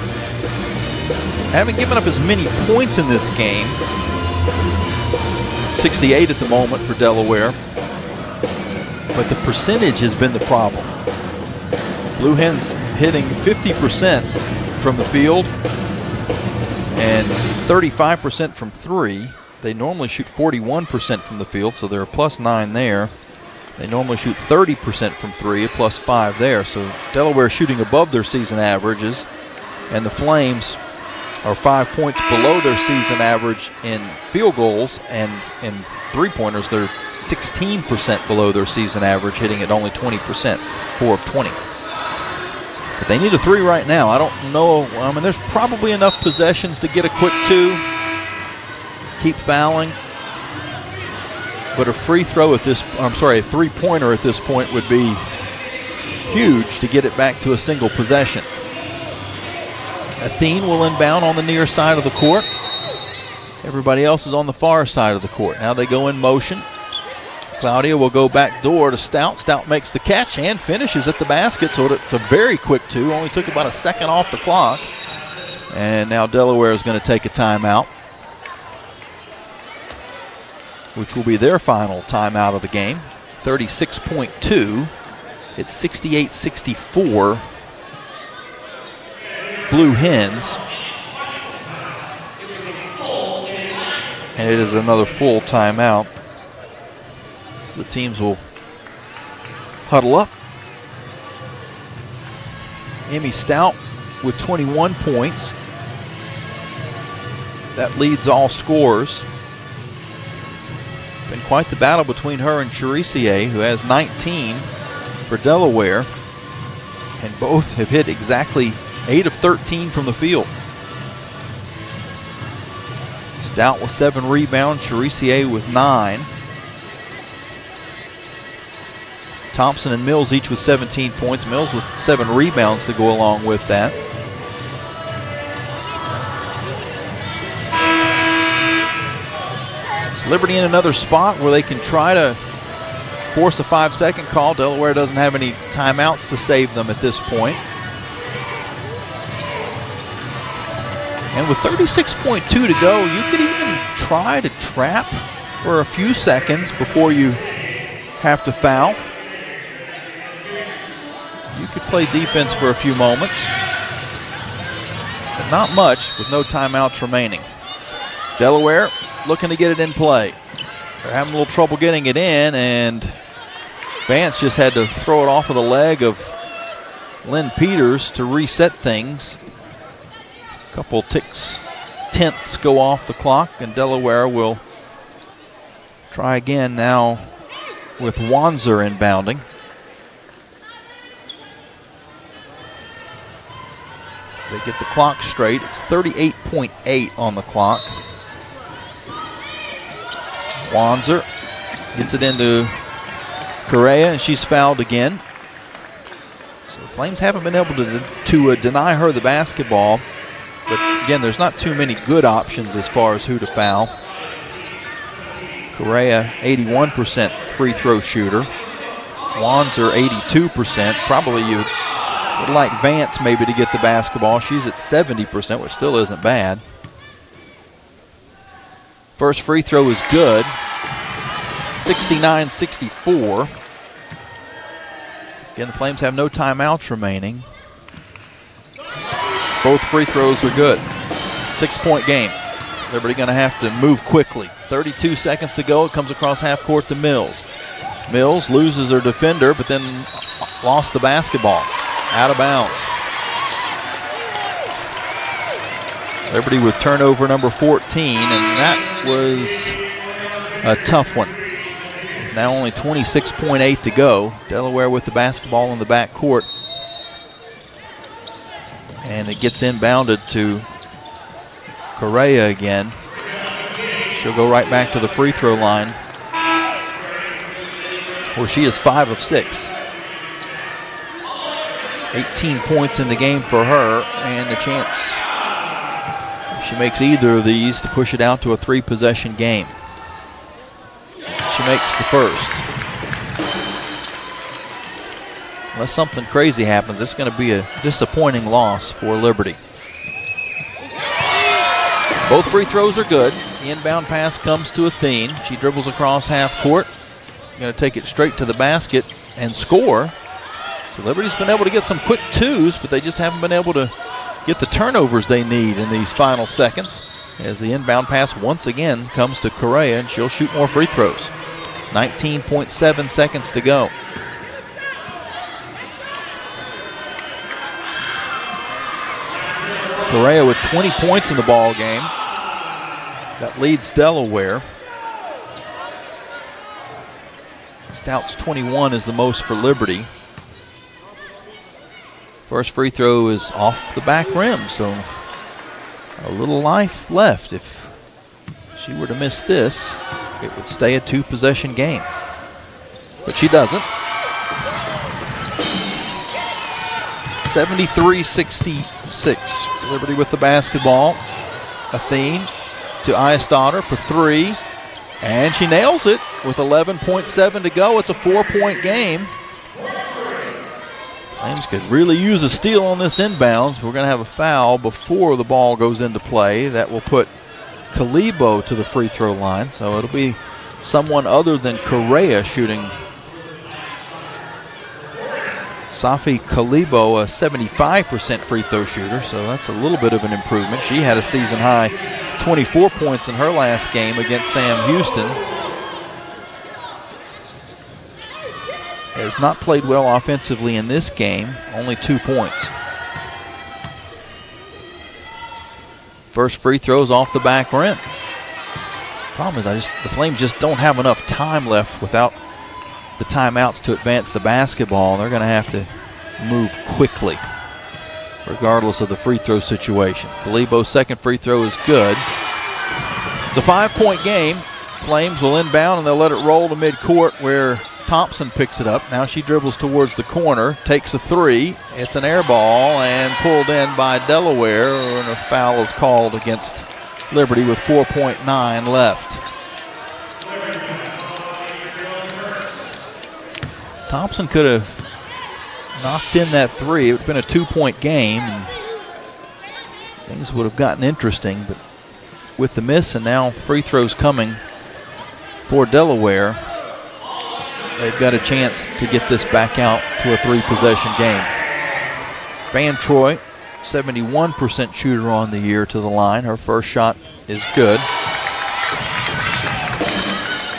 Haven't given up as many points in this game. 68 at the moment for Delaware. But the percentage has been the problem. Blue Hens hitting 50% from the field and 35% from 3. They normally shoot 41% from the field, so they're a +9 there. They normally shoot 30% from 3, a +5 there. So Delaware shooting above their season averages, and the Flames are 5 points below their season average in field goals, and in three-pointers they're 16% below their season average, hitting at only 20%, 4 of 20. But they need a 3 right now. I don't know. I mean, there's probably enough possessions to get a quick 2. Keep fouling. But a free throw at this, a 3-pointer at this point would be huge to get it back to a single possession. Athene will inbound on the near side of the court. Everybody else is on the far side of the court. Now they go in motion. Claudia will go back door to Stout. Stout makes the catch and finishes at the basket, so it's a very quick 2. Only took about a second off the clock. And now Delaware is going to take a timeout, which will be their final timeout of the game. 36.2. It's 68-64. Blue Hens. And it is another full timeout. So the teams will huddle up. Emmy Stout with 21 points. That leads all scorers. Been quite the battle between her and Charisier, who has 19 for Delaware. And both have hit exactly 8 of 13 from the field. Stout with 7 rebounds, Charisier with 9. Thompson and Mills each with 17 points. Mills with 7 rebounds to go along with that. So Liberty in another spot where they can try to force a 5-second call. Delaware doesn't have any timeouts to save them at this point. And with 36.2 to go, you could even try to trap for a few seconds before you have to foul. You could play defense for a few moments, but not much with no timeouts remaining. Delaware looking to get it in play. They're having a little trouble getting it in, and Vance just had to throw it off of the leg of Lynn Peters to reset things. A couple tenths go off the clock, and Delaware will try again now with Wanzer inbounding. They get the clock straight. It's 38.8 on the clock. Wanzer gets it into Correa, and she's fouled again. So the Flames haven't been able to deny her the basketball. But again, there's not too many good options as far as who to foul. Correa, 81% free throw shooter. Wanzer, 82%. Probably you would like Vance maybe to get the basketball. She's at 70%, which still isn't bad. First free throw is good. 69-64. Again, the Flames have no timeouts remaining. Both free throws are good. 6-point game. Liberty going to have to move quickly. 32 seconds to go. It comes across half court to Mills. Mills loses her defender, but then lost the basketball. Out of bounds. Liberty with turnover number 14, and that was a tough one. Now only 26.8 to go. Delaware with the basketball in the back court. And it gets inbounded to Correa again. She'll go right back to the free throw line, where she is 5 of 6. 18 points in the game for her, and a chance, if she makes either of these, to push it out to a 3-possession game. She makes the first. Unless something crazy happens, it's going to be a disappointing loss for Liberty. Both free throws are good. The inbound pass comes to Athene. She dribbles across half court. Going to take it straight to the basket and score. So Liberty's been able to get some quick twos, but they just haven't been able to get the turnovers they need in these final seconds, as the inbound pass once again comes to Correa, and she'll shoot more free throws. 19.7 seconds to go. Correa with 20 points in the ball game. That leads Delaware. Stout's 21 is the most for Liberty. First free throw is off the back rim, so a little life left. If she were to miss this, it would stay a 2-possession game. But she doesn't. 73-66. Liberty with the basketball. Athene to Eisdotter for 3. And she nails it with 11.7 to go. It's a 4-point game. Flames could really use a steal on this inbounds. We're going to have a foul before the ball goes into play. That will put Kalibo to the free throw line. So it'll be someone other than Correa shooting. Safi Kalibo, a 75% free throw shooter, so that's a little bit of an improvement. She had a season high 24 points in her last game against Sam Houston. Has not played well offensively in this game, only 2 points. First free throws off the back rim. Problem is, the Flames just don't have enough time left without the timeouts to advance the basketball. They're going to have to move quickly, regardless of the free throw situation. Kalibo's second free throw is good. It's a 5-point game. Flames will inbound, and they'll let it roll to midcourt where Thompson picks it up. Now she dribbles towards the corner, takes a three. It's an air ball and pulled in by Delaware, and a foul is called against Liberty with 4.9 left. Thompson could have knocked in that three. It would have been a 2-point game, and things would have gotten interesting, but with the miss and now free throws coming for Delaware, they've got a chance to get this back out to a 3-possession game. Van Troy, 71% shooter on the year to the line. Her first shot is good.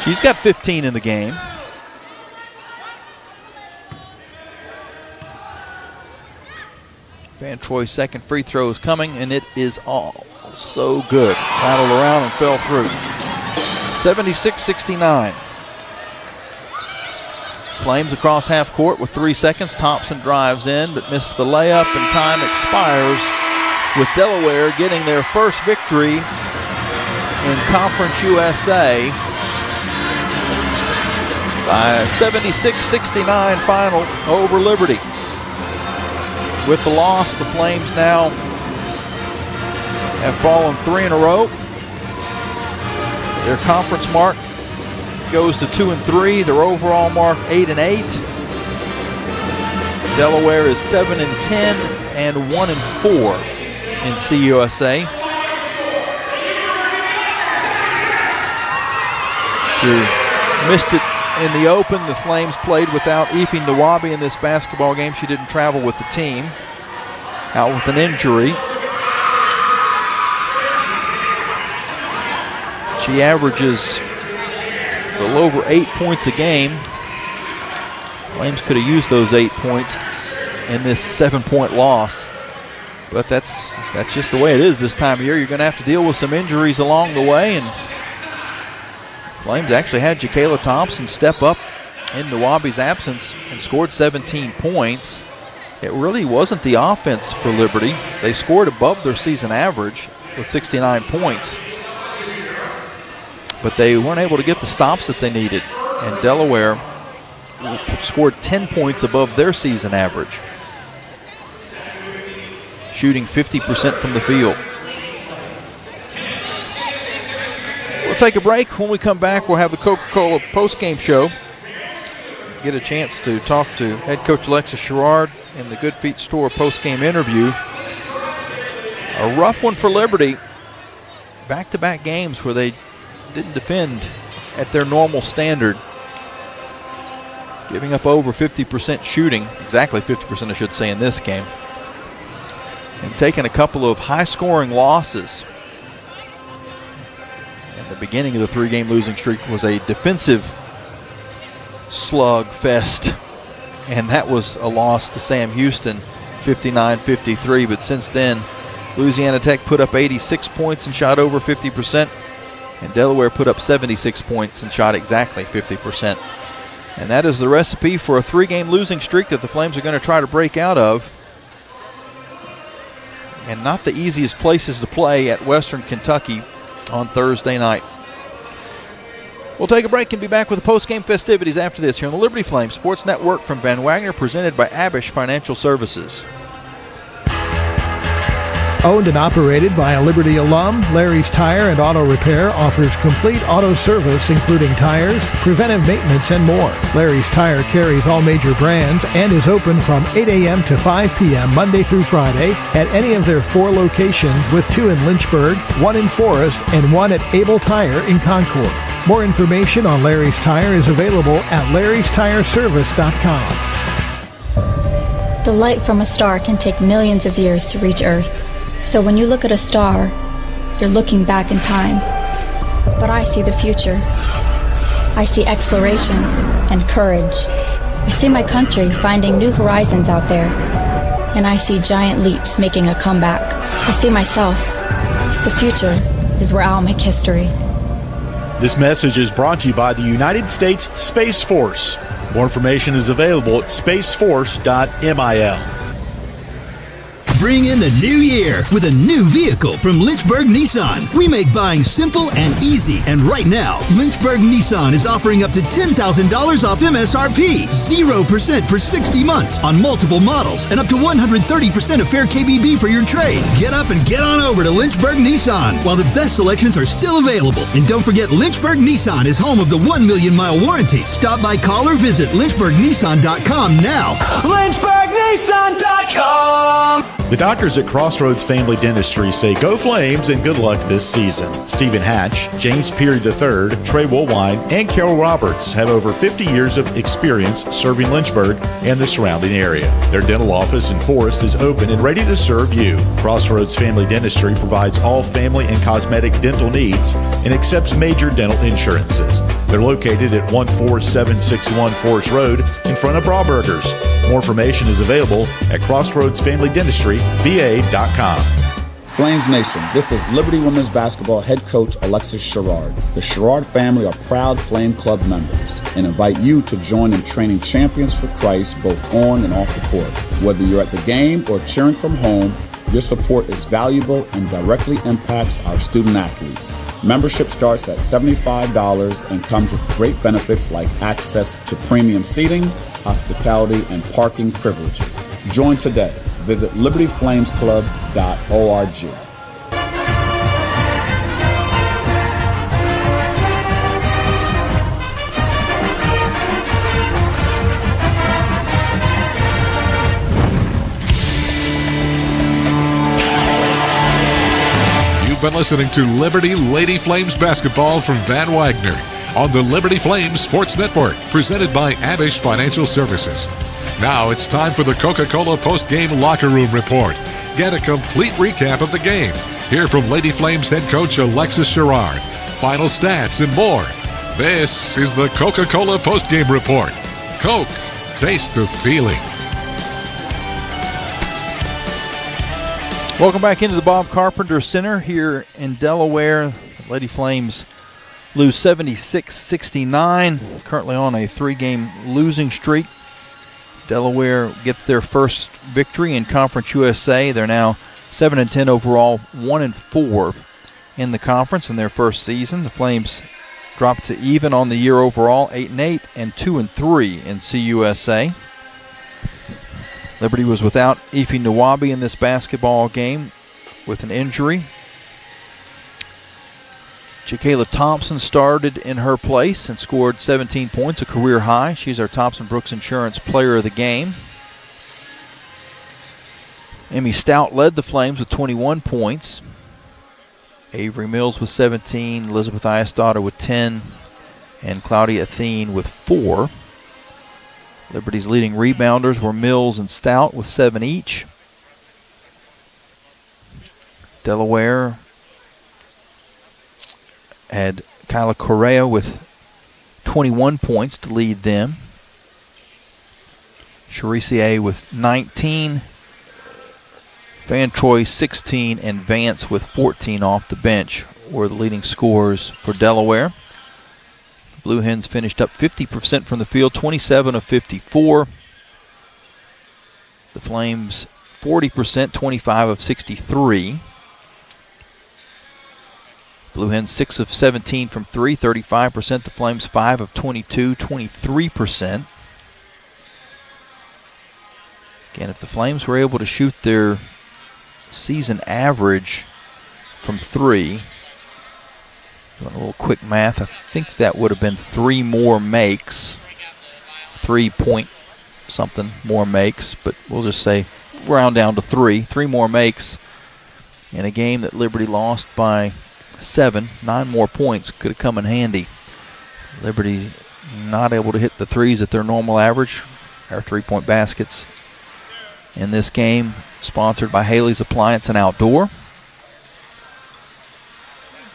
She's got 15 in the game. Van Troy's second free throw is coming, and it is all so good. Rattled around and fell through. 76-69. Flames across half court with 3 seconds. Thompson drives in but missed the layup, and time expires with Delaware getting their first victory in Conference USA by a 76-69 final over Liberty. With the loss, the Flames now have fallen 3 in a row. Their conference mark goes to 2-3. Their overall mark 8-8. Delaware is 7-10 and 1-4 in CUSA. You missed it in the open. The Flames played without Ify Nwabi in this basketball game. She didn't travel with the team, out with an injury. She averages a little over 8 points a game. Flames could have used those 8 points in this 7-point loss, but that's just the way it is this time of year. You're going to have to deal with some injuries along the way, and Flames actually had Jakayla Thompson step up in Nwabi's absence and scored 17 points. It really wasn't the offense for Liberty. They scored above their season average with 69 points, but they weren't able to get the stops that they needed, and Delaware scored 10 points above their season average, shooting 50% from the field. We'll take a break. When we come back, we'll have the Coca-Cola postgame show. Get a chance to talk to head coach Alexis Sherrard in the Good Feet Store postgame interview. A rough one for Liberty. Back-to-back games where they didn't defend at their normal standard, giving up over 50% shooting, exactly 50% I should say in this game, and taking a couple of high-scoring losses. And the beginning of the 3-game losing streak was a defensive slugfest, and that was a loss to Sam Houston, 59-53. But since then, Louisiana Tech put up 86 points and shot over 50%. And Delaware put up 76 points and shot exactly 50%. And that is the recipe for a 3-game losing streak that the Flames are going to try to break out of. And not the easiest places to play at Western Kentucky on Thursday night. We'll take a break and be back with the post-game festivities after this here on the Liberty Flames Sports Network from Van Wagner, presented by Abish Financial Services. Owned and operated by a Liberty alum, Larry's Tire and Auto Repair offers complete auto service including tires, preventive maintenance, and more. Larry's Tire carries all major brands and is open from 8 a.m. to 5 p.m. Monday through Friday at any of their 4 locations, with 2 in Lynchburg, 1 in Forest, and 1 at Able Tire in Concord. More information on Larry's Tire is available at larrystireservice.com. The light from a star can take millions of years to reach Earth. So when you look at a star, you're looking back in time. But I see the future. I see exploration and courage. I see my country finding new horizons out there. And I see giant leaps making a comeback. I see myself. The future is where I'll make history. This message is brought to you by the United States Space Force. More information is available at spaceforce.mil. Bring in the new year with a new vehicle from Lynchburg Nissan. We make buying simple and easy. And right now, Lynchburg Nissan is offering up to $10,000 off MSRP, 0% for 60 months on multiple models, and up to 130% of fair KBB for your trade. Get up and get on over to Lynchburg Nissan while the best selections are still available. And don't forget, Lynchburg Nissan is home of the 1 million mile warranty. Stop by, call, or visit LynchburgNissan.com now. LynchburgNissan.com. The doctors at Crossroads Family Dentistry say go Flames and good luck this season. Stephen Hatch, James Peary III, Trey Woolwine, and Carol Roberts have over 50 years of experience serving Lynchburg and the surrounding area. Their dental office in Forest is open and ready to serve you. Crossroads Family Dentistry provides all family and cosmetic dental needs and accepts major dental insurances. They're located at 14761 Forest Road in front of Brawburgers. More information is available at CrossroadsFamilyDentistryVA.com. Flames Nation, this is Liberty Women's Basketball head coach Alexis Sherrard. The Sherrard family are proud Flame Club members and invite you to join in training champions for Christ both on and off the court. Whether you're at the game or cheering from home, your support is valuable and directly impacts our student athletes. Membership starts at $75 and comes with great benefits like access to premium seating, hospitality, and parking privileges. Join today. Visit libertyflamesclub.org. You've been listening to Liberty Lady Flames basketball from Van Wagner on the Liberty Flames Sports Network, presented by Abish Financial Services. Now it's time for the Coca-Cola post-game locker room report. Get a complete recap of the game. Hear from Lady Flames head coach Alexis Sherrard, final stats, and more. This is the Coca-Cola post-game report. Coke, taste the feeling. Welcome back into the Bob Carpenter Center here in Delaware. Lady Flames lose 76-69, currently on a 3-game losing streak. Delaware gets their first victory in Conference USA. They're now 7-10 overall, 1-4 in the conference in their first season. The Flames dropped to even on the year overall, 8-8 and 2-3 in CUSA. Liberty was without Ife Nwabi in this basketball game with an injury. Jakayla Thompson started in her place and scored 17 points, a career high. She's our Thompson Brooks Insurance Player of the Game. Emmy Stout led the Flames with 21 points. Avery Mills with 17, Elizabeth Iasdaughter with 10, and Claudia Athene with 4. Liberty's leading rebounders were Mills and Stout with 7 each. Delaware had Kyla Correa with 21 points to lead them. Charisier with 19. Van Troy 16 and Vance with 14 off the bench were the leading scorers for Delaware. Blue Hens finished up 50% from the field, 27 of 54. The Flames 40%, 25 of 63. Blue Hens 6 of 17 from 3, 35%. The Flames 5 of 22, 23%. Again, if the Flames were able to shoot their season average from 3, doing a little quick math, I think that would have been 3 more makes, 3 point something more makes, but we'll just say round down to 3 more makes in a game that Liberty lost by 7. 9 more points could have come in handy. Liberty not able to hit the threes at their normal average. Our 3-point baskets in this game sponsored by Haley's Appliance and Outdoor.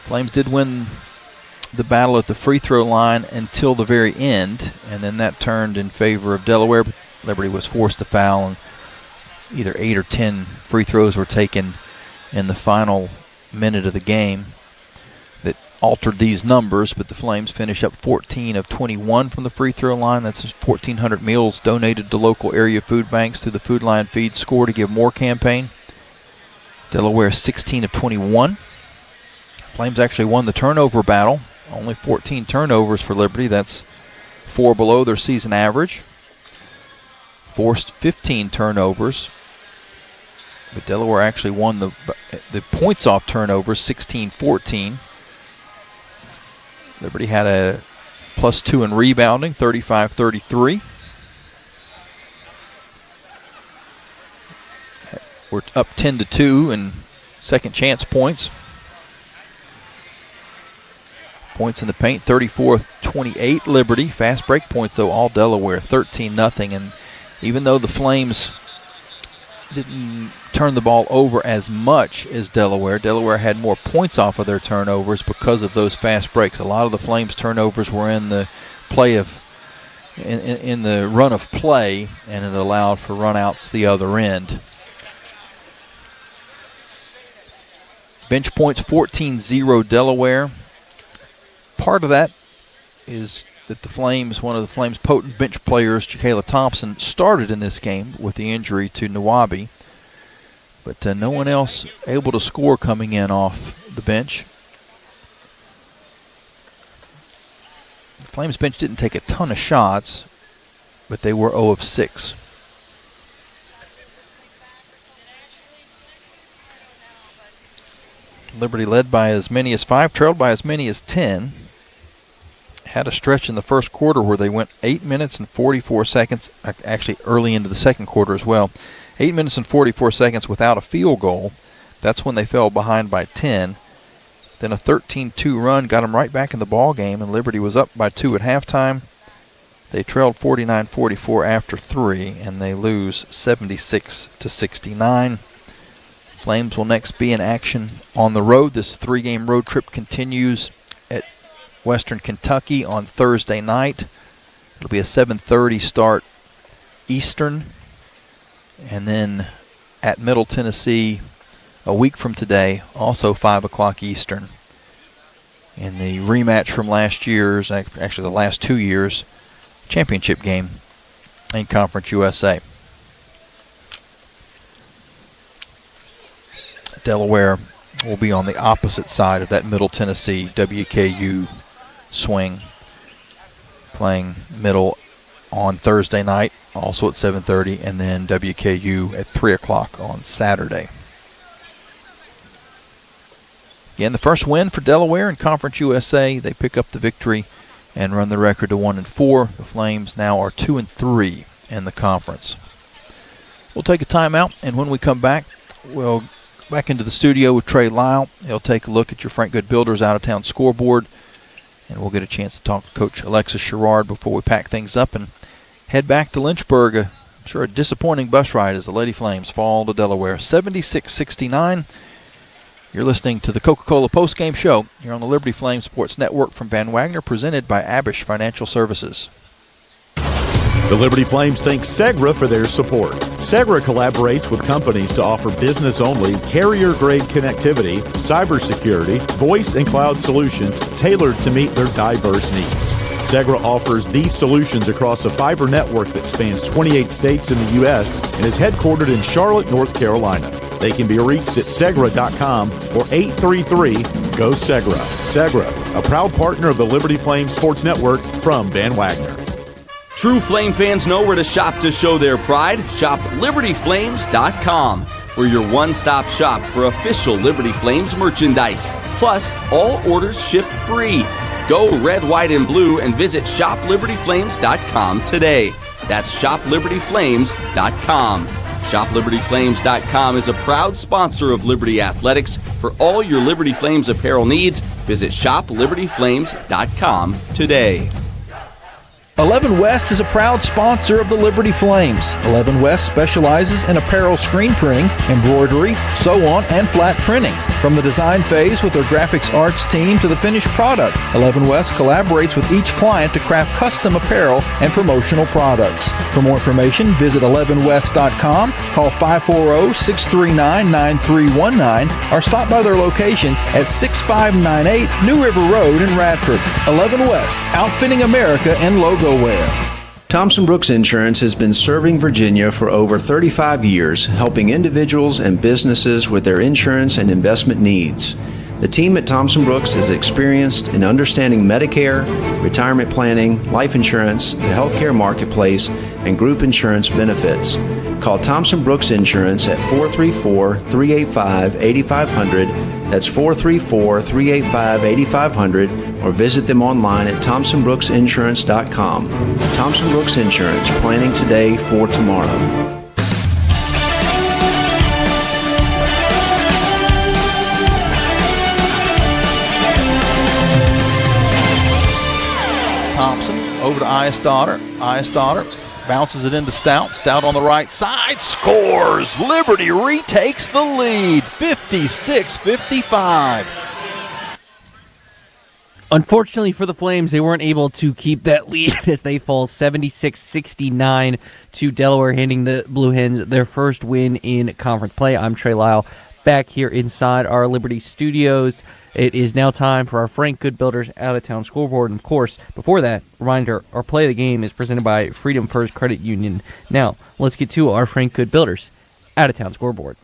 Flames did win the battle at the free throw line until the very end, and then that turned in favor of Delaware. But Liberty was forced to foul, and either 8 or 10 free throws were taken in the final minute of the game that altered these numbers, but the Flames finish up 14 of 21 from the free throw line. That's 1,400 meals donated to local area food banks through the Food Line Feed Score to Give More campaign. Delaware 16 of 21. Flames actually won the turnover battle. Only 14 turnovers for Liberty. That's 4 below their season average. Forced 15 turnovers. But Delaware actually won the points off turnovers, 16-14. Liberty had a +2 in rebounding, 35-33. We're up 10-2 in second chance points. Points in the paint, 34-28 Liberty. Fast break points, though, all Delaware, 13-0. And even though the Flames didn't turn the ball over as much as Delaware, Delaware had more points off of their turnovers because of those fast breaks. A lot of the Flames' turnovers were in the in the run of play, and it allowed for runouts the other end. Bench points, 14-0 Delaware. Part of that is that one of the Flames' potent bench players, Jacayla Thompson, started in this game with the injury to Nawabi. But no one else able to score coming in off the bench. The Flames bench didn't take a ton of shots, but they were 0 of 6. Liberty led by as many as 5, trailed by as many as 10. Had a stretch in the first quarter where they went 8 minutes and 44 seconds, actually early into the second quarter as well. 8 minutes and 44 seconds without a field goal. That's when they fell behind by 10. Then a 13-2 run got them right back in the ball game, and Liberty was up by 2 at halftime. They trailed 49-44 after 3, and they lose 76-69. Flames will next be in action on the road. This 3-game road trip continues at Western Kentucky on Thursday night. It'll be a 7:30 start Eastern. And then at Middle Tennessee a week from today, also 5 o'clock Eastern. In the rematch from last year's, actually the last 2 years, championship game in Conference USA. Delaware will be on the opposite side of that Middle Tennessee WKU swing, playing Middle on Thursday night, also at 7:30, and then WKU at 3 o'clock on Saturday. Again, the first win for Delaware in Conference USA. They pick up the victory and run the record to 1-4. The Flames now are 2-3 in the conference. We'll take a timeout, and when we come back, we'll back into the studio with Trey Lyle. He'll take a look at your Frank Good Builders out-of-town scoreboard, and we'll get a chance to talk to Coach Alexis Sherrard before we pack things up and head back to Lynchburg. I'm sure a disappointing bus ride as the Lady Flames fall to Delaware, 76-69. You're listening to the Coca-Cola postgame show here on the Liberty Flames Sports Network from Van Wagner, presented by Abish Financial Services. The Liberty Flames thank Segra for their support. Segra collaborates with companies to offer business-only, carrier-grade connectivity, cybersecurity, voice and cloud solutions tailored to meet their diverse needs. Segra offers these solutions across a fiber network that spans 28 states in the U.S. and is headquartered in Charlotte, North Carolina. They can be reached at Segra.com or 833-GO-SEGRA. Segra, a proud partner of the Liberty Flames Sports Network from Van Wagner. True Flame fans know where to shop to show their pride. Shop LibertyFlames.com. We're your one-stop shop for official Liberty Flames merchandise. Plus, all orders ship free. Go red, white, and blue and visit ShopLibertyFlames.com today. That's ShopLibertyFlames.com. ShopLibertyFlames.com is a proud sponsor of Liberty Athletics. For all your Liberty Flames apparel needs, visit ShopLibertyFlames.com today. 11 West is a proud sponsor of the Liberty Flames. 11 West specializes in apparel screen printing, embroidery, sew-on, and flat printing. From the design phase with their graphics arts team to the finished product, 11 West collaborates with each client to craft custom apparel and promotional products. For more information, visit 11west.com, call 540-639-9319, or stop by their location at 6598 New River Road in Radford. 11 West, outfitting America in logo wear. Thompson Brooks Insurance has been serving Virginia for over 35 years, helping individuals and businesses with their insurance and investment needs. The team at Thompson Brooks is experienced in understanding Medicare, retirement planning, life insurance, the healthcare marketplace, and group insurance benefits. Call Thompson Brooks Insurance at 434-385-8500. That's 434-385-8500, or visit them online at thompsonbrooksinsurance.com. Thompson Brooks Insurance, planning today for tomorrow. Thompson over to Eyesdotter. Eyesdotter bounces it into Stout. Stout on the right side, scores! Liberty retakes the lead, 56-55. Unfortunately for the Flames, they weren't able to keep that lead as they fall 76-69 to Delaware, handing the Blue Hens their first win in conference play. I'm Trey Lyle, back here inside our Liberty studios. It is now time for our Frank Good Builders out-of-town scoreboard. And, of course, before that, reminder, our play of the game is presented by Freedom First Credit Union. Now, let's get to our Frank Good Builders out-of-town scoreboard.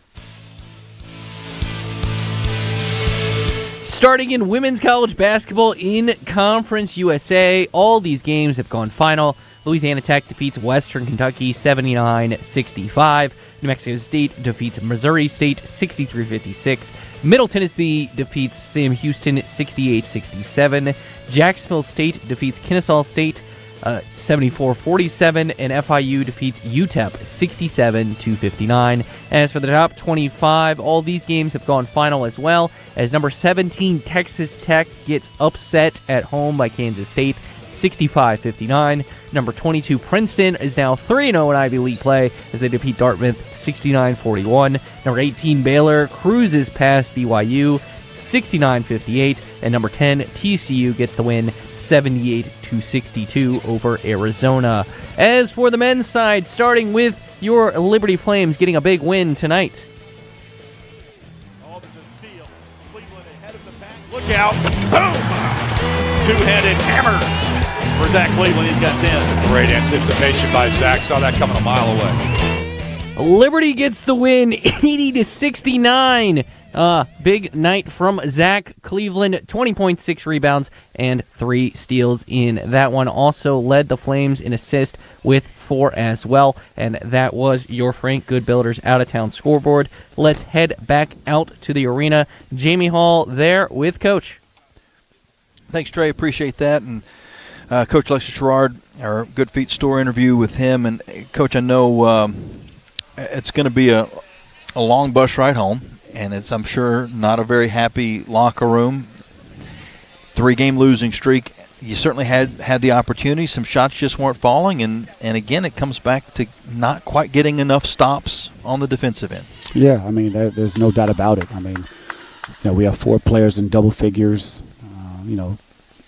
Starting in women's college basketball in Conference USA, all these games have gone final. Louisiana Tech defeats Western Kentucky 79-65. New Mexico State defeats Missouri State 63-56. Middle Tennessee defeats Sam Houston 68-67. Jacksonville State defeats Kennesaw State 74-47, and FIU defeats UTEP 67-59. As for the top 25, all these games have gone final as well, as number 17 Texas Tech gets upset at home by Kansas State 65-59. Number 22 Princeton is now 3-0 in Ivy League play as they defeat Dartmouth 69-41. Number 18 Baylor cruises past BYU 69-58, and number 10 TCU gets the win 78-62 over Arizona. As for the men's side, starting with your Liberty Flames getting a big win tonight. Look out. Boom! Two-handed hammer for Zach Cleveland. He's got 10. Great anticipation by Zach. Saw that coming a mile away. Liberty gets the win 80-69. Big night from Zach Cleveland, 20 points, 6 rebounds, and 3 steals in that one. Also led the Flames in assist with 4 as well. And that was your Frank Good Builders out-of-town scoreboard. Let's head back out to the arena. Jamie Hall there with Coach. Thanks, Trey. Appreciate that. And Coach Alexis Sherrard, our Good Feet store interview with him. And, Coach, I know it's going to be a long bus ride home. And it's, I'm sure, not a very happy locker room. 3-game losing streak. You certainly had the opportunity. Some shots just weren't falling. And again, it comes back to not quite getting enough stops on the defensive end. Yeah, I mean, there's no doubt about it. I mean, we have 4 players in double figures,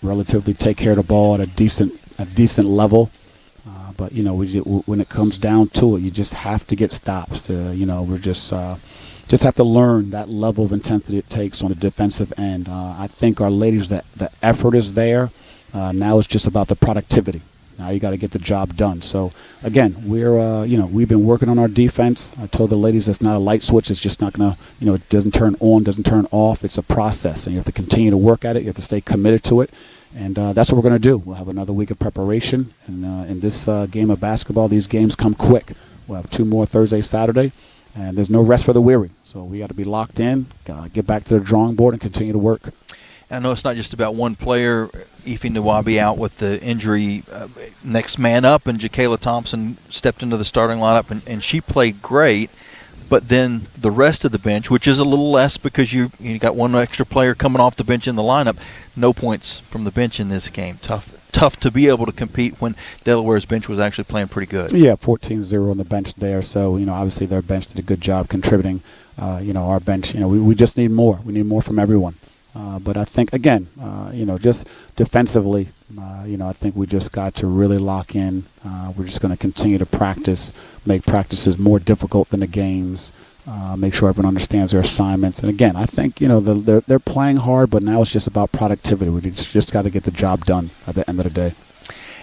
relatively take care of the ball at a decent level. But, when it comes down to it, you just have to get stops. We're just have to learn that level of intensity it takes on the defensive end. I think our ladies, the effort is there. Now it's just about the productivity. Now you got to get the job done. So again, we've been working on our defense. I told the ladies it's not a light switch. It's just not gonna, it doesn't turn on, doesn't turn off. It's a process, and you have to continue to work at it. You have to stay committed to it, and that's what we're gonna do. We'll have another week of preparation, and in this game of basketball, these games come quick. We'll have 2 more Thursday, Saturday. And there's no rest for the weary. So we got to be locked in, get back to the drawing board, and continue to work. And I know it's not just about one player. Ife Nwabi out with the injury. Next man up, and Jacayla Thompson stepped into the starting lineup, and she played great. But then the rest of the bench, which is a little less because you got one extra player coming off the bench in the lineup, no points from the bench in this game. Tough tough to be able to compete when Delaware's bench was actually playing pretty good. Yeah, 14-0 on the bench there. So, obviously their bench did a good job contributing. Our bench, we just need more. We need more from everyone. But I think, again, just defensively, I think we just got to really lock in. We're just going to continue to practice, make practices more difficult than the games, make sure everyone understands their assignments. And, again, I think, they're playing hard, but now it's just about productivity. We just got to get the job done at the end of the day.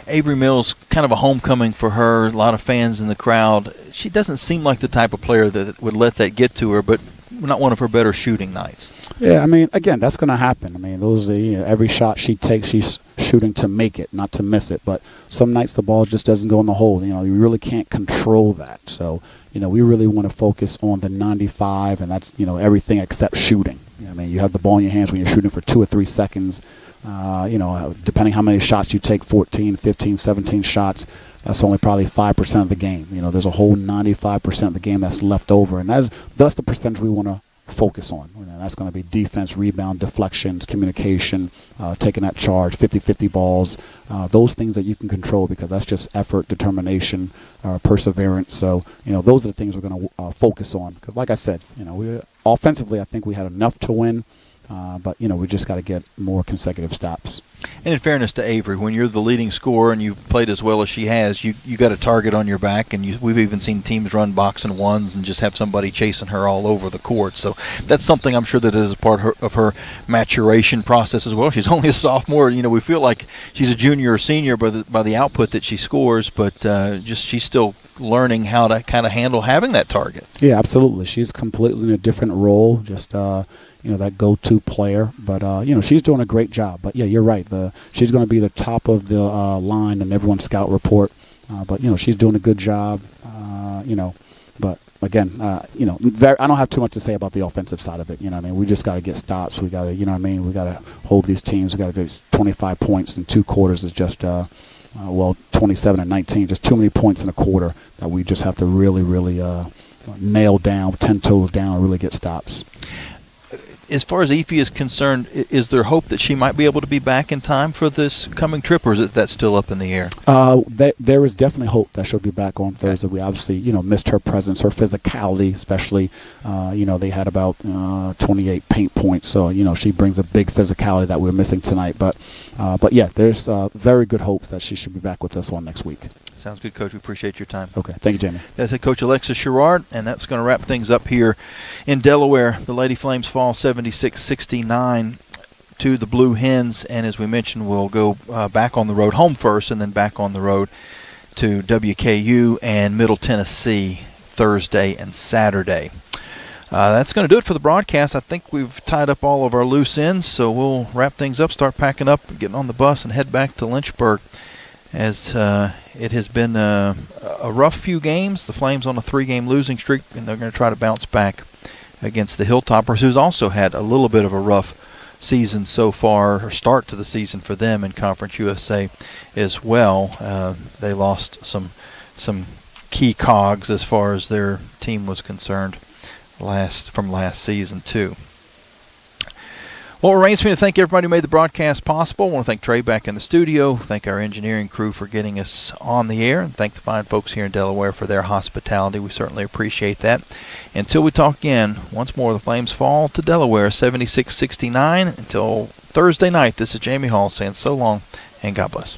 Avery Mills, kind of a homecoming for her, a lot of fans in the crowd. She doesn't seem like the type of player that would let that get to her, but not one of her better shooting nights. Yeah, again, that's going to happen. Those every shot she takes, she's shooting to make it, not to miss it. But some nights the ball just doesn't go in the hole. You really can't control that. So, we really want to focus on the 95, and that's, everything except shooting. You have the ball in your hands when you're shooting for 2 or 3 seconds. Depending how many shots you take, 14, 15, 17 shots, that's only probably 5% of the game. There's a whole 95% of the game that's left over, and that's the percentage we want to focus on. That's going to be defense, rebound, deflections, communication, taking that charge, 50-50 balls, those things that you can control, because that's just effort, determination, perseverance. So, those are the things we're going to focus on. Because like I said, offensively, I think we had enough to win. But, we just got to get more consecutive stops. And in fairness to Avery, when you're the leading scorer and you've played as well as she has, you got a target on your back, and we've even seen teams run box and ones and just have somebody chasing her all over the court. So that's something I'm sure that is a part of her maturation process as well. She's only a sophomore. We feel like she's a junior or senior by the output that she scores, but she's still learning how to kind of handle having that target. Yeah, absolutely. She's completely in a different role, just that go-to player. But, she's doing a great job. But, yeah, you're right. She's going to be the top of the line in everyone's scout report. But, she's doing a good job, But, again, I don't have too much to say about the offensive side of it. We just got to get stops. We got to, we got to hold these teams. We got to do 25 points in 2 quarters is just 27 and 19, just too many points in a quarter that we just have to really, really nail down, 10 toes down, and really get stops. As far as Efi is concerned, is there hope that she might be able to be back in time for this coming trip, or is that still up in the air? There is definitely hope that she'll be back on Thursday. We obviously, missed her presence, her physicality, especially. They had about 28 paint points, so she brings a big physicality that we're missing tonight. But yeah, there's very good hope that she should be back with us on next week. Sounds good, Coach. We appreciate your time. Okay. Thank you, Jamie. That's head coach Alexis Sherrard, and that's going to wrap things up here in Delaware. The Lady Flames fall 76-69 to the Blue Hens, and as we mentioned, we'll go back on the road, home first, and then back on the road to WKU and Middle Tennessee Thursday and Saturday. That's going to do it for the broadcast. I think we've tied up all of our loose ends, so we'll wrap things up, start packing up, getting on the bus, and head back to Lynchburg. As it has been a rough few games. The Flames on a 3-game losing streak, and they're going to try to bounce back against the Hilltoppers, who's also had a little bit of a rough season so far, or start to the season for them in Conference USA as well. They lost some key cogs as far as their team was concerned from last season too. Well, it remains for me to thank everybody who made the broadcast possible. I want to thank Trey back in the studio, thank our engineering crew for getting us on the air, and thank the fine folks here in Delaware for their hospitality. We certainly appreciate that. Until we talk again, once more, the Flames fall to Delaware 76-69. Until Thursday night, this is Jamie Hall saying so long and God bless.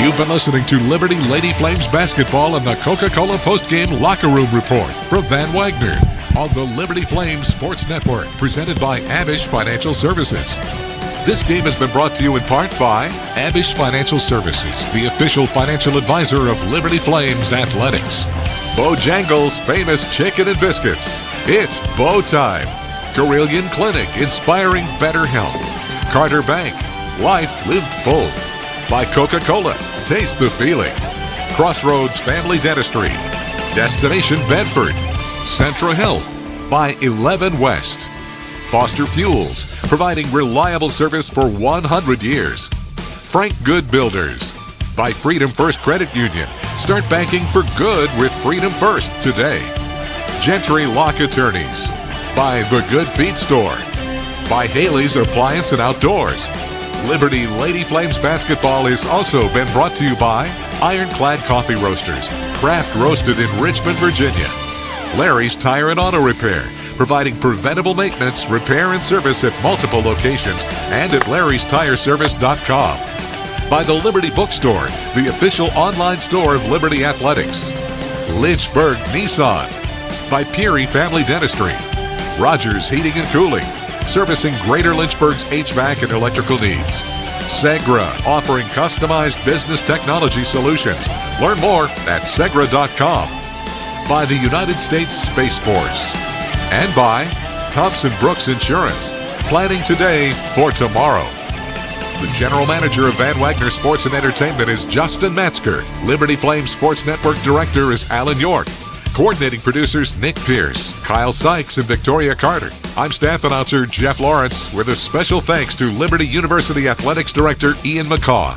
You've been listening to Liberty Lady Flames basketball and the Coca-Cola postgame locker room report from Van Wagner on the Liberty Flames Sports Network, presented by Abish Financial Services. This game has been brought to you in part by Abish Financial Services, the official financial advisor of Liberty Flames Athletics. Bojangles' famous chicken and biscuits. It's Bo Time. Carilion Clinic, inspiring better health. Carter Bank, life lived full. By Coca-Cola, taste the feeling. Crossroads Family Dentistry. Destination Bedford. Centra Health by 11 West. Foster Fuels, providing reliable service for 100 years. Frank Good Builders by Freedom First Credit Union. Start banking for good with Freedom First today. Gentry Lock Attorneys by The Good Feet Store. By Haley's Appliance and Outdoors. Liberty Lady Flames basketball has also been brought to you by Ironclad Coffee Roasters, craft roasted in Richmond, Virginia. Larry's Tire and Auto Repair, providing preventable maintenance, repair, and service at multiple locations and at larrystireservice.com. By the Liberty Bookstore, the official online store of Liberty Athletics. Lynchburg Nissan. By Peary Family Dentistry. Rogers Heating and Cooling, servicing Greater Lynchburg's HVAC and electrical needs. Segra, offering customized business technology solutions. Learn more at segra.com. By the United States Space Force. And by Thompson Brooks Insurance, planning today for tomorrow. The general manager of Van Wagner Sports and Entertainment is Justin Metzger. Liberty Flames Sports Network director is Alan York. Coordinating producers Nick Pierce, Kyle Sykes, and Victoria Carter. I'm staff announcer Jeff Lawrence with a special thanks to Liberty University Athletics Director Ian McCaw.